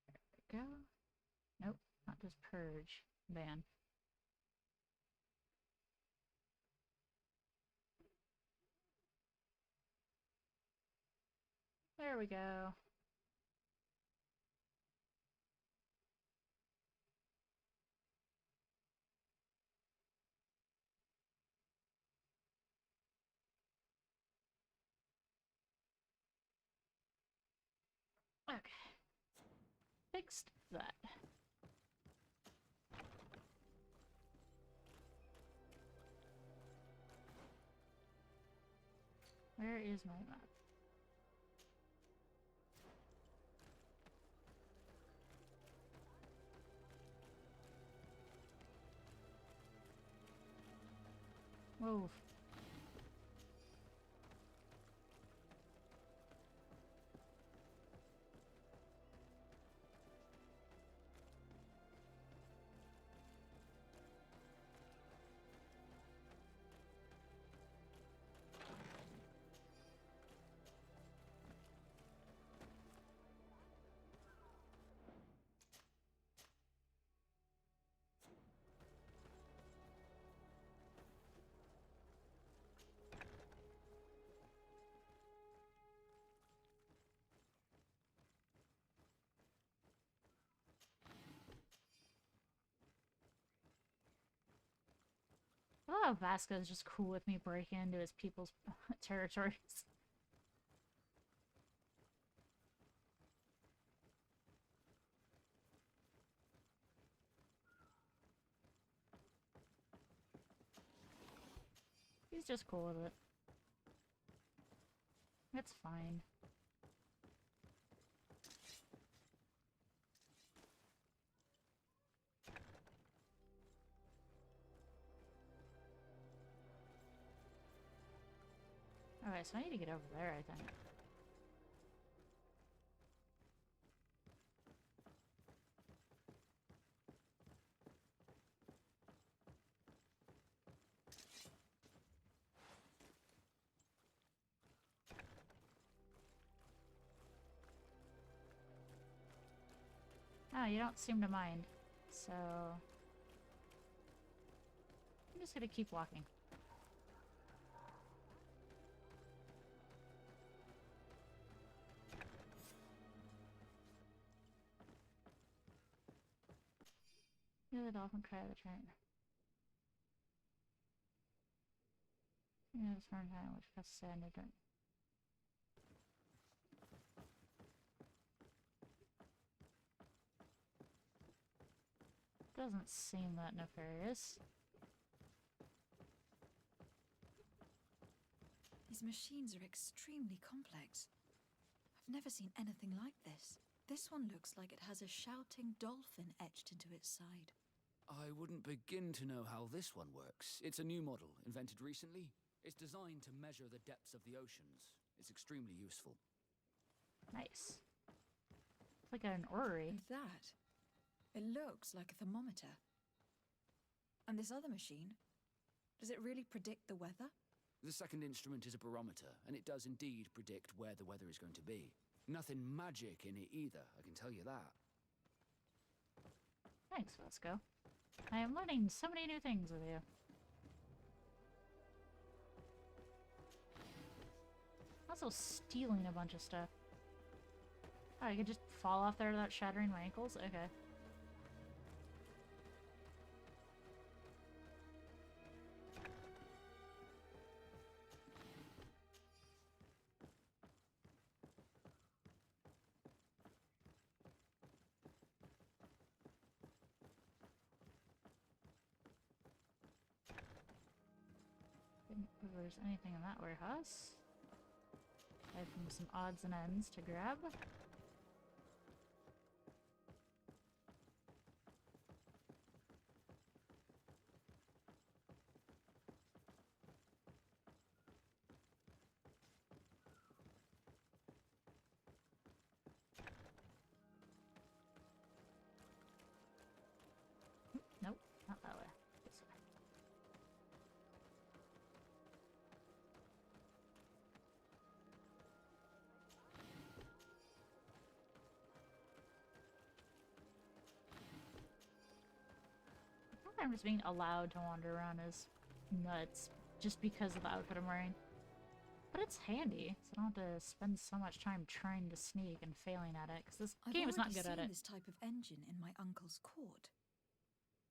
There we go. Nope, not just purge. Ban. There we go. Okay. Fixed that. Where is my map? Move. Oh, Vasco's just cool with me breaking into his people's territories. He's just cool with it. It's fine. so I need to get over there, I think. Oh, you don't seem to mind. So... I'm just gonna keep walking. Yeah, the dolphin cry of the train. Yeah, it's turn time, which cuts sand and dirt. Doesn't seem that nefarious. These machines are extremely complex. I've never seen anything like this. This one looks like it has a shouting dolphin etched into its side. I wouldn't begin to know how this one works. It's a new model, invented recently. It's designed to measure the depths of the oceans. It's extremely useful. Nice. It's like an orrery. And that? It looks like a thermometer. And this other machine? Does it really predict the weather? The second instrument is a barometer, and it does indeed predict where the weather is going to be. Nothing magic in it either, I can tell you that. Thanks, Vasco. I am learning so many new things with you. Also stealing a bunch of stuff. Oh, I could just fall off there without shattering my ankles? Okay. If there's anything in that warehouse. Aside from some odds and ends to grab. Nope, not that way. This way. I'm just being allowed to wander around is nuts just because of the outfit I'm wearing. But it's handy, so I don't have to spend so much time trying to sneak and failing at it, because this game is not good at it. I've already seen this type of engine in my uncle's court.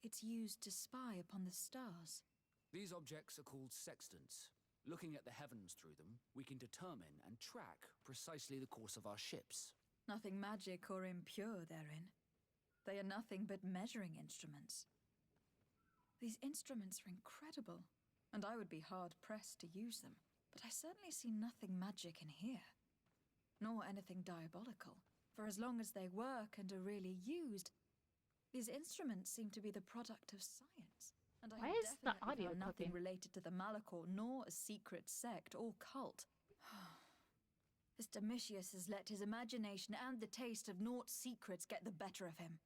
It's used to spy upon the stars. These objects are called sextants. Looking at the heavens through them, we can determine and track precisely the course of our ships. Nothing magic or impure therein. They are nothing but measuring instruments. These instruments are incredible, and I would be hard-pressed to use them. But I certainly see nothing magic in here. Nor anything diabolical. For as long as they work and are really used, these instruments seem to be the product of science. And I Why have is the definitely audio found nothing clipping? related to the Malachor, nor a secret sect or cult. This Domitius has let his imagination and the taste of Naught's secrets get the better of him.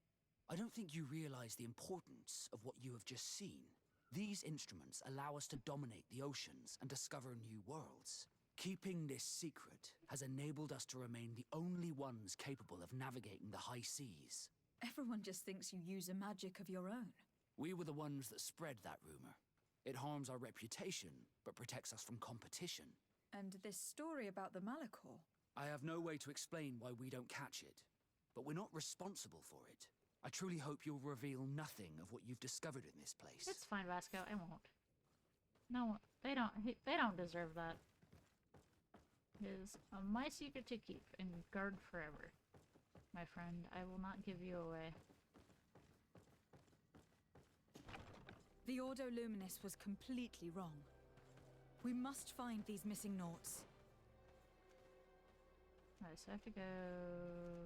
I don't think you realize the importance of what you have just seen. These instruments allow us to dominate the oceans and discover new worlds. Keeping this secret has enabled us to remain the only ones capable of navigating the high seas. Everyone just thinks you use a magic of your own. We were the ones that spread that rumor. It harms our reputation, but protects us from competition. And this story about the Malachor? I have no way to explain why we don't catch it, but we're not responsible for it. I truly hope you'll reveal nothing of what you've discovered in this place. It's fine, Vasco. I won't. No, they don't deserve that. It is my secret to keep and guard forever. My friend, I will not give you away. The Ordo Luminis was completely wrong. We must find these missing Naughts. Alright, so I have to go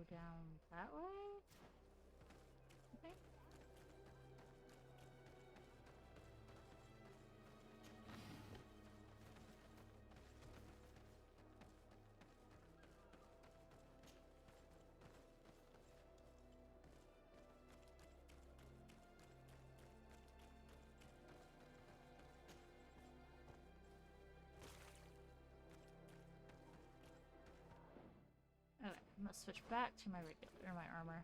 down that way? I think? I'm gonna switch back to my regular, my armor.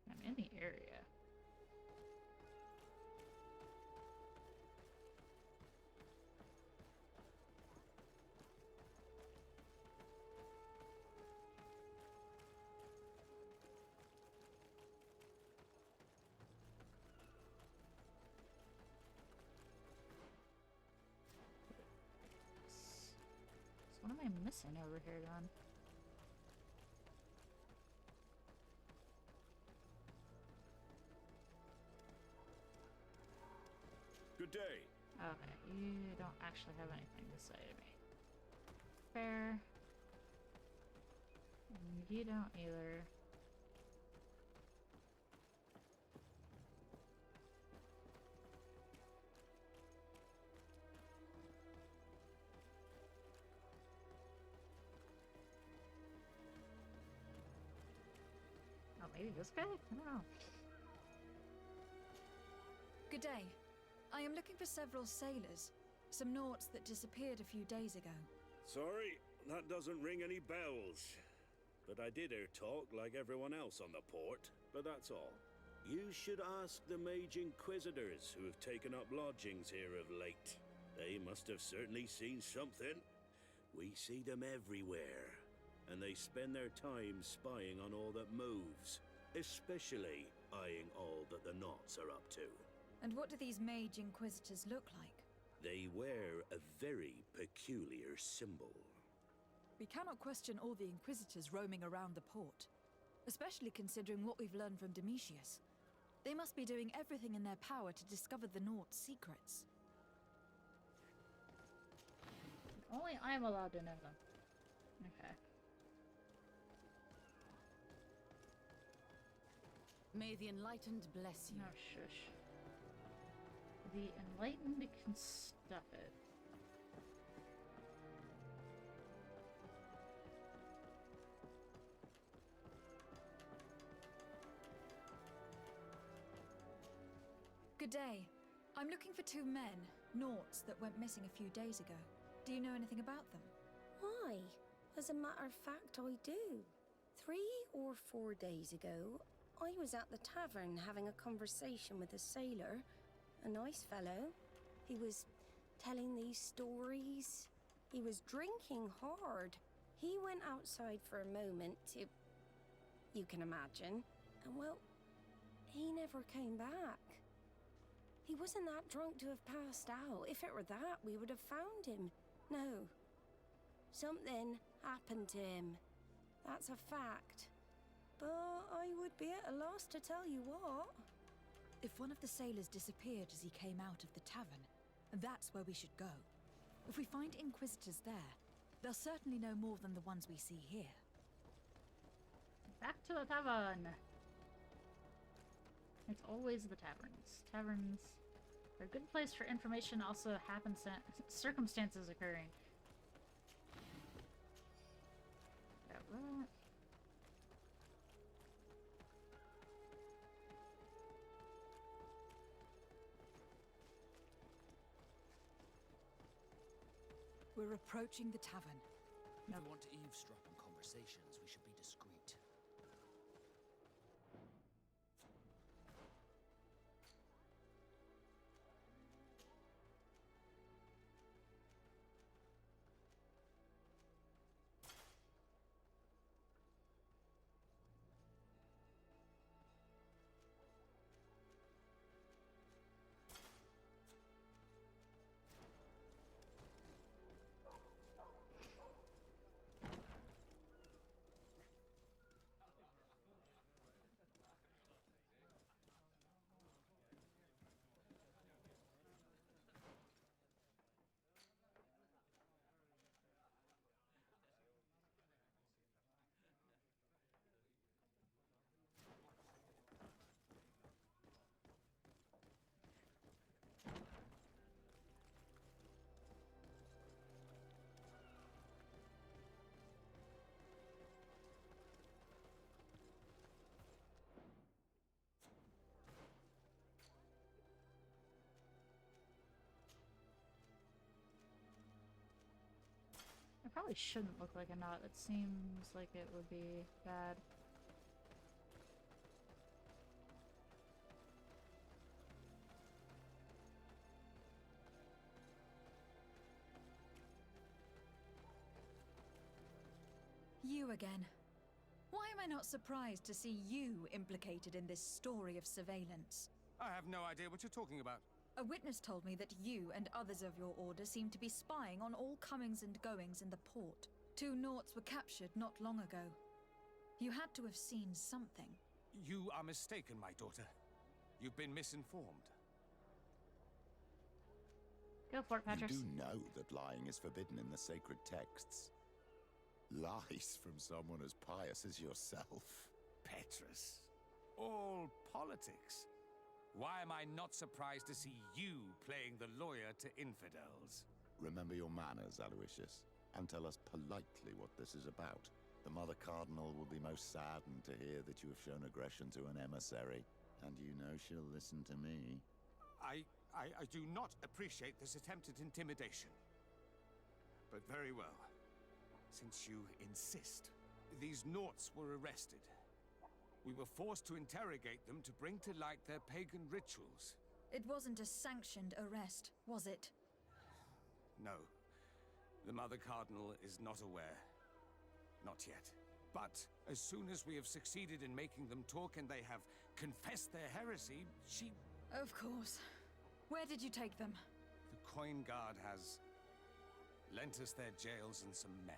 I'm in the area. So what am I missing over here, then? Good day. Okay, you don't actually have anything to say to me. Fair. And you don't either. Oh, maybe this guy? I don't know. Good day. I am looking for several sailors. Some Nauts that disappeared a few days ago. Sorry, that doesn't ring any bells. But I did hear talk like everyone else on the port, but that's all. You should ask the Mage Inquisitors who have taken up lodgings here of late. They must have certainly seen something. We see them everywhere, and they spend their time spying on all that moves, especially eyeing all that the Nauts are up to. And what do these Mage Inquisitors look like? They wear a very peculiar symbol. We cannot question all the Inquisitors roaming around the port, especially considering what we've learned from Domitius. They must be doing everything in their power to discover the Nauts' secrets. Only I'm allowed to know them. Okay. May the Enlightened bless you. No, shush. The Enlightened can stuff it. Good day. I'm looking for two men, Nauts, that went missing a few days ago. Do you know anything about them? Why? As a matter of fact, I do. 3 or 4 days ago, I was at the tavern having a conversation with a sailor. A nice fellow. He was telling these stories. He was drinking hard. He went outside for a moment to... you can imagine. And well, he never came back. He wasn't that drunk to have passed out. If it were that, we would have found him. No. Something happened to him. That's a fact. But I would be at a loss to tell you what. If one of the sailors disappeared as he came out of the tavern, that's where we should go. If we find Inquisitors there, they'll certainly know more than the ones we see here. Back to the tavern! It's always the taverns. Taverns are a good place for information, also circumstances occurring. Got that. We're approaching the tavern. If we want to eavesdrop on conversations, we should be discreet. Probably shouldn't look like a knot. It seems like it would be bad. You again. Why am I not surprised to see you implicated in this story of surveillance? I have no idea what you're talking about. A witness told me that you and others of your order seem to be spying on all comings and goings in the port. 2 Nauts were captured not long ago. You had to have seen something. You are mistaken, my daughter. You've been misinformed. Go for it, Patrick. You do know that lying is forbidden in the sacred texts. Lies from someone as pious as yourself. Petrus. All politics. Why am I not surprised to see you playing the lawyer to infidels? Remember your manners, Aloysius, and tell us politely what this is about. The Mother Cardinal will be most saddened to hear that you have shown aggression to an emissary, and you know she'll listen to me. I do not appreciate this attempted intimidation. But very well. Since you insist. These Nauts were arrested. We were forced to interrogate them to bring to light their pagan rituals. It wasn't a sanctioned arrest, was it? No. The Mother Cardinal is not aware. Not yet. But as soon as we have succeeded in making them talk and they have confessed their heresy, she... Of course. Where did you take them? The Coin Guard has lent us their jails and some men.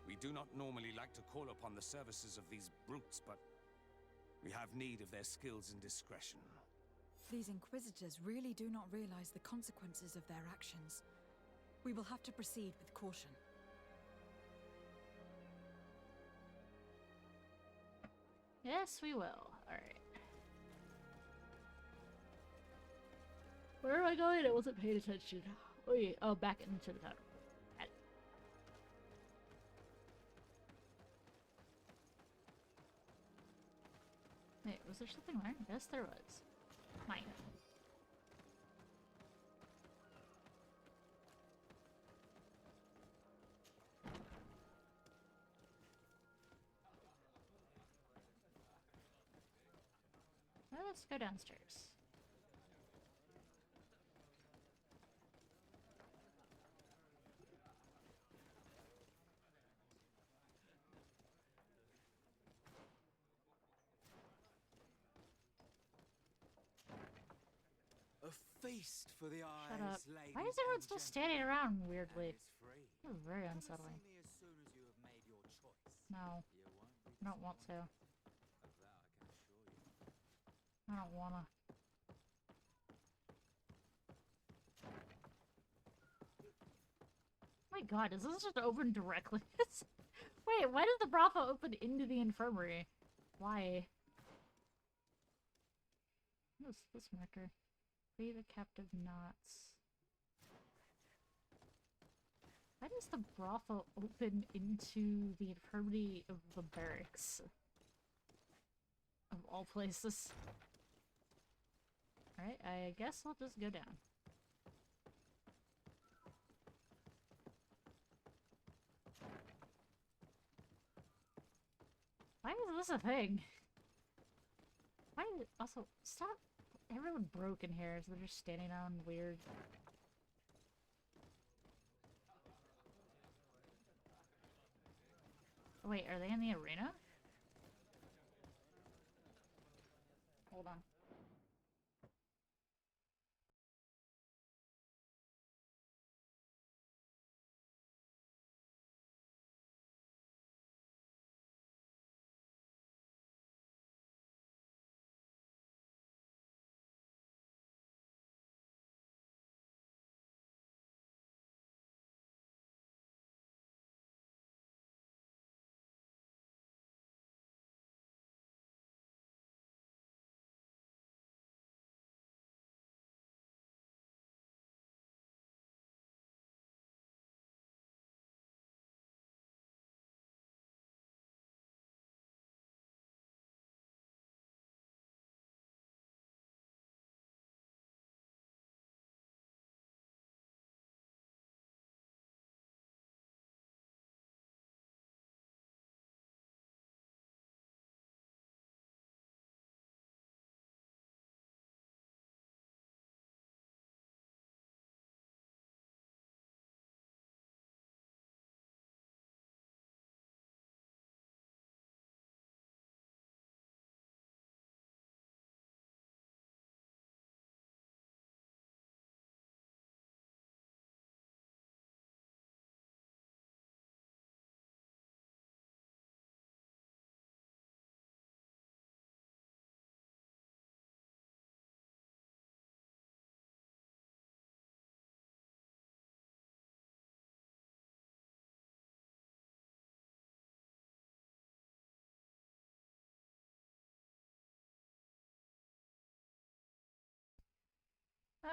We do not normally like to call upon the services of these brutes, but we have need of their skills and discretion. These Inquisitors really do not realize the consequences of their actions. We will have to proceed with caution. Yes, we will. Alright. Where am I going? I wasn't paying attention. Wait, oh, back into the town. Wait, was there something there? Yes, there was. Mine. Well, let's go downstairs. A feast for the eyes, Shut up. ladies Why is everyone and still gentlemen. standing around weirdly? And it's free. This is very Come and unsettling. see me as soon as you have made your choice. No. You won't be I don't want to. Of that I can assure you. I don't wanna. My god, is this just open directly? Wait, why does the brothel open into the infirmary? Why? What is this marker? Free the captive knots. Why does the brothel open into the infirmary of the barracks? Of all places. Alright, I guess I'll just go down. Why is this a thing? Why is it also stop? Everyone broke in here, so they're just standing on weird. Wait, are they in the arena? Hold on.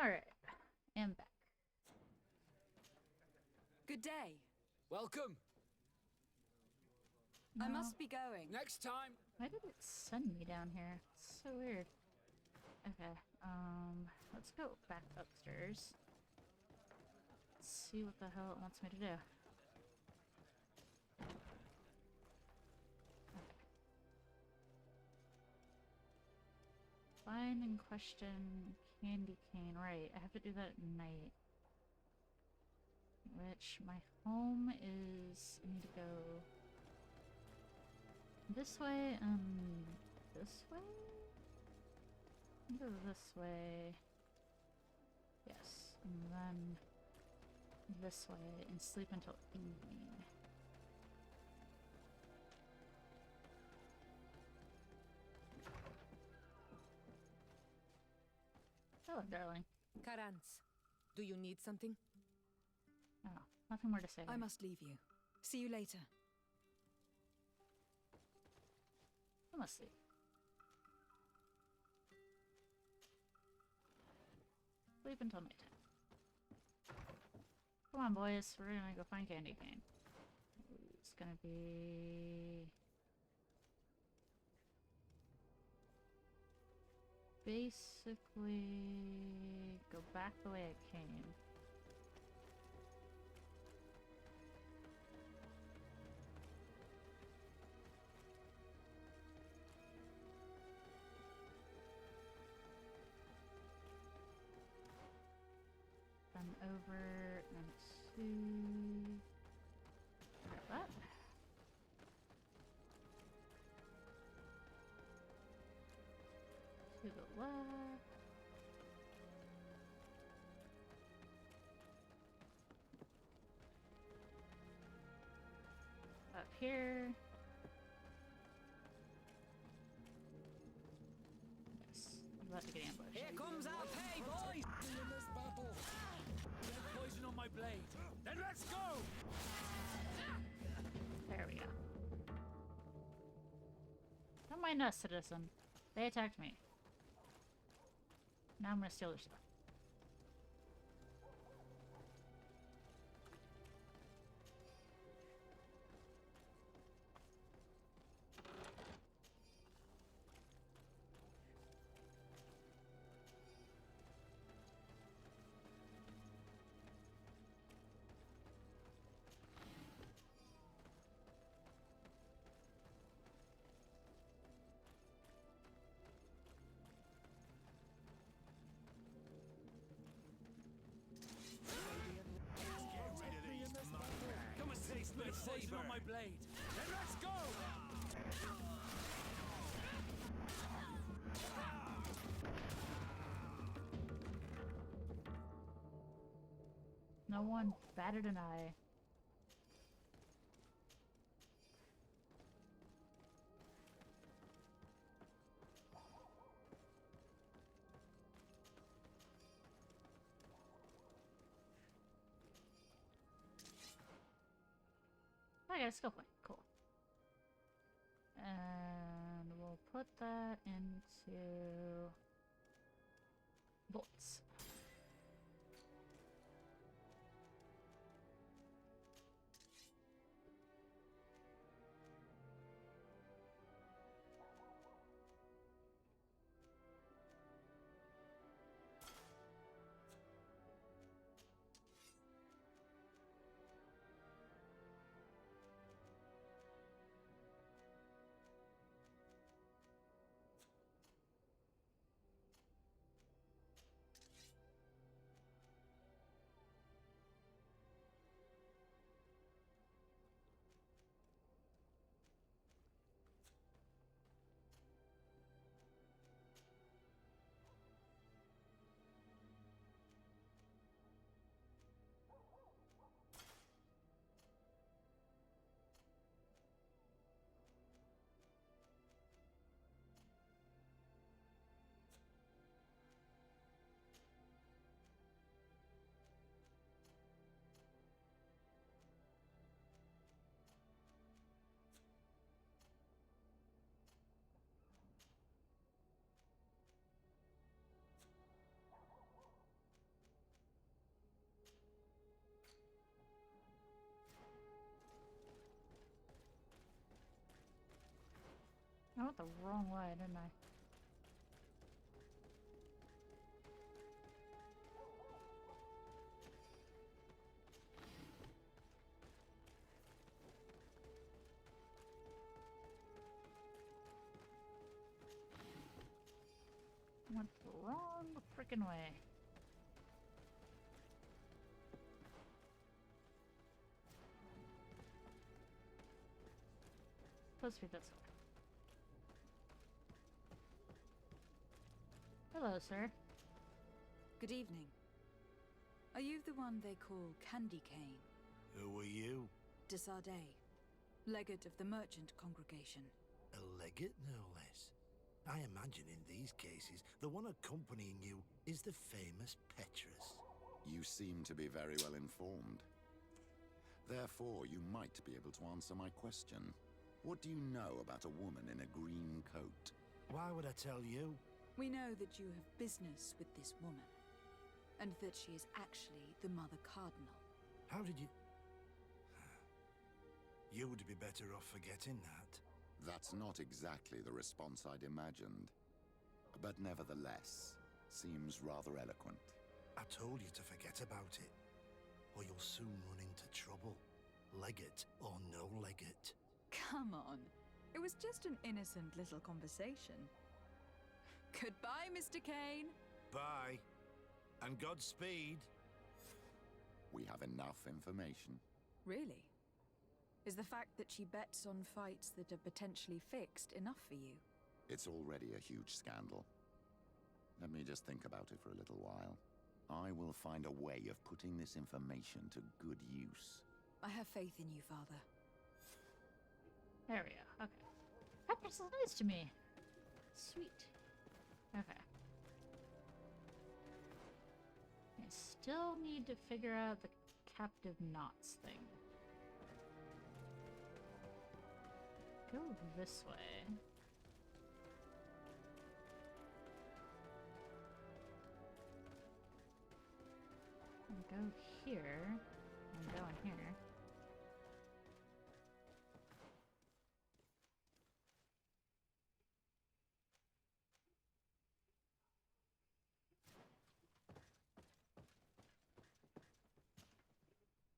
Alright. And back. Good day. Welcome. I No. must be going. Next time. Why did it send me down here? It's so weird. Okay, let's go back upstairs. Let's see what the hell it wants me to do. Okay. Find and question candy cane. Right, I have to do that at night. Which, my home is... I need to go... this way, this way? Go this way. Yes, and then this way and sleep until evening. Hello, darling. Karans, do you need something? Oh, nothing more to say. I must leave you. See you later. I must sleep. Sleep until nighttime. Come on, boys. We're gonna go find candy cane. It's gonna be... basically... go back the way I came. Then over and to... grab that. To the left. Up here. Yes, I'm about to get ambushed. Here comes our pay, boys! In this battle. You have poison on my blade. Then let's go! There we go. Don't mind us, citizen. They attacked me. Now I'm gonna steal their stuff. Come and taste my poison on my blade. Then let's go! No one batted an eye. I got a skill point. Cool. And we'll put that into bolts. I went the wrong way, didn't I? Went the wrong frickin' way. Supposed to be this way. Hello, sir. Good evening. Are you the one they call Candy Cane? Who are you? Desardet, legate of the merchant congregation. A legate, no less. I imagine in these cases, the one accompanying you is the famous Petrus. You seem to be very well informed. Therefore, you might be able to answer my question. What do you know about a woman in a green coat? Why would I tell you? We know that you have business with this woman, and that she is actually the Mother Cardinal. How did you... You would be better off forgetting that. That's not exactly the response I'd imagined. But nevertheless, seems rather eloquent. I told you to forget about it, or you'll soon run into trouble. Legate or no legate. Come on. It was just an innocent little conversation. Goodbye, Mr. Kane. Bye. And Godspeed. We have enough information. Really? Is the fact that she bets on fights that are potentially fixed enough for you? It's already a huge scandal. Let me just think about it for a little while. I will find a way of putting this information to good use. I have faith in you, Father. There we go. Okay. Petrus is nice to me. Sweet. Okay. I still need to figure out the captive knots thing. Go this way. And go here. And go in here.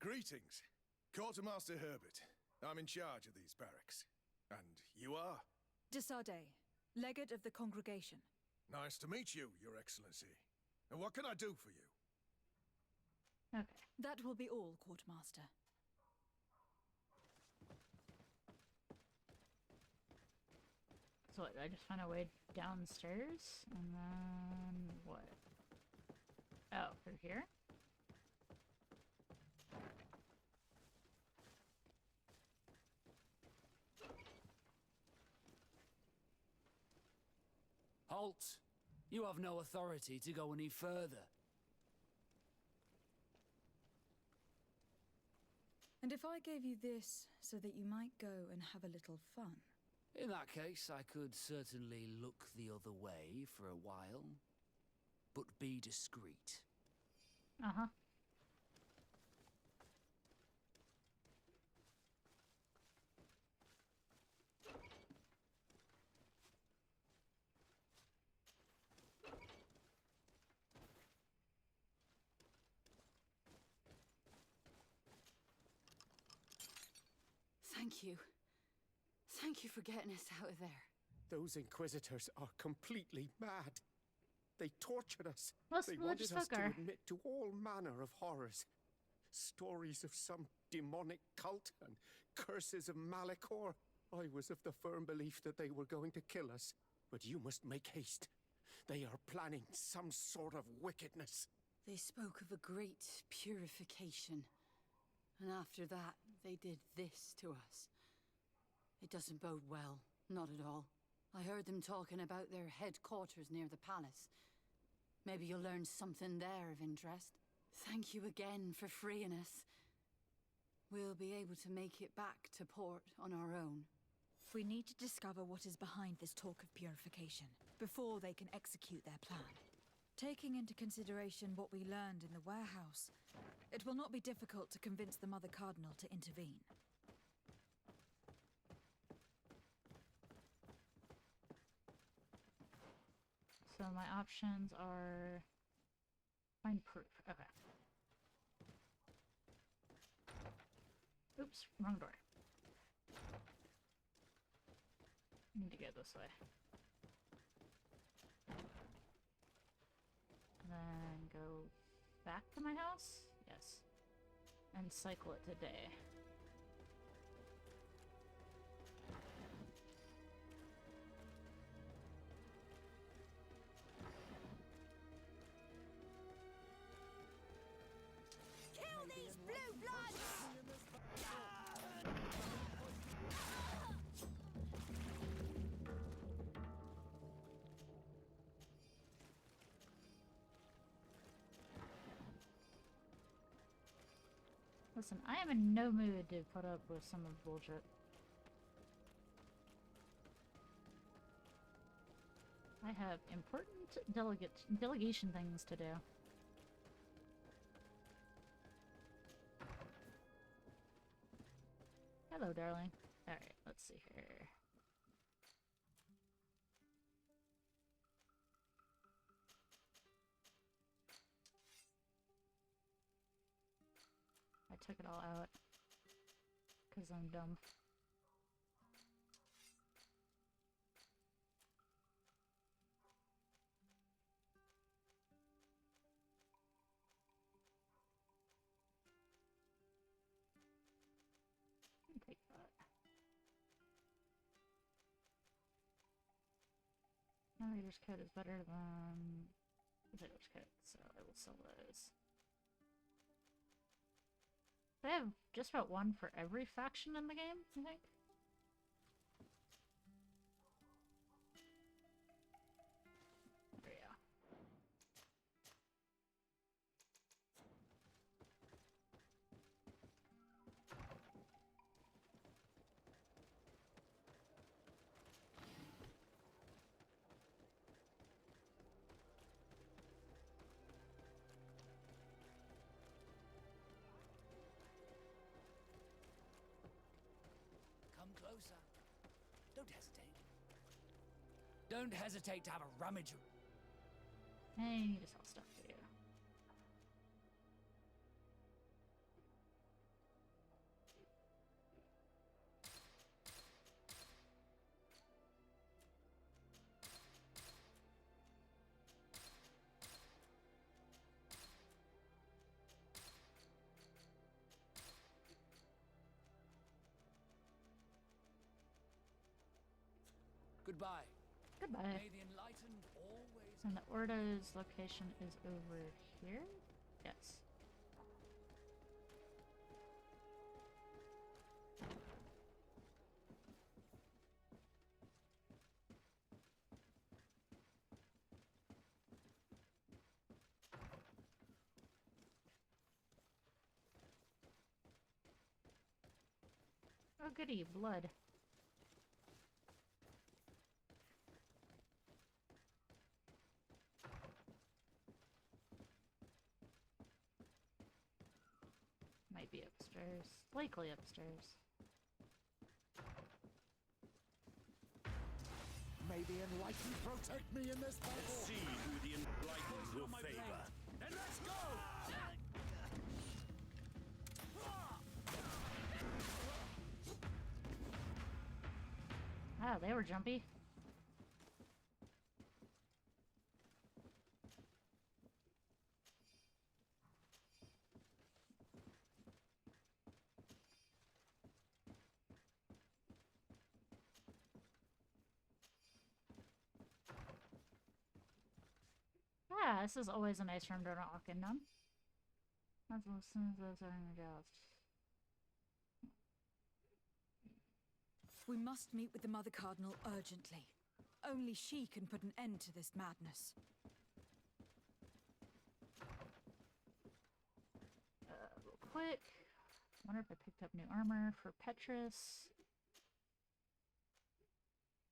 Greetings. Quartermaster Herbert. I'm in charge of these barracks. And you are? Desardet, legate of the congregation. Nice to meet you, Your Excellency. And what can I do for you? Okay. That will be all, Quartermaster. So what, I just find a way downstairs? And then what? Oh, through here? Halt! You have no authority to go any further. And if I gave you this so that you might go and have a little fun? In that case, I could certainly look the other way for a while. But be discreet. Uh-huh. Thank you. Thank you for getting us out of there. Those Inquisitors are completely mad. They tortured us. Let's They wanted us to fucker. admit to all manner of horrors. Stories of some demonic cult and curses of Malachor. I was of the firm belief that they were going to kill us. But you must make haste. They are planning some sort of wickedness. They spoke of a great purification. And after that, they did this to us. It doesn't bode well. Not at all. I heard them talking about their headquarters near the palace. Maybe you'll learn something there of interest. Thank you again for freeing us. We'll be able to make it back to port on our own. We need to discover what is behind this talk of purification, before they can execute their plan. Taking into consideration what we learned in the warehouse, it will not be difficult to convince the Mother Cardinal to intervene. So my options are find proof. Okay. Oops, wrong door. Need to go this way. And then go back to my house? Yes. And cycle it today. Kill these blue bloods! Listen, I am in no mood to put up with some of the bullshit. I have important delegation things to do. Hello, darling. Alright, let's see here. I took it all out. Because I'm dumb. Take that. Narrator's code is better than Invaders code, so I will sell those. They have just about one for every faction in the game, I think. There we go. Come closer. Don't hesitate. Don't hesitate to have a rummage. I need to sell stuff for you. Goodbye. Goodbye. May the enlightened always... And the Ordo's location is over here? Yes. Oh goody, blood. Might be upstairs. Likely upstairs. May the enlightened protect me in this battle! Let's see who the enlightened will favor. And let's go! Ah, they were jumpy. Ah, this is always a nice room to walk in on. As soon as those are energized. We must meet with the Mother Cardinal urgently. Only she can put an end to this madness. Real quick. Wonder if I picked up new armor for Petrus.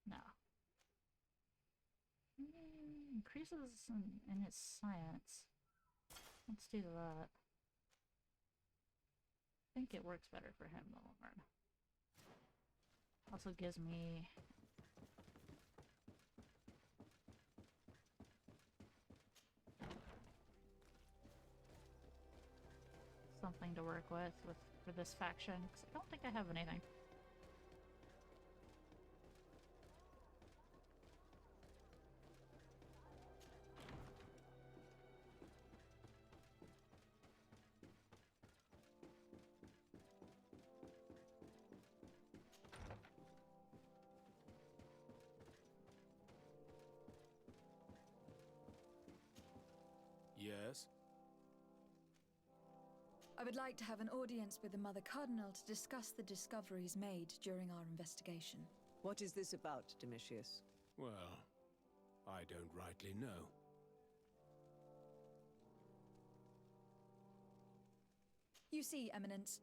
No. Increases in his science. Let's do that. I think it works better for him in the long run. Also gives me something to work with for this faction, because I don't think I have anything. Yes? I would like to have an audience with the Mother Cardinal to discuss the discoveries made during our investigation. What is this about, Domitius? Well, I don't rightly know. You see, Eminence,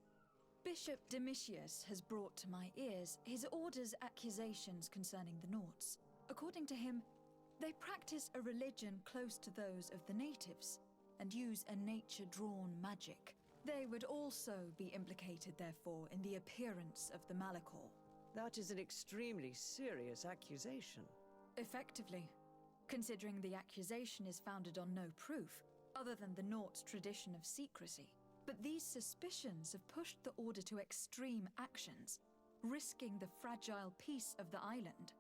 Bishop Domitius has brought to my ears his order's accusations concerning the Nauts. According to him, they practice a religion close to those of the natives, and use a nature-drawn magic. They would also be implicated, therefore, in the appearance of the Malachor. That is an extremely serious accusation. Effectively, considering the accusation is founded on no proof, other than the Nauts' tradition of secrecy. But these suspicions have pushed the Order to extreme actions, risking the fragile peace of the island.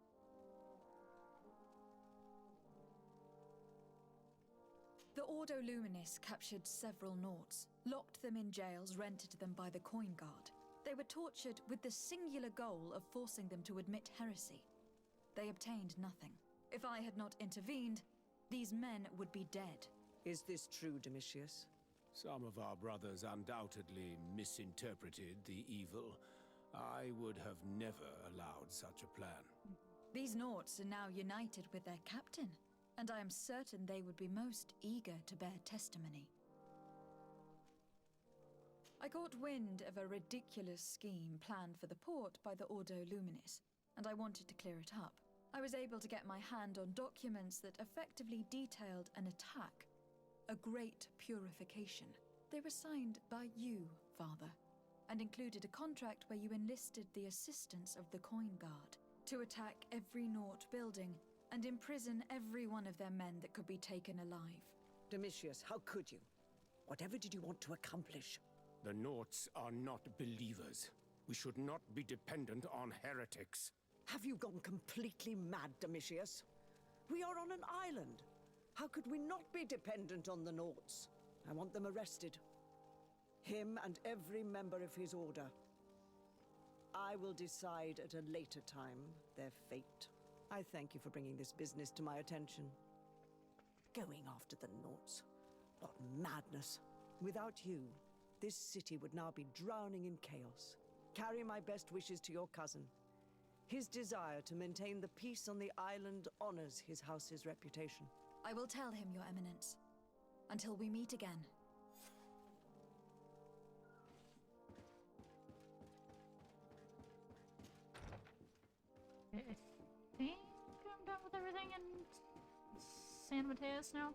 The Ordo Luminis captured several Nauts, locked them in jails rented to them by the Coin Guard. They were tortured with the singular goal of forcing them to admit heresy. They obtained nothing. If I had not intervened, these men would be dead. Is this true, Domitius? Some of our brothers undoubtedly misinterpreted the evil. I would have never allowed such a plan. These Nauts are now united with their captain, and I am certain they would be most eager to bear testimony. I caught wind of a ridiculous scheme planned for the port by the Ordo Luminis, and I wanted to clear it up. I was able to get my hand on documents that effectively detailed an attack, a great purification. They were signed by you, Father, and included a contract where you enlisted the assistance of the Coin Guard to attack every Naut building and imprison every one of their men that could be taken alive. Domitius, how could you? Whatever did you want to accomplish? The Nauts are not believers. We should not be dependent on heretics. Have you gone completely mad, Domitius? We are on an island. How could we not be dependent on the Nauts? I want them arrested. Him and every member of his order. I will decide at a later time their fate. I thank you for bringing this business to my attention. Going after the Nauts. What madness. Without you, this city would now be drowning in chaos. Carry my best wishes to your cousin. His desire to maintain the peace on the island honors his house's reputation. I will tell him, Your Eminence. Until we meet again. I think I'm done with everything in San Mateus now.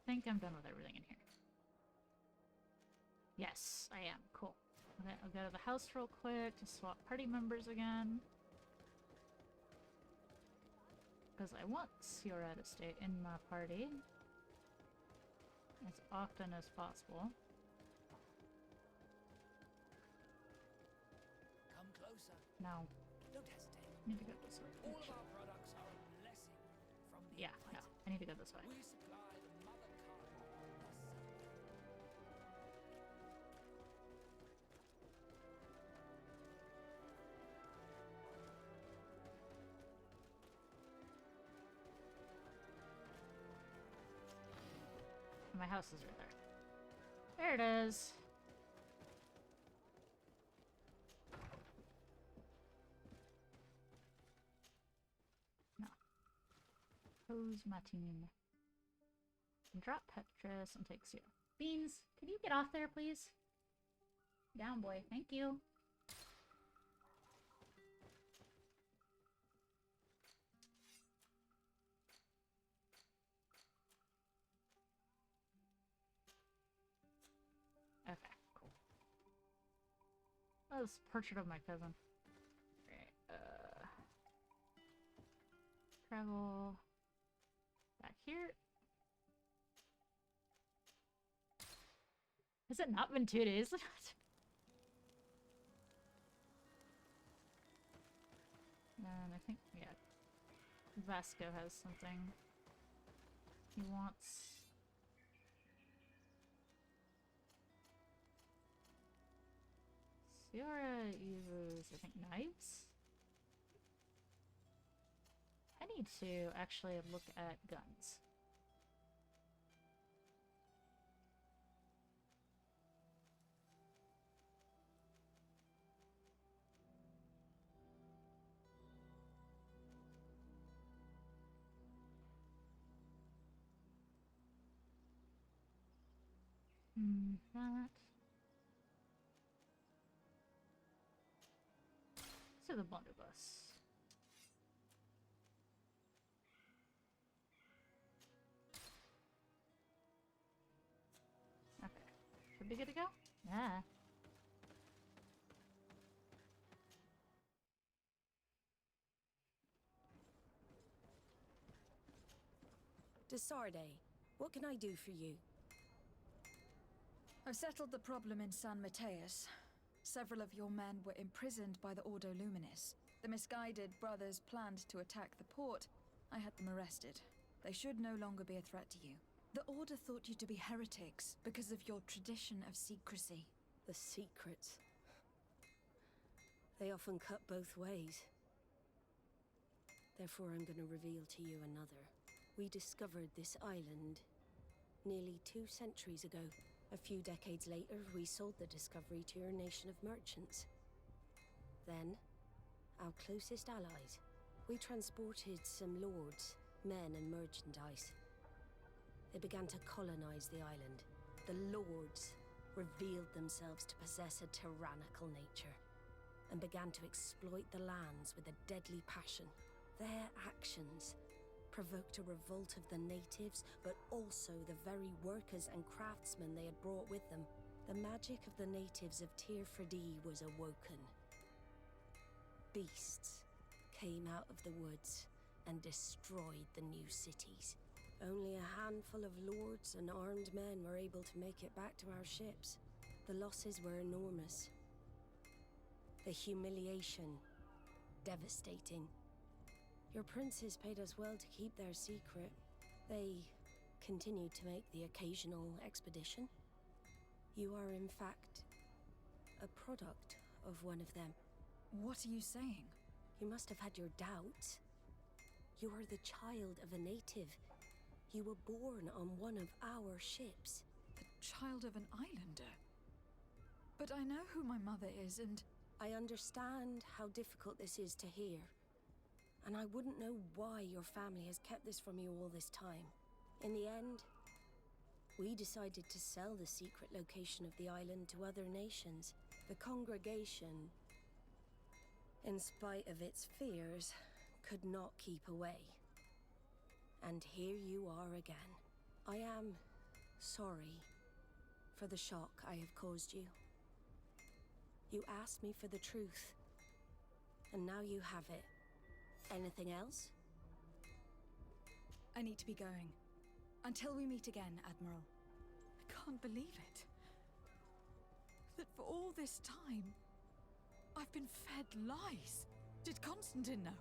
I think I'm done with everything in here. Yes, I am. Cool. Okay, I'll go to the house real quick to swap party members again. Because I want Ciora to stay in my party as often as possible. Come closer. No. Don't hesitate. I need to go this way. All of our products are a blessing from the Yeah, no. I need to go this way. We supply the Mother Cardinal. My house is right there. There it is. No. Pose my team. Drop Petrus and take Zero. Beans, can you get off there, please? Down, boy. Thank you. Okay, cool. Oh, this portrait of my cousin. Right, travel. here? Has it not been 2 days? And I think, yeah, Vasco has something he wants. Ciara uses, I think, knives? I need to actually look at guns. That. So the blunderbuss. Okay. Should be good to go? Yeah. Desarde, what can I do for you? I've settled the problem in San Mateus. Several of your men were imprisoned by the Ordo Luminis. The misguided brothers planned to attack the port. I had them arrested. They should no longer be a threat to you. The Order thought you to be heretics because of your tradition of secrecy. The secrets. They often cut both ways. Therefore, I'm going to reveal to you another. We discovered this island nearly 2 centuries ago. A few decades later, we sold the discovery to your nation of merchants. Then, our closest allies, we transported some lords, men and merchandise. They began to colonize the island. The lords revealed themselves to possess a tyrannical nature and began to exploit the lands with a deadly passion. Their actions provoked a revolt of the natives, but also the very workers and craftsmen they had brought with them. The magic of the natives of Tir Fredee was awoken. Beasts came out of the woods and destroyed the new cities. Only a handful of lords and armed men were able to make it back to our ships. The losses were enormous. The humiliation, devastating. Your princes paid us well to keep their secret. They continued to make the occasional expedition. You are, in fact, a product of one of them. What are you saying? You must have had your doubts. You are the child of a native. You were born on one of our ships. The child of an islander? But I know who my mother is, and... I understand how difficult this is to hear. And I wouldn't know why your family has kept this from you all this time. In the end, we decided to sell the secret location of the island to other nations. The congregation, in spite of its fears, could not keep away. And here you are again. I am sorry for the shock I have caused you. You asked me for the truth, and now you have it. Anything else? I need to be going. Until we meet again, Admiral. I can't believe it. That for all this time, I've been fed lies. Did Constantine know?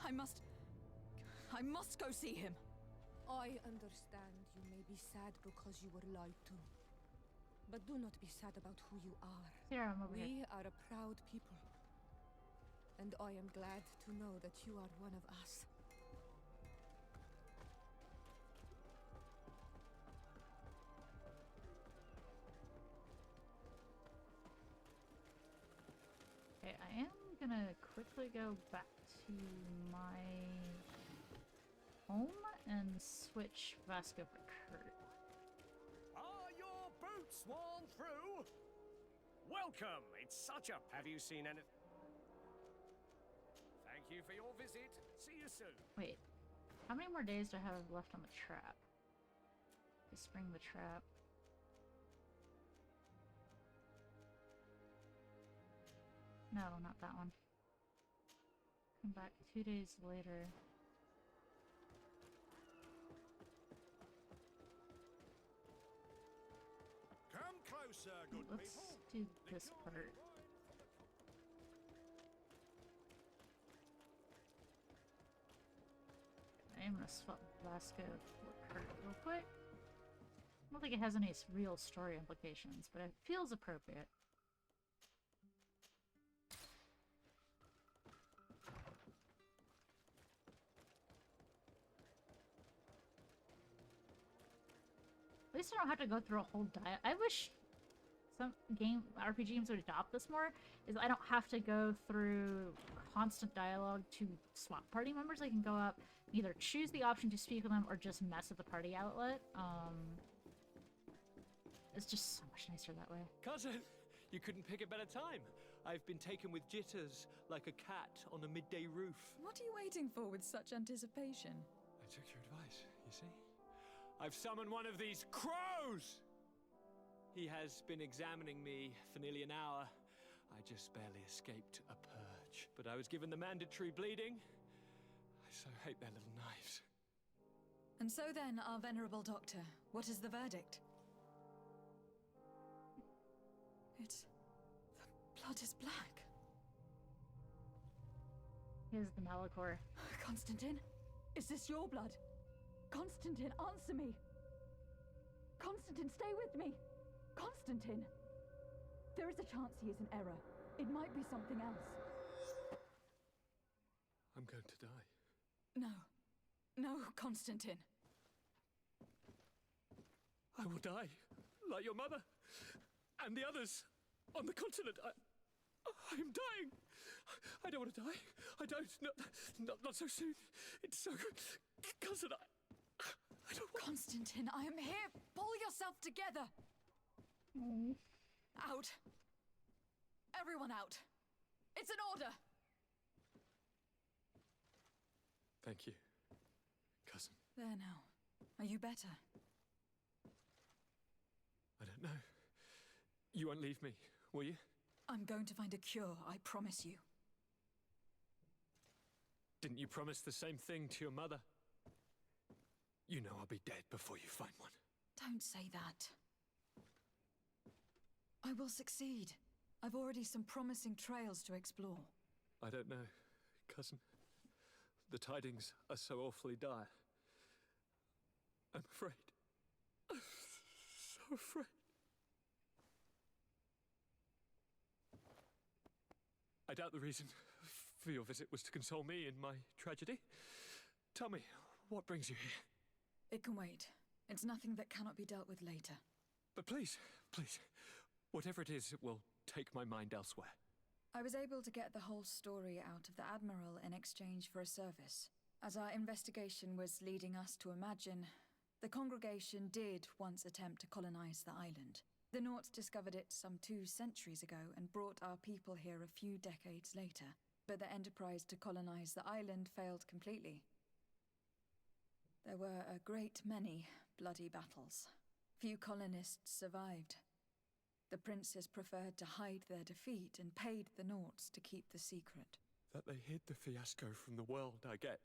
I must go see him. I understand you may be sad because you were lied to. But do not be sad about who you are. Here, I'm over here. We are a proud people. And I am glad to know that you are one of us. Okay, I am gonna quickly go back to my home and switch Vasco for Kurt. Are your boots worn through? Welcome! It's such a... Have you seen anything? Thank you for your visit. See you soon. Wait, how many more days do I have left on the trap? To spring the trap. No, not that one. Come back 2 days later. sir, good Let's do this part. I'm gonna swap Vasco for Kurt real quick. I don't think it has any real story implications, but it feels appropriate. At least I don't have to go through a whole dialogue. I wish some RPG games would adopt this more, is I don't have to go through constant dialogue to swap party members. I can go up, either choose the option to speak with them or just mess with the party outlet. It's just so much nicer that way. Cousin, you couldn't pick a better time. I've been taken with jitters, like a cat on a midday roof. What are you waiting for with such anticipation? I took your advice, you see? I've summoned one of these crows! He has been examining me for nearly an hour. I just barely escaped a purge. But I was given the mandatory bleeding. I so hate their little knives. And so then, our venerable doctor, what is the verdict? The blood is black. Here's the Malachor. Constantine, is this your blood? Constantine, answer me! Constantine, stay with me! Constantine! There is a chance he is in error. It might be something else. I'm going to die. No. No, Constantine. I will die, like your mother, and the others on the continent. I am dying. I don't want to die. I don't. Not so soon. It's so good. Cousin, I don't want... Constantine, I am here. Pull yourself together. Out. Everyone out. It's an order. Thank you, cousin. There now. Are you better? I don't know. You won't leave me, will you? I'm going to find a cure, I promise you. Didn't you promise the same thing to your mother? You know I'll be dead before you find one. Don't say that. I will succeed. I've already some promising trails to explore. I don't know, cousin. The tidings are so awfully dire. I'm afraid. I'm so afraid. I doubt the reason for your visit was to console me in my tragedy. Tell me, what brings you here? It can wait. It's nothing that cannot be dealt with later. But please, whatever it is, it will take my mind elsewhere. I was able to get the whole story out of the Admiral in exchange for a service. As our investigation was leading us to imagine, the congregation did once attempt to colonize the island. The Nauts discovered it some 2 centuries ago and brought our people here a few decades later. But the enterprise to colonize the island failed completely. There were a great many bloody battles. Few colonists survived. The princes preferred to hide their defeat and paid the Nauts to keep the secret. That they hid the fiasco from the world, I get.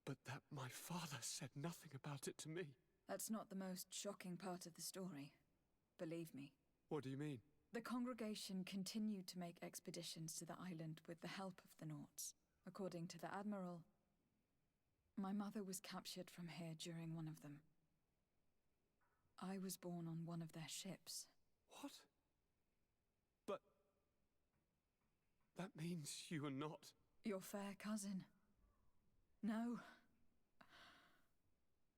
But that my father said nothing about it to me. That's not the most shocking part of the story. Believe me. What do you mean? The congregation continued to make expeditions to the island with the help of the Nauts. According to the Admiral, my mother was captured from here during one of them. I was born on one of their ships. What? But... that means you are not... your fair cousin. No.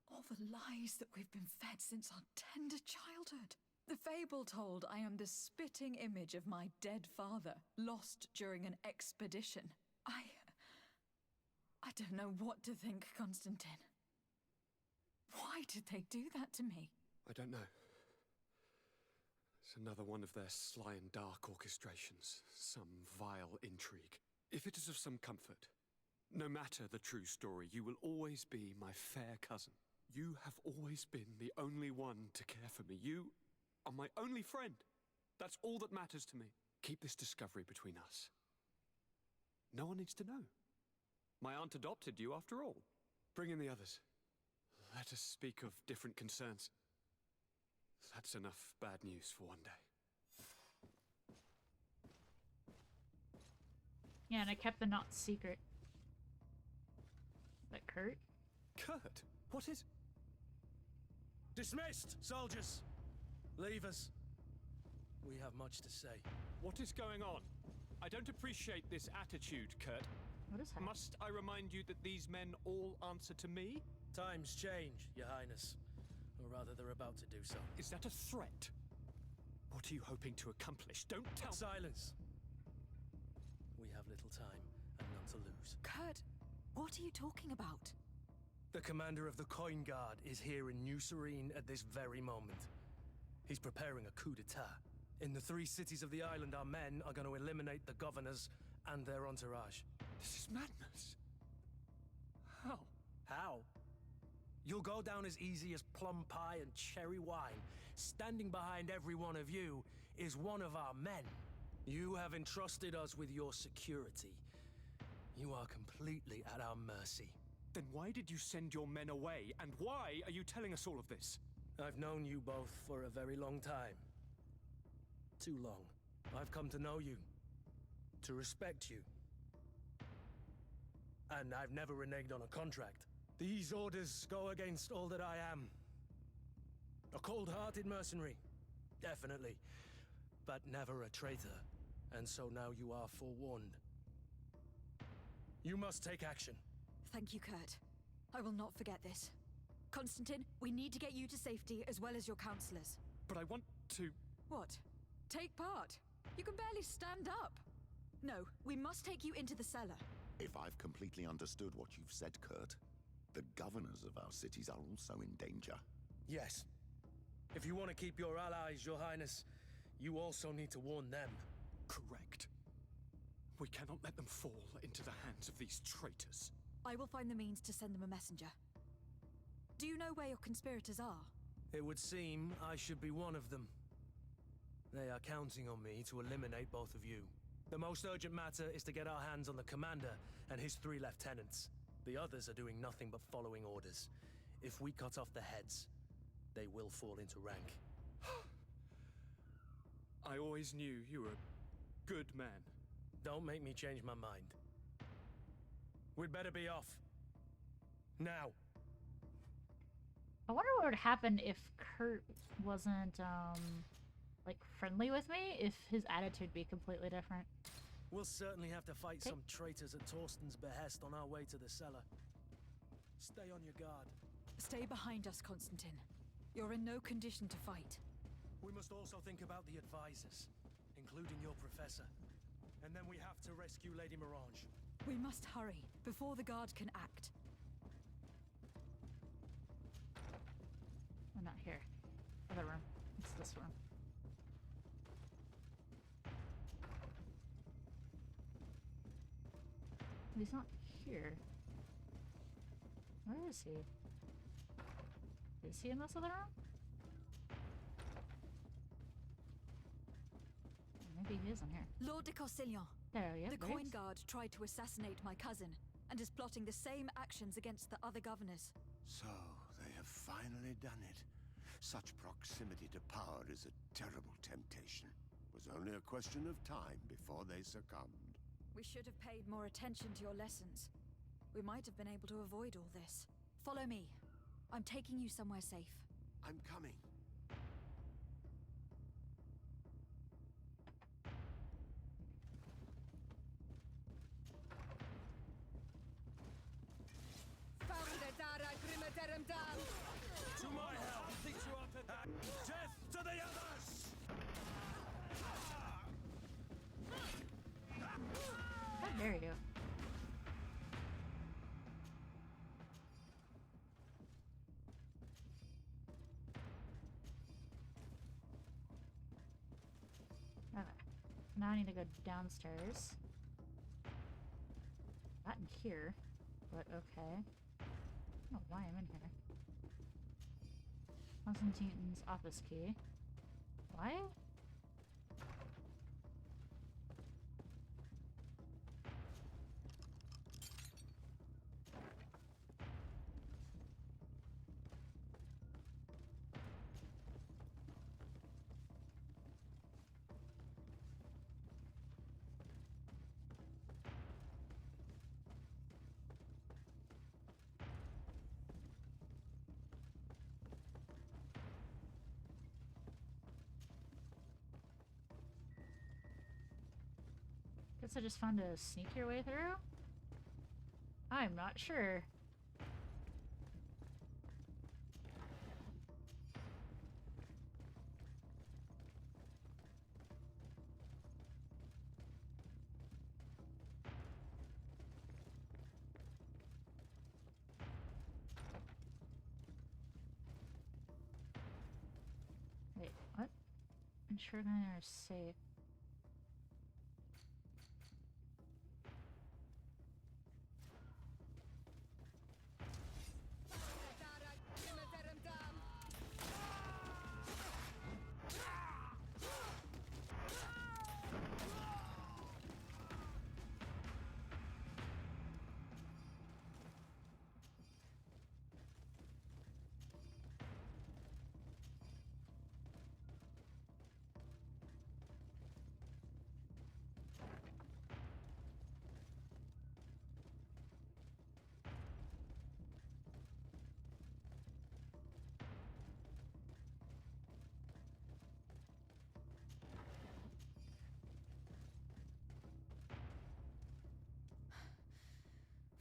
All the lies that we've been fed since our tender childhood. The fable told I am the spitting image of my dead father, lost during an expedition. I don't know what to think, Constantine. Why did they do that to me? I don't know. It's another one of their sly and dark orchestrations. Some vile intrigue. If it is of some comfort, no matter the true story, you will always be my fair cousin. You have always been the only one to care for me. You are my only friend. That's all that matters to me. Keep this discovery between us. No one needs to know. My aunt adopted you after all. Bring in the others. Let us speak of different concerns. That's enough bad news for one day. Yeah, and I kept the knot secret. But Kurt? Kurt? What is... Dismissed, soldiers! Leave us. We have much to say. What is going on? I don't appreciate this attitude, Kurt. What is happening? Must I remind you that these men all answer to me? Times change, Your Highness. Or rather, they're about to do so. Is that a threat? What are you hoping to accomplish? Don't tell... Silence! We have little time and none to lose. Kurt, what are you talking about? The commander of the Coin Guard is here in New Serene at this very moment. He's preparing a coup d'etat. In the 3 cities of the island, our men are going to eliminate the governors and their entourage. This is madness. How? How? You'll go down as easy as plum pie and cherry wine. Standing behind every one of you is one of our men. You have entrusted us with your security. You are completely at our mercy. Then why did you send your men away? And why are you telling us all of this? I've known you both for a very long time. Too long. I've come to know you. To respect you. And I've never reneged on a contract. These orders go against all that I am. A cold-hearted mercenary. Definitely. But never a traitor. And so now you are forewarned. You must take action. Thank you, Kurt. I will not forget this. Constantine, we need to get you to safety as well as your counselors. But I want to... What? Take part? You can barely stand up. No, we must take you into the cellar. If I've completely understood what you've said, Kurt, the governors of our cities are also in danger. Yes. If you want to keep your allies, Your Highness, you also need to warn them. Correct. We cannot let them fall into the hands of these traitors. I will find the means to send them a messenger. Do you know where your conspirators are? It would seem I should be one of them. They are counting on me to eliminate both of you. The most urgent matter is to get our hands on the commander and his 3 lieutenants. The others are doing nothing but following orders. If we cut off the heads, they will fall into rank. I always knew you were a good man. Don't make me change my mind. We'd better be off. Now. I wonder what would happen if Kurt wasn't, like, friendly with me, if his attitude be completely different. We'll certainly have to fight some traitors at Torsten's behest on our way to the cellar. Stay on your guard. Stay behind us, Constantine. You're in no condition to fight. We must also think about the advisors, including your professor. And then we have to rescue Lady Mirange. We must hurry, before the guard can act. We're not here. Other room. It's this room. He's not here. Where is he? Is he in this other room? Maybe he isn't here. Lord de Corsillon. There he is. The Coin Guard tried to assassinate my cousin and is plotting the same actions against the other governors. So, they have finally done it. Such proximity to power is a terrible temptation. It was only a question of time before they succumbed. We should have paid more attention to your lessons. We might have been able to avoid all this. Follow me. I'm taking you somewhere safe. I'm coming. To my help! Think you are prepared? Death to the others! How dare you? Okay. Now I need to go downstairs. Not in here, but okay. I don't know why I'm in here. Constantine's office key. Why? Guess I just found a sneak your way through? I'm not sure. Wait, what? Ensure none are safe.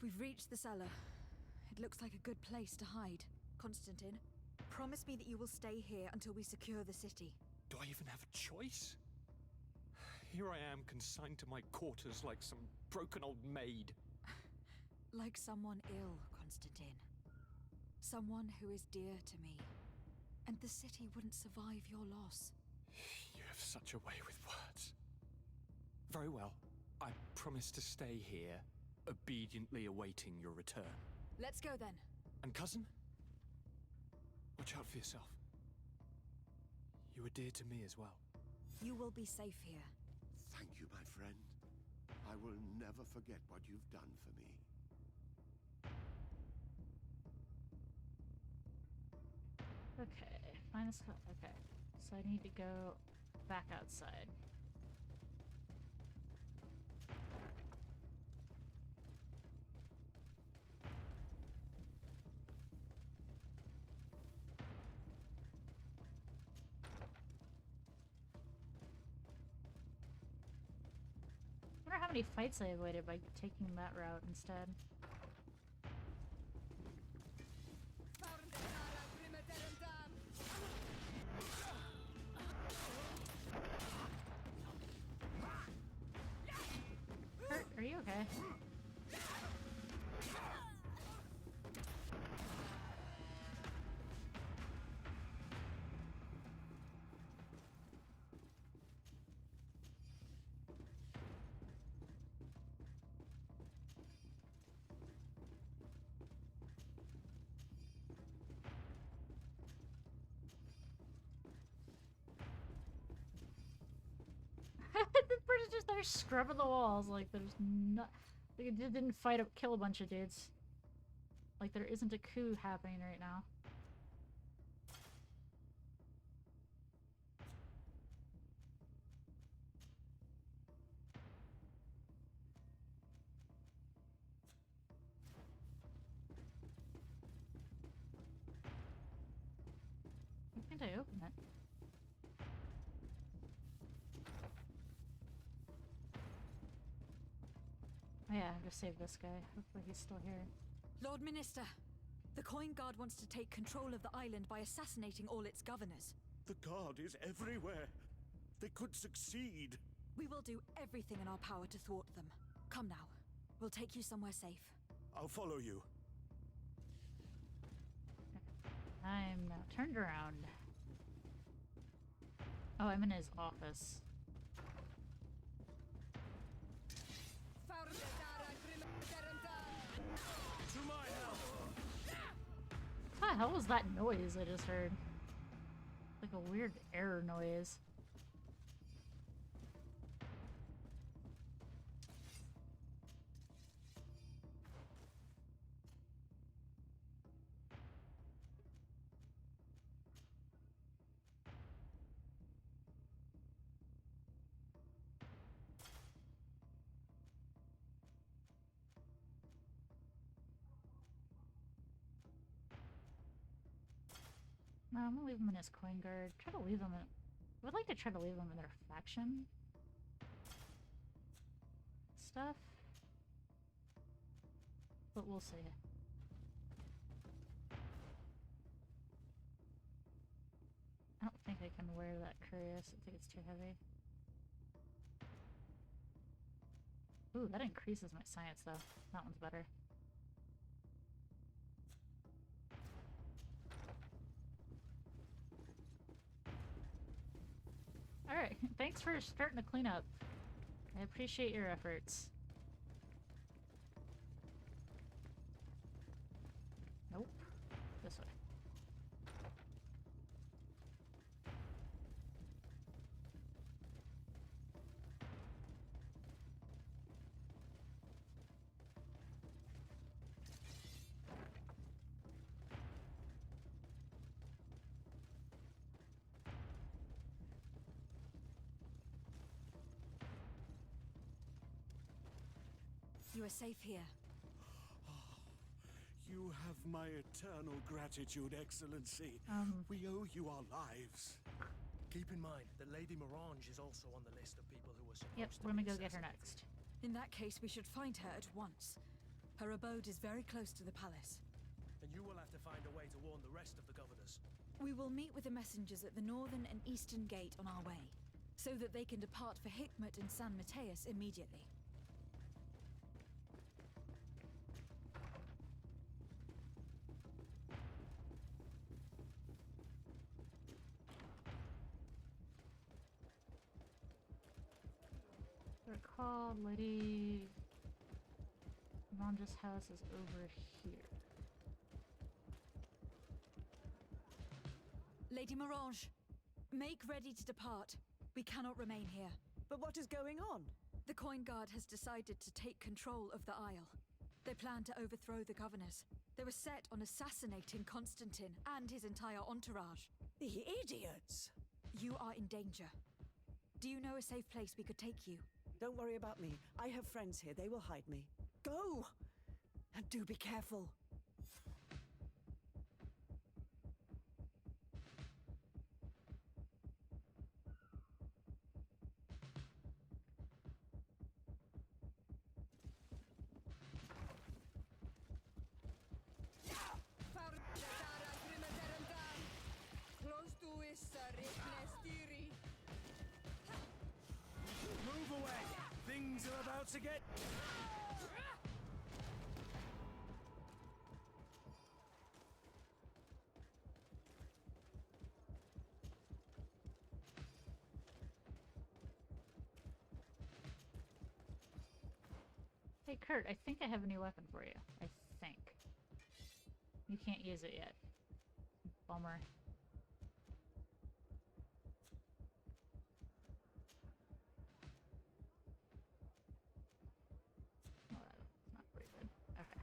We've reached the cellar. It looks like a good place to hide. Constantine, promise me that you will stay here until we secure the city. Do I even have a choice? Here I am, consigned to my quarters like some broken old maid. Like someone ill, Constantine. Someone who is dear to me. And the city wouldn't survive your loss. You have such a way with words. Very well. I promise to stay here, obediently awaiting your return. Let's go then. And cousin? Watch out for yourself. You are dear to me as well. You will be safe here. Thank you, my friend. I will never forget what you've done for me. Okay, find this. Okay, so I need to go back outside. I wonder how many fights I avoided by taking that route instead. Are you okay? The British just there scrubbing the walls like there's not. They didn't fight up, kill a bunch of dudes. Like there isn't a coup happening right now. Why can't I open it? Oh yeah, I just saved this guy. Hopefully he's still here. Lord Minister, the Coin Guard wants to take control of the island by assassinating all its governors. The guard is everywhere. They could succeed. We will do everything in our power to thwart them. Come now. We'll take you somewhere safe. I'll follow you. I'm now turned around. Oh, I'm in his office. To my help. What the hell was that noise I just heard? Like a weird error noise. No, I'm gonna leave him in his coin guard. Try to leave them in. I would like to try to leave them in their faction. stuff. But we'll see. I don't think I can wear that cuirass. I think it's too heavy. Ooh, that increases my science though. That one's better. Alright, thanks for starting to clean up. I appreciate your efforts. Nope. This way. You are safe here. You have my eternal gratitude, Excellency. We owe you our lives. Keep in mind that Lady Morange is also on the list of people who were supposed Yep, to we're gonna be go get her assassinated. next. In that case, we should find her at once. Her abode is very close to the palace. And you will have to find a way to warn the rest of the governors. We will meet with the messengers at the northern and eastern gate on our way, so that they can depart for Hikmet and San Mateus immediately. Recall Lady Morange's house is over here. Lady Morange, make ready to depart. We cannot remain here. But what is going on? The Coin Guard has decided to take control of the Isle. They plan to overthrow the governors. They were set on assassinating Constantine and his entire entourage. The idiots! You are in danger. Do you know a safe place we could take you? Don't worry about me. I have friends here. They will hide me. Go! And do be careful. Move away! Things are about to get... Hey Kurt, I think I have a new weapon for you. I think. You can't use it yet. Bummer. Oh, that's not very good. Okay.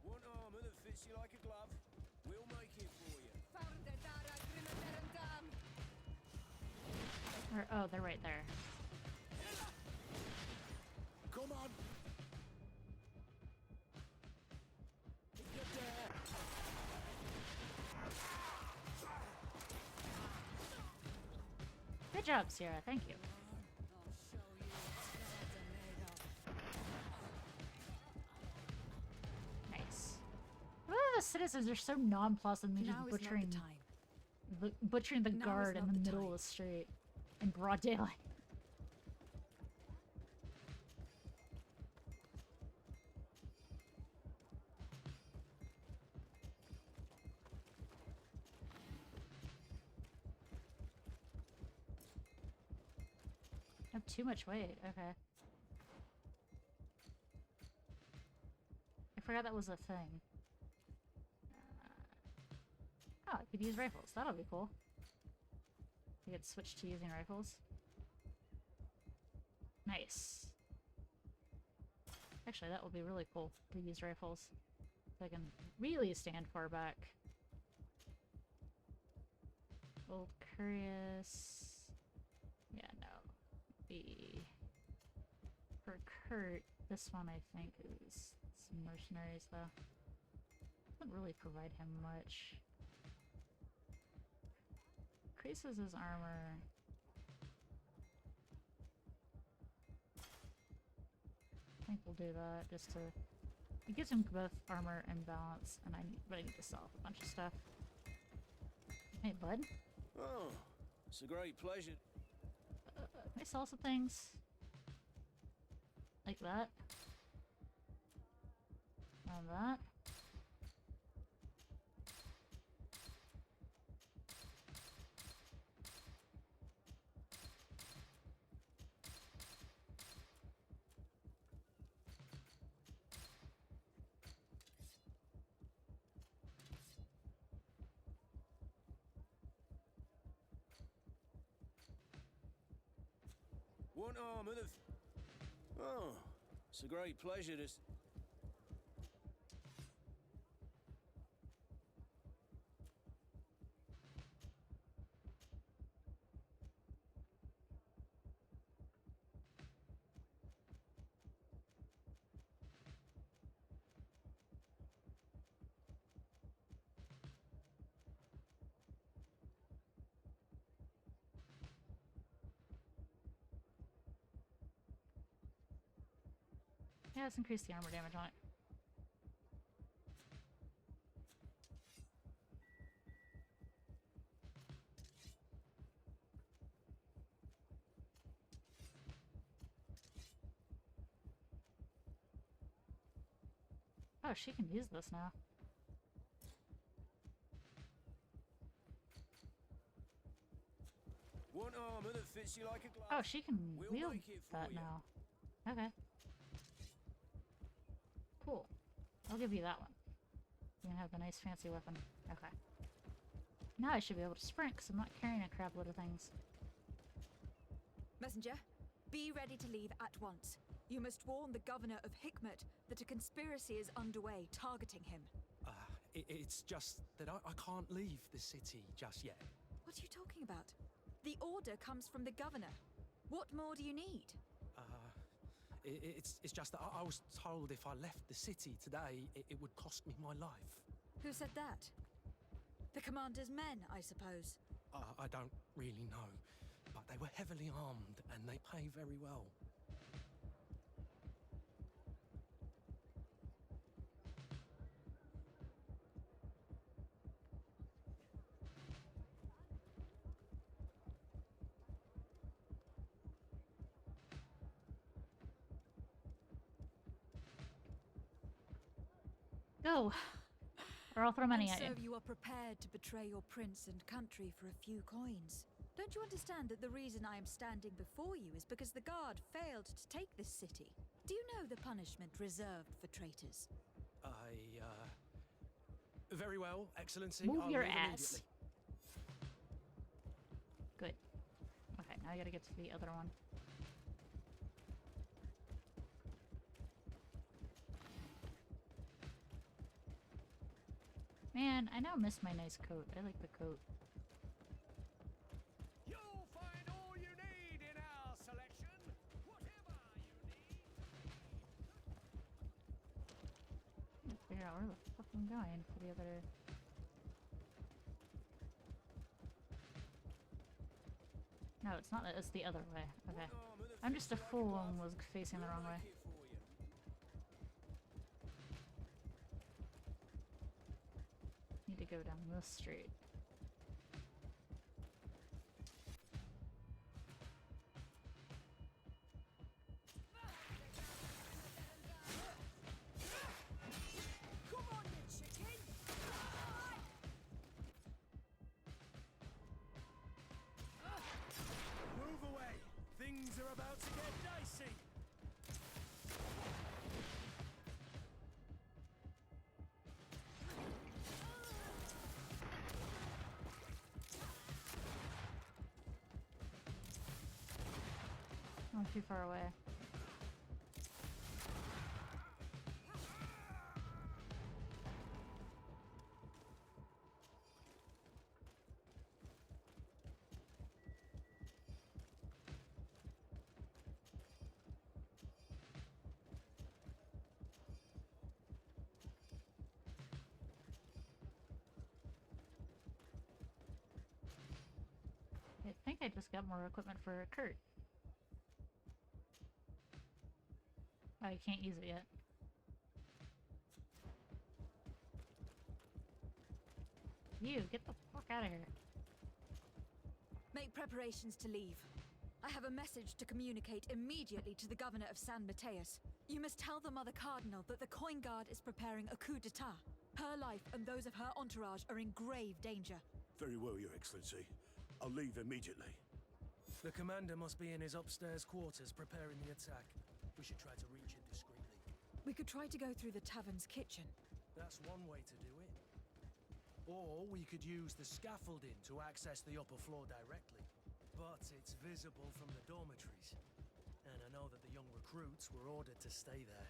Want armor that fits you like a glove? We'll make it for you. Oh, they're right there. Come on! Get there! Good job, Sierra. Thank you. Nice. Oh, the citizens are so nonplussed and me just Now is not the butchering time. butchering the Now is guard in not the the middle time. of the street in broad daylight. I have too much weight. Okay. I forgot that was a thing. Oh, I could use rifles. That'll be cool. I could switch to using rifles. Nice. Actually, that would be really cool to use rifles. So I can really stand far back. Old Curious. Yeah, no. For Kurt, this one I think is some mercenaries though. Doesn't really provide him much. Increases his armor. I think we'll do that just to... It gives him both armor and balance, and but I need to sell a bunch of stuff. Hey, bud. Oh, it's a great pleasure. Can I sell some things? Like that? And that? One arm of the... Oh, it's a great pleasure to... Yeah, let's increase the armor damage on it. Oh, she can use this now. One armor that fits you like a glove. Oh, she can We'll wield make it for that you. now. Okay. Cool. I'll give you that one. You can have the nice fancy weapon. Okay. Now I should be able to sprint because I'm not carrying a crap load of things. Messenger, be ready to leave at once. You must warn the governor of Hikmet that a conspiracy is underway targeting him. It's just that I can't leave the city just yet. What are you talking about? The order comes from the governor. What more do you need? It's just that I was told if I left the city today, it would cost me my life. Who said that? The commander's men, I suppose. I don't really know, but they were heavily armed and they pay very well. Go! Or I'll throw money And at so you. you are prepared to betray your prince and country for a few coins. Don't you understand that the reason I am standing before you is because the guard failed to take this city? Do you know the punishment reserved for traitors? Very well, Excellency. Move I'll your leave ass. immediately. Good. Okay, now I gotta get to the other one. Man, I now miss my nice coat. I like the coat. You'll find all you need in our selection. Whatever you need. Figure out where the fuck I'm going for the other. No, it's not. It's the other way. Okay. I'm just a fool and was facing the wrong way. Need to go down this street. Come on, you chicken. Move away! Things are about to get dicey! I'm too far away. think I just got more equipment for Kurt. Oh, you can't use it yet. You, get the fuck out of here. Make preparations to leave. I have a message to communicate immediately to the governor of San Mateus. You must tell the Mother Cardinal that the Coin Guard is preparing a coup d'etat. Her life and those of her entourage are in grave danger. Very well, Your Excellency. I'll leave immediately. The commander must be in his upstairs quarters preparing the attack. We should try to reach him discreetly. We could try to go through the tavern's kitchen. That's one way to do it. Or we could use the scaffolding to access the upper floor directly. But it's visible from the dormitories. And I know that the young recruits were ordered to stay there.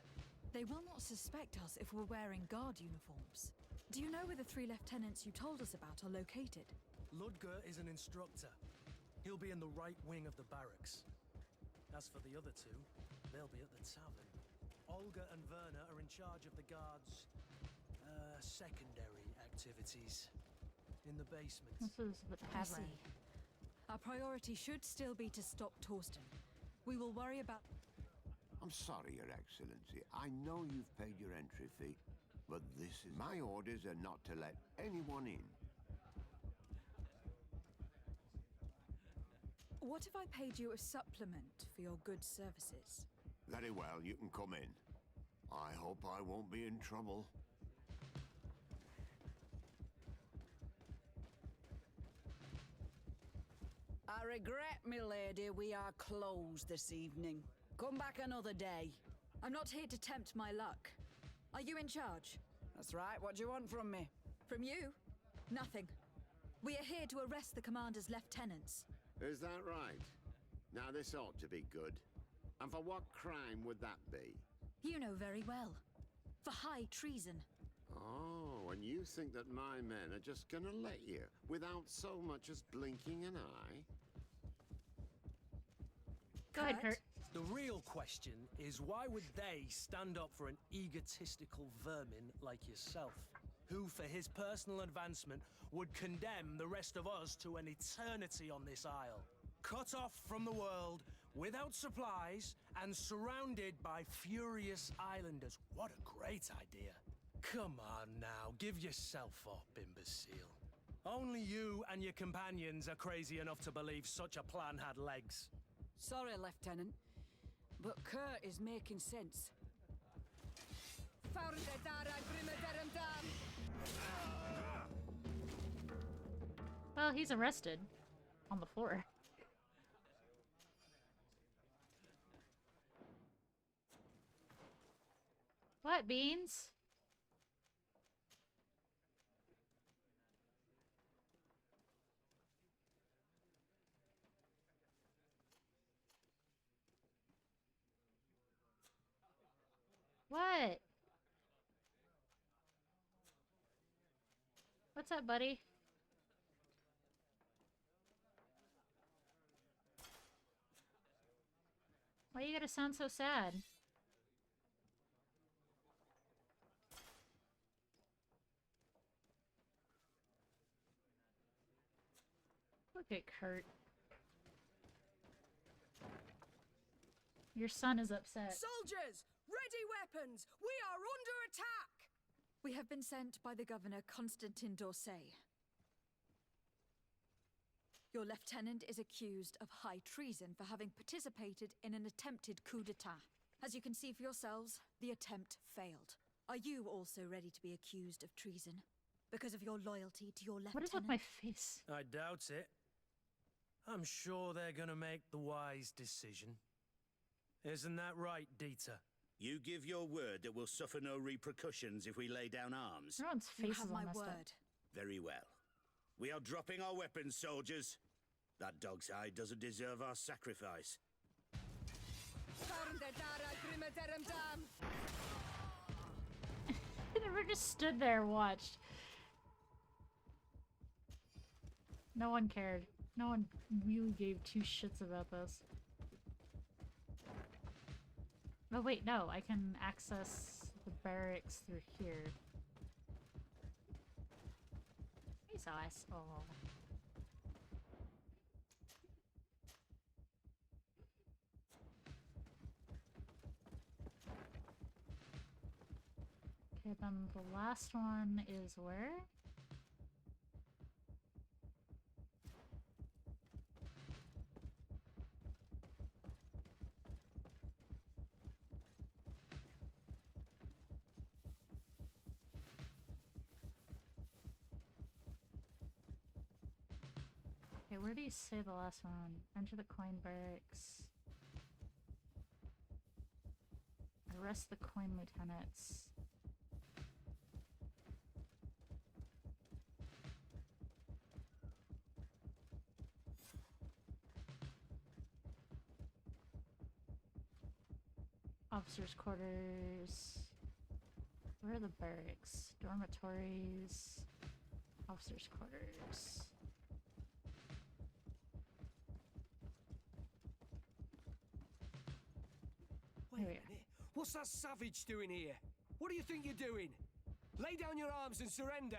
They will not suspect us if we're wearing guard uniforms. Do you know where the 3 lieutenants you told us about are located? Ludger is an instructor. He'll be in the right wing of the barracks. As for the other 2, they'll be at the tavern. Olga and Werner are in charge of the guards' secondary activities in the basement. This is the I tavern. see. Our priority should still be to stop Torsten. We will worry about... I'm sorry, Your Excellency. I know you've paid your entry fee, but this is... My orders are not to let anyone in. What if I paid you a supplement for your good services? Very well, you can come in. I hope I won't be in trouble. I regret, milady, we are closed this evening. Come back another day. I'm not here to tempt my luck. Are you in charge? That's right. What do you want from me? From you? Nothing. We are here to arrest the commander's lieutenants. Is that right? Now this ought to be good. And for what crime would that be? You know very well. For high treason. Oh, and you think that my men are just gonna let you, without so much as blinking an eye? Go ahead, Kurt. The real question is why would they stand up for an egotistical vermin like yourself, who for his personal advancement would condemn the rest of us to an eternity on this isle, cut off from the world, without supplies, and surrounded by furious islanders? What a great idea. Come on now, give yourself up, imbecile. Only you and your companions are crazy enough to believe such a plan had legs. Sorry, Lieutenant, but Kurt is making sense. Well, he's arrested. On the floor. What, Beans? What? What's up, buddy? Why you gotta sound so sad? Look at Kurt. Your son is upset. Soldiers! Ready weapons! We are under attack! We have been sent by the Governor Constantin d'Orsay. Your lieutenant is accused of high treason for having participated in an attempted coup d'etat. As you can see for yourselves, the attempt failed. Are you also ready to be accused of treason? Because of your loyalty to your lieutenant? What is with my face? I doubt it. I'm sure they're gonna make the wise decision. Isn't that right, Dieter? You give your word that we'll suffer no repercussions if we lay down arms? Everyone's You faces have are my messed up. word. Very well. We are dropping our weapons, soldiers. That dog's hide doesn't deserve our sacrifice. I never just stood there and watched. No one cared. No one really gave 2 shits about this. Oh wait, no, I can access the barracks through here. Hey, Sauce. Oh. Okay, then the last one is where? Okay, where do you say the last one? Enter the coin barracks. Arrest the coin lieutenants. Officers' quarters. Where are the barracks? Dormitories. Officers' quarters. Wait a minute. What's that savage doing here? What do you think you're doing? Lay down your arms and surrender.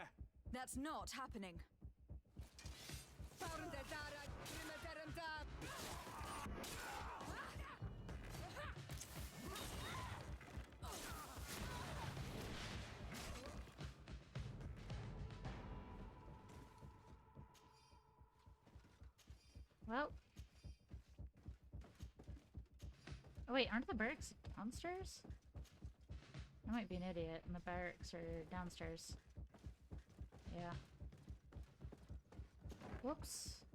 That's not happening. Well. Oh wait, aren't the barracks downstairs? I might be an idiot, and the barracks are downstairs. Yeah. Whoops.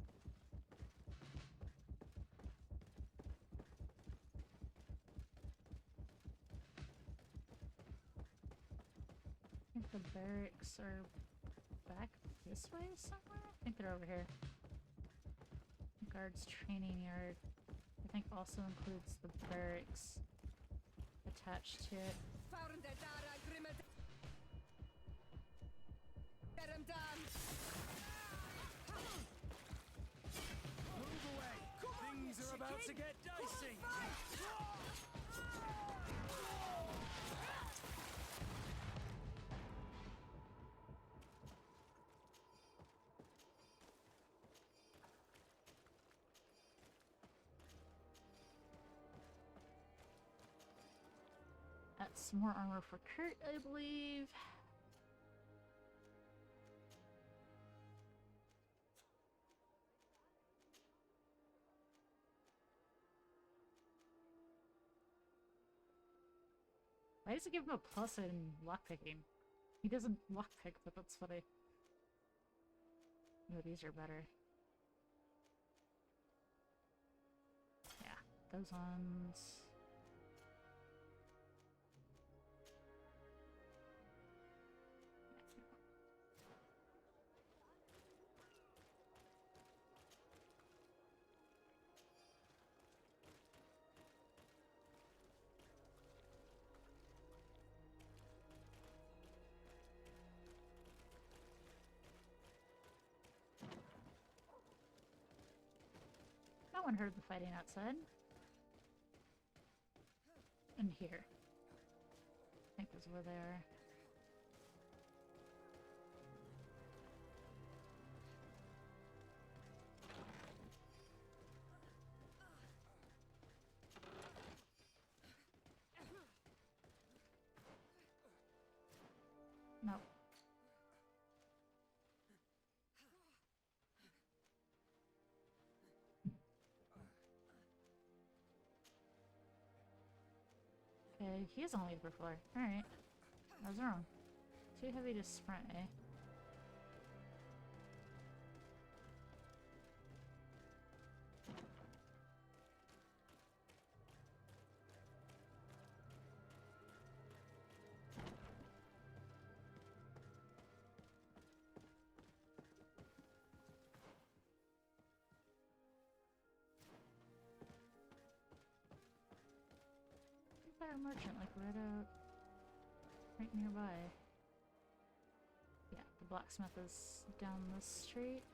I think the barracks are back this way somewhere? I think they're over here. Guards training yard. I think also includes the barracks attached to it. Move away. Things are about to get dicey. That's more armor for Kurt, I believe. Why does it give him a plus in lockpicking? He doesn't lockpick, but that's funny. No, these are better. Yeah, those ones. No one heard the fighting outside. And here. I think that's where they are. Nope. Okay, he is on the upper floor. Alright. I was wrong. Too heavy to sprint, eh? A merchant like right nearby. Yeah, the blacksmith is down this street.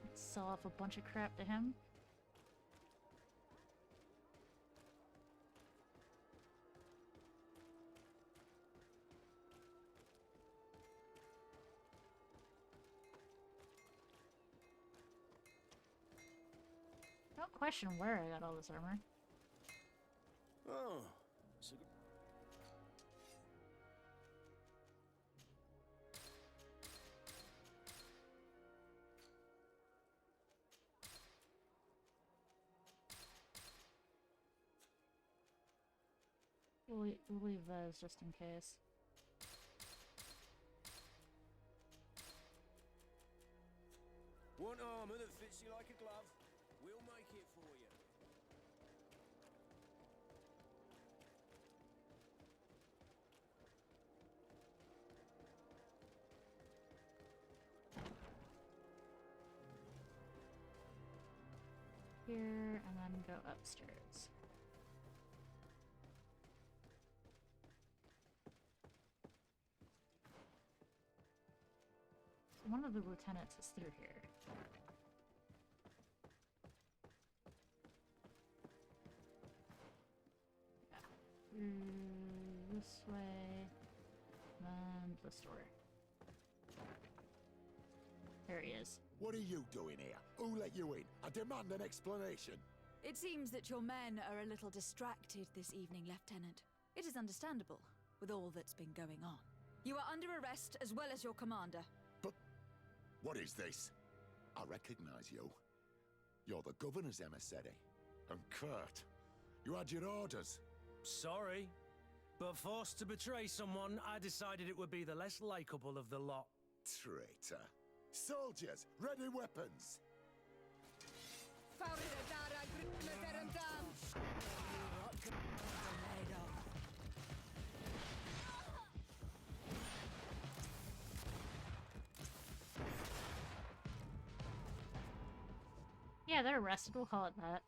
Let's sell off a bunch of crap to him. Don't question where I got all this armor. Oh, We'll leave those just in case. Want armor that fits you like a glove? We'll make it for you. Here, and then go upstairs. So one of the lieutenants is through here. Yeah. Through this way, and this door. There he is. What are you doing here? Who let you in? I demand an explanation. It seems that your men are a little distracted this evening, Lieutenant. It is understandable, with all that's been going on. You are under arrest, as well as your commander. But what is this? I recognize you. You're the governor's emissary. And Kurt, you had your orders. Sorry, but forced to betray someone, I decided it would be the less likable of the lot. Traitor. Soldiers, ready weapons! Yeah, they're arrested, we'll call it that.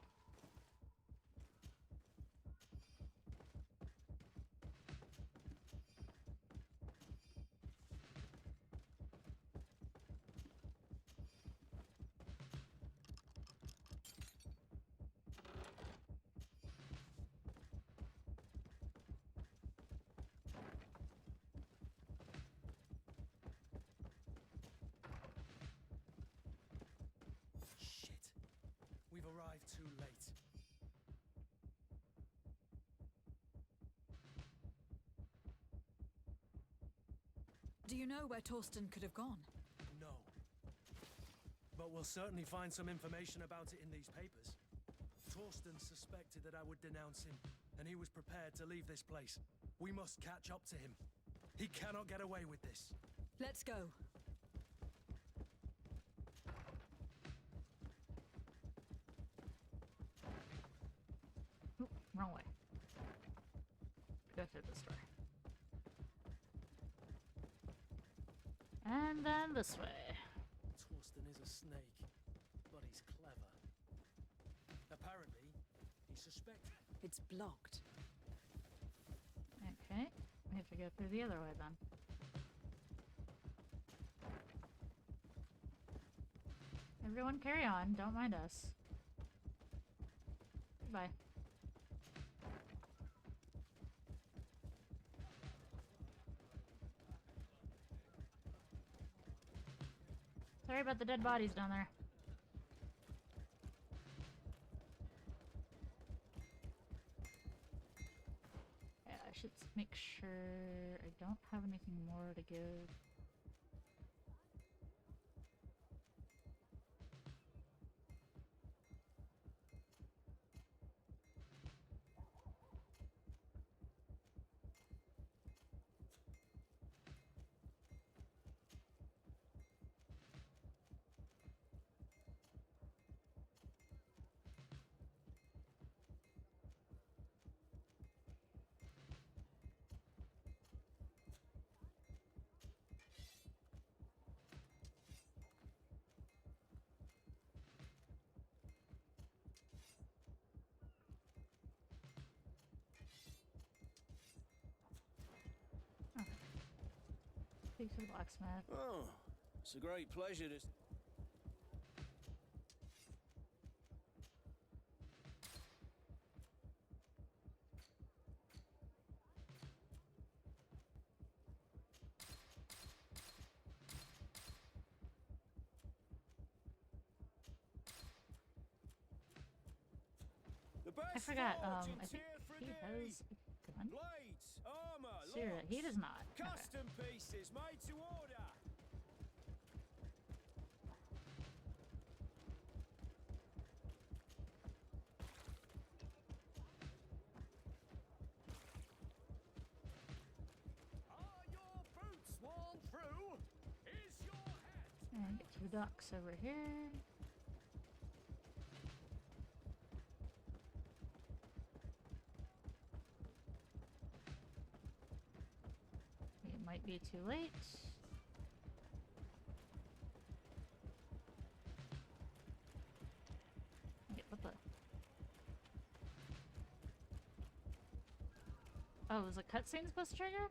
We've arrived too late. Do you know where Torsten could have gone? No. But we'll certainly find some information about it in these papers. Torsten suspected that I would denounce him, and he was prepared to leave this place. We must catch up to him. He cannot get away with this. Let's go. Oop, wrong way. Go through this door. And then this way. Torsten is a snake, but he's clever. Apparently, he suspects... It's blocked. Okay, we have to go through the other way then. Everyone carry on, don't mind us. Goodbye. Sorry about the dead bodies down there. Yeah, I should make sure I don't have anything more to give. Speak to the blacksmith. Oh, it's a great pleasure to... I forgot, I think he has a gun. Blades, armor, Sure, he does not. Okay. custom pieces made to order. the ducks over here. It might be too late. Wait, what the? Oh, was a cutscene supposed to trigger?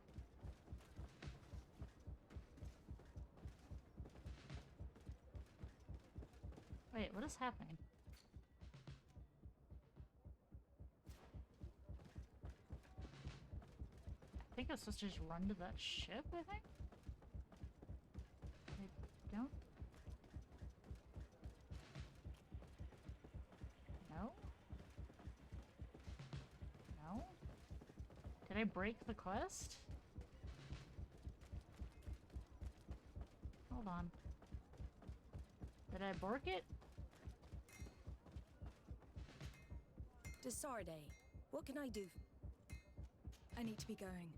Wait, what is happening? I think I was supposed to just run to that ship, I think? I don't... No? No? Did I break the quest? Hold on. Did I bork it? Desarde, what can I do? I need to be going.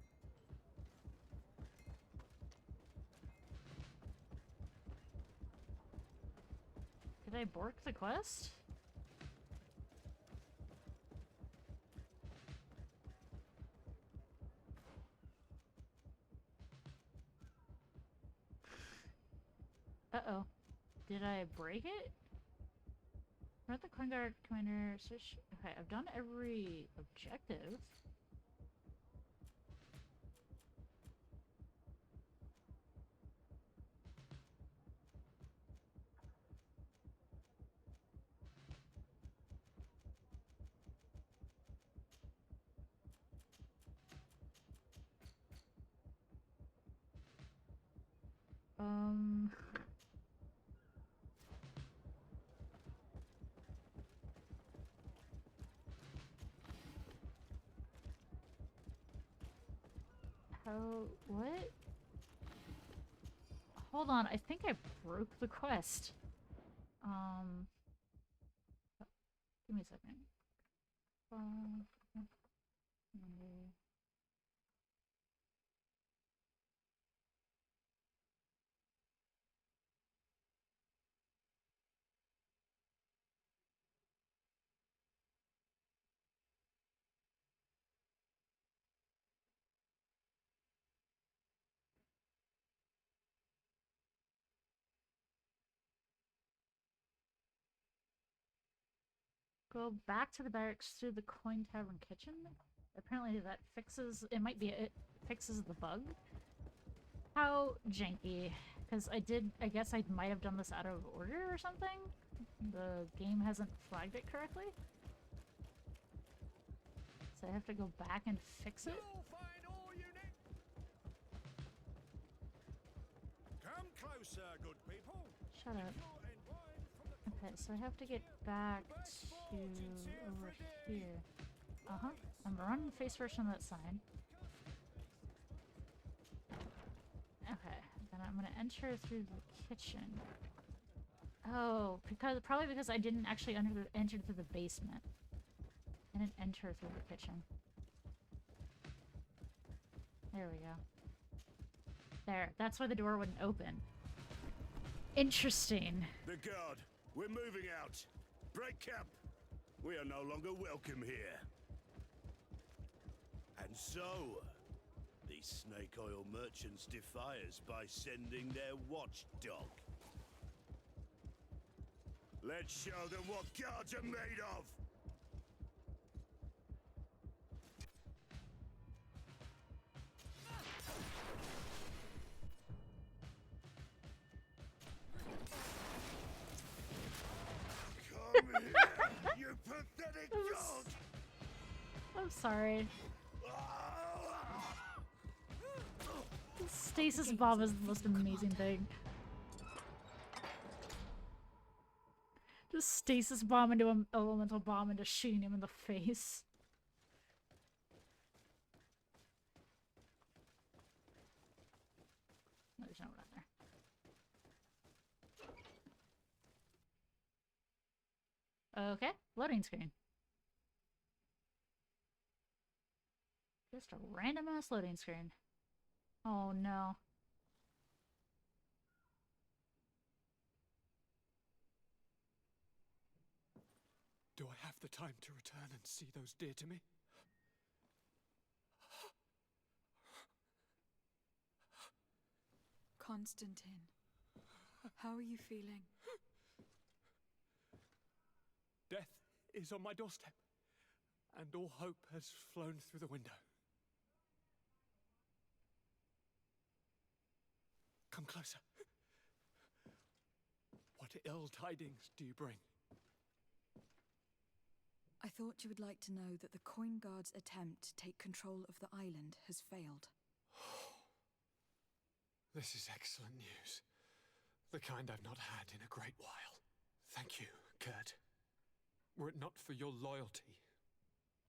Did I bork the quest? Uh-oh. Did I break it? Not the Coin Guard Commander. Okay, I've done every objective. How... what? Hold on, I think I broke the quest. Give me a second. Go back to the barracks through the Coin Tavern kitchen. Apparently that fixes... it might be... it fixes the bug. How janky. Because I guess I might have done this out of order or something? The game hasn't flagged it correctly? So I have to go back and fix it? Come closer, good people. Shut up. Okay, so I have to get back to over here. Uh-huh. I'm running face first on that sign. Okay, then I'm gonna enter through the kitchen. Oh, probably because I didn't actually enter through the basement. I didn't enter through the kitchen. There we go. There, that's why the door wouldn't open. Interesting. The guard, we're moving out. Break camp. We are no longer welcome here. And so, these snake oil merchants defy us by sending their watchdog. Let's show them what guards are made of! Come here, you pathetic dog! I'm sorry. The stasis bomb is the most amazing thing. Just stasis bomb into an elemental bomb and just shooting him in the face. No, there's no one there. Okay, loading screen. Just a random ass loading screen. Oh no. Do I have the time to return and see those dear to me? Constantine, how are you feeling? Death is on my doorstep, and all hope has flown through the window. Come closer. What ill tidings do you bring? I thought you would like to know that the Coin Guard's attempt to take control of the island has failed. This is excellent news. The kind I've not had in a great while. Thank you, Kurt. Were it not for your loyalty,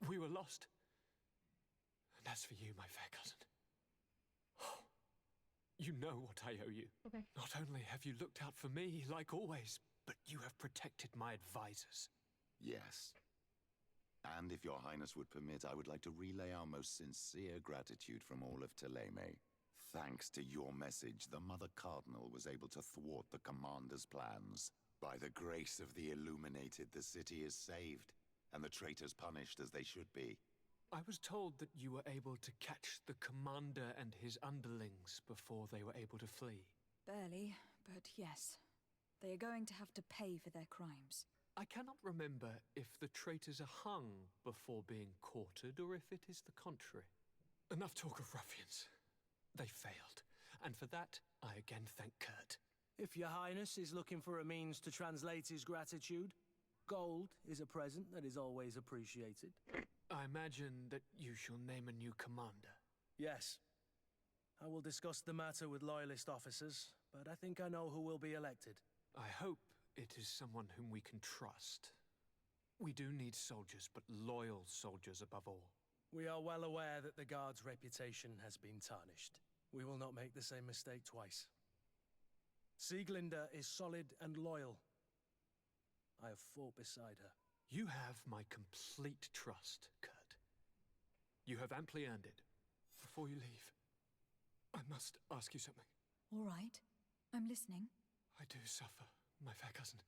we were lost. And as for you, my fair cousin, you know what I owe you. Okay. Not only have you looked out for me, like always, but you have protected my advisors. Yes. And if your highness would permit, I would like to relay our most sincere gratitude from all of Teleme. Thanks to your message, the Mother Cardinal was able to thwart the Commander's plans. By the grace of the Illuminated, the city is saved, and the traitors punished as they should be. I was told that you were able to catch the Commander and his underlings before they were able to flee. Barely, but yes. They are going to have to pay for their crimes. I cannot remember if the traitors are hung before being quartered, or if it is the contrary. Enough talk of ruffians. They failed, and for that, I again thank Kurt. If your highness is looking for a means to translate his gratitude, gold is a present that is always appreciated. I imagine that you shall name a new commander. Yes. I will discuss the matter with loyalist officers, but I think I know who will be elected. I hope it is someone whom we can trust. We do need soldiers, but loyal soldiers above all. We are well aware that the Guard's reputation has been tarnished. We will not make the same mistake twice. Sieglinde is solid and loyal. I have fought beside her. You have my complete trust, Kurt. You have amply earned it. Before you leave, I must ask you something. All right. I'm listening. I do suffer, my fair cousin.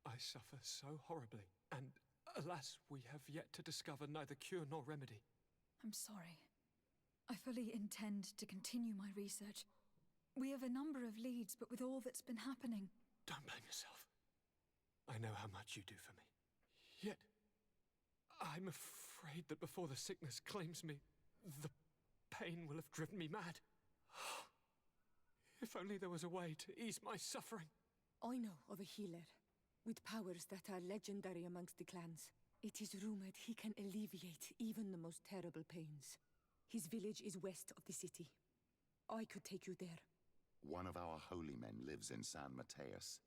I suffer so horribly, and alas, we have yet to discover neither cure nor remedy. I'm sorry. I fully intend to continue my research. We have a number of leads, but with all that's been happening... Don't blame yourself. I know how much you do for me. Yet, I'm afraid that before the sickness claims me, the pain will have driven me mad. If only there was a way to ease my suffering. I know of a healer, with powers that are legendary amongst the clans. It is rumored he can alleviate even the most terrible pains. His village is west of the city. I could take you there. One of our holy men lives in San Mateus.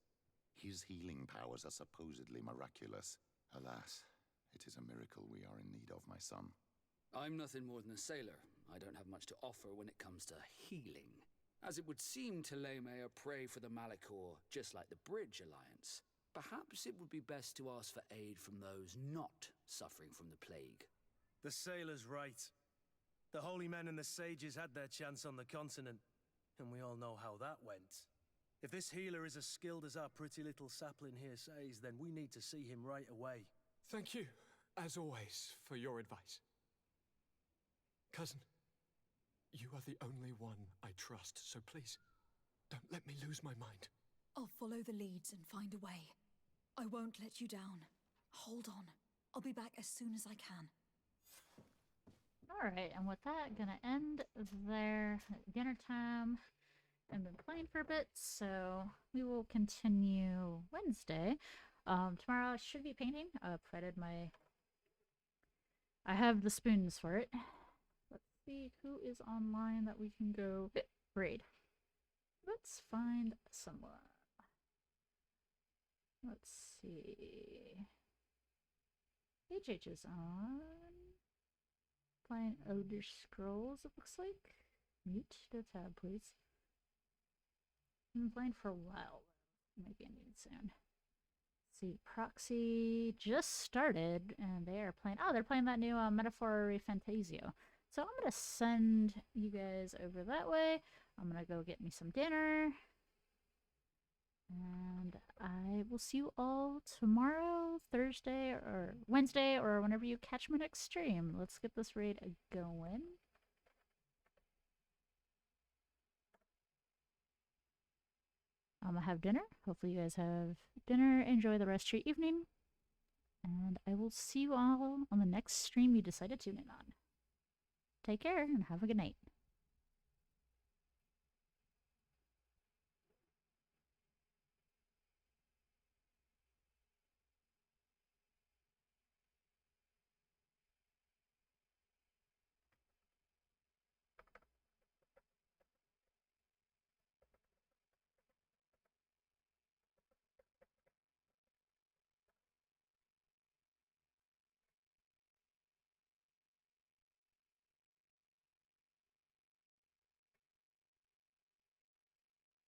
His healing powers are supposedly miraculous. Alas, it is a miracle we are in need of, my son. I'm nothing more than a sailor. I don't have much to offer when it comes to healing. As it would seem Teleme are prey for the Malachor, just like the Bridge Alliance. Perhaps it would be best to ask for aid from those not suffering from the plague. The sailor's right. The holy men and the sages had their chance on the continent, and we all know how that went. If this healer is as skilled as our pretty little sapling here says, then we need to see him right away. Thank you, as always, for your advice. Cousin, you are the only one I trust, so please, don't let me lose my mind. I'll follow the leads and find a way. I won't let you down. Hold on. I'll be back as soon as I can. Alright, and with that, gonna end there. Dinner time. I've been playing for a bit, so we will continue Wednesday. Tomorrow I should be painting, provided I have the spoons for it. Let's see who is online that we can go raid. Let's find someone. Let's see. HH is on. Playing Elder Scrolls, it looks like. Mute the tab, please. I've been playing for a while. Maybe I need soon. Let's see, Proxy just started, and they are playing. Oh, they're playing that new Metaphor Fantasio. So I'm gonna send you guys over that way. I'm gonna go get me some dinner. And I will see you all tomorrow, Thursday, or Wednesday, or whenever you catch my next stream. Let's get this raid going. I'm gonna have dinner. Hopefully you guys have dinner. Enjoy the rest of your evening. And I will see you all on the next stream you decide to tune in on. Take care and have a good night.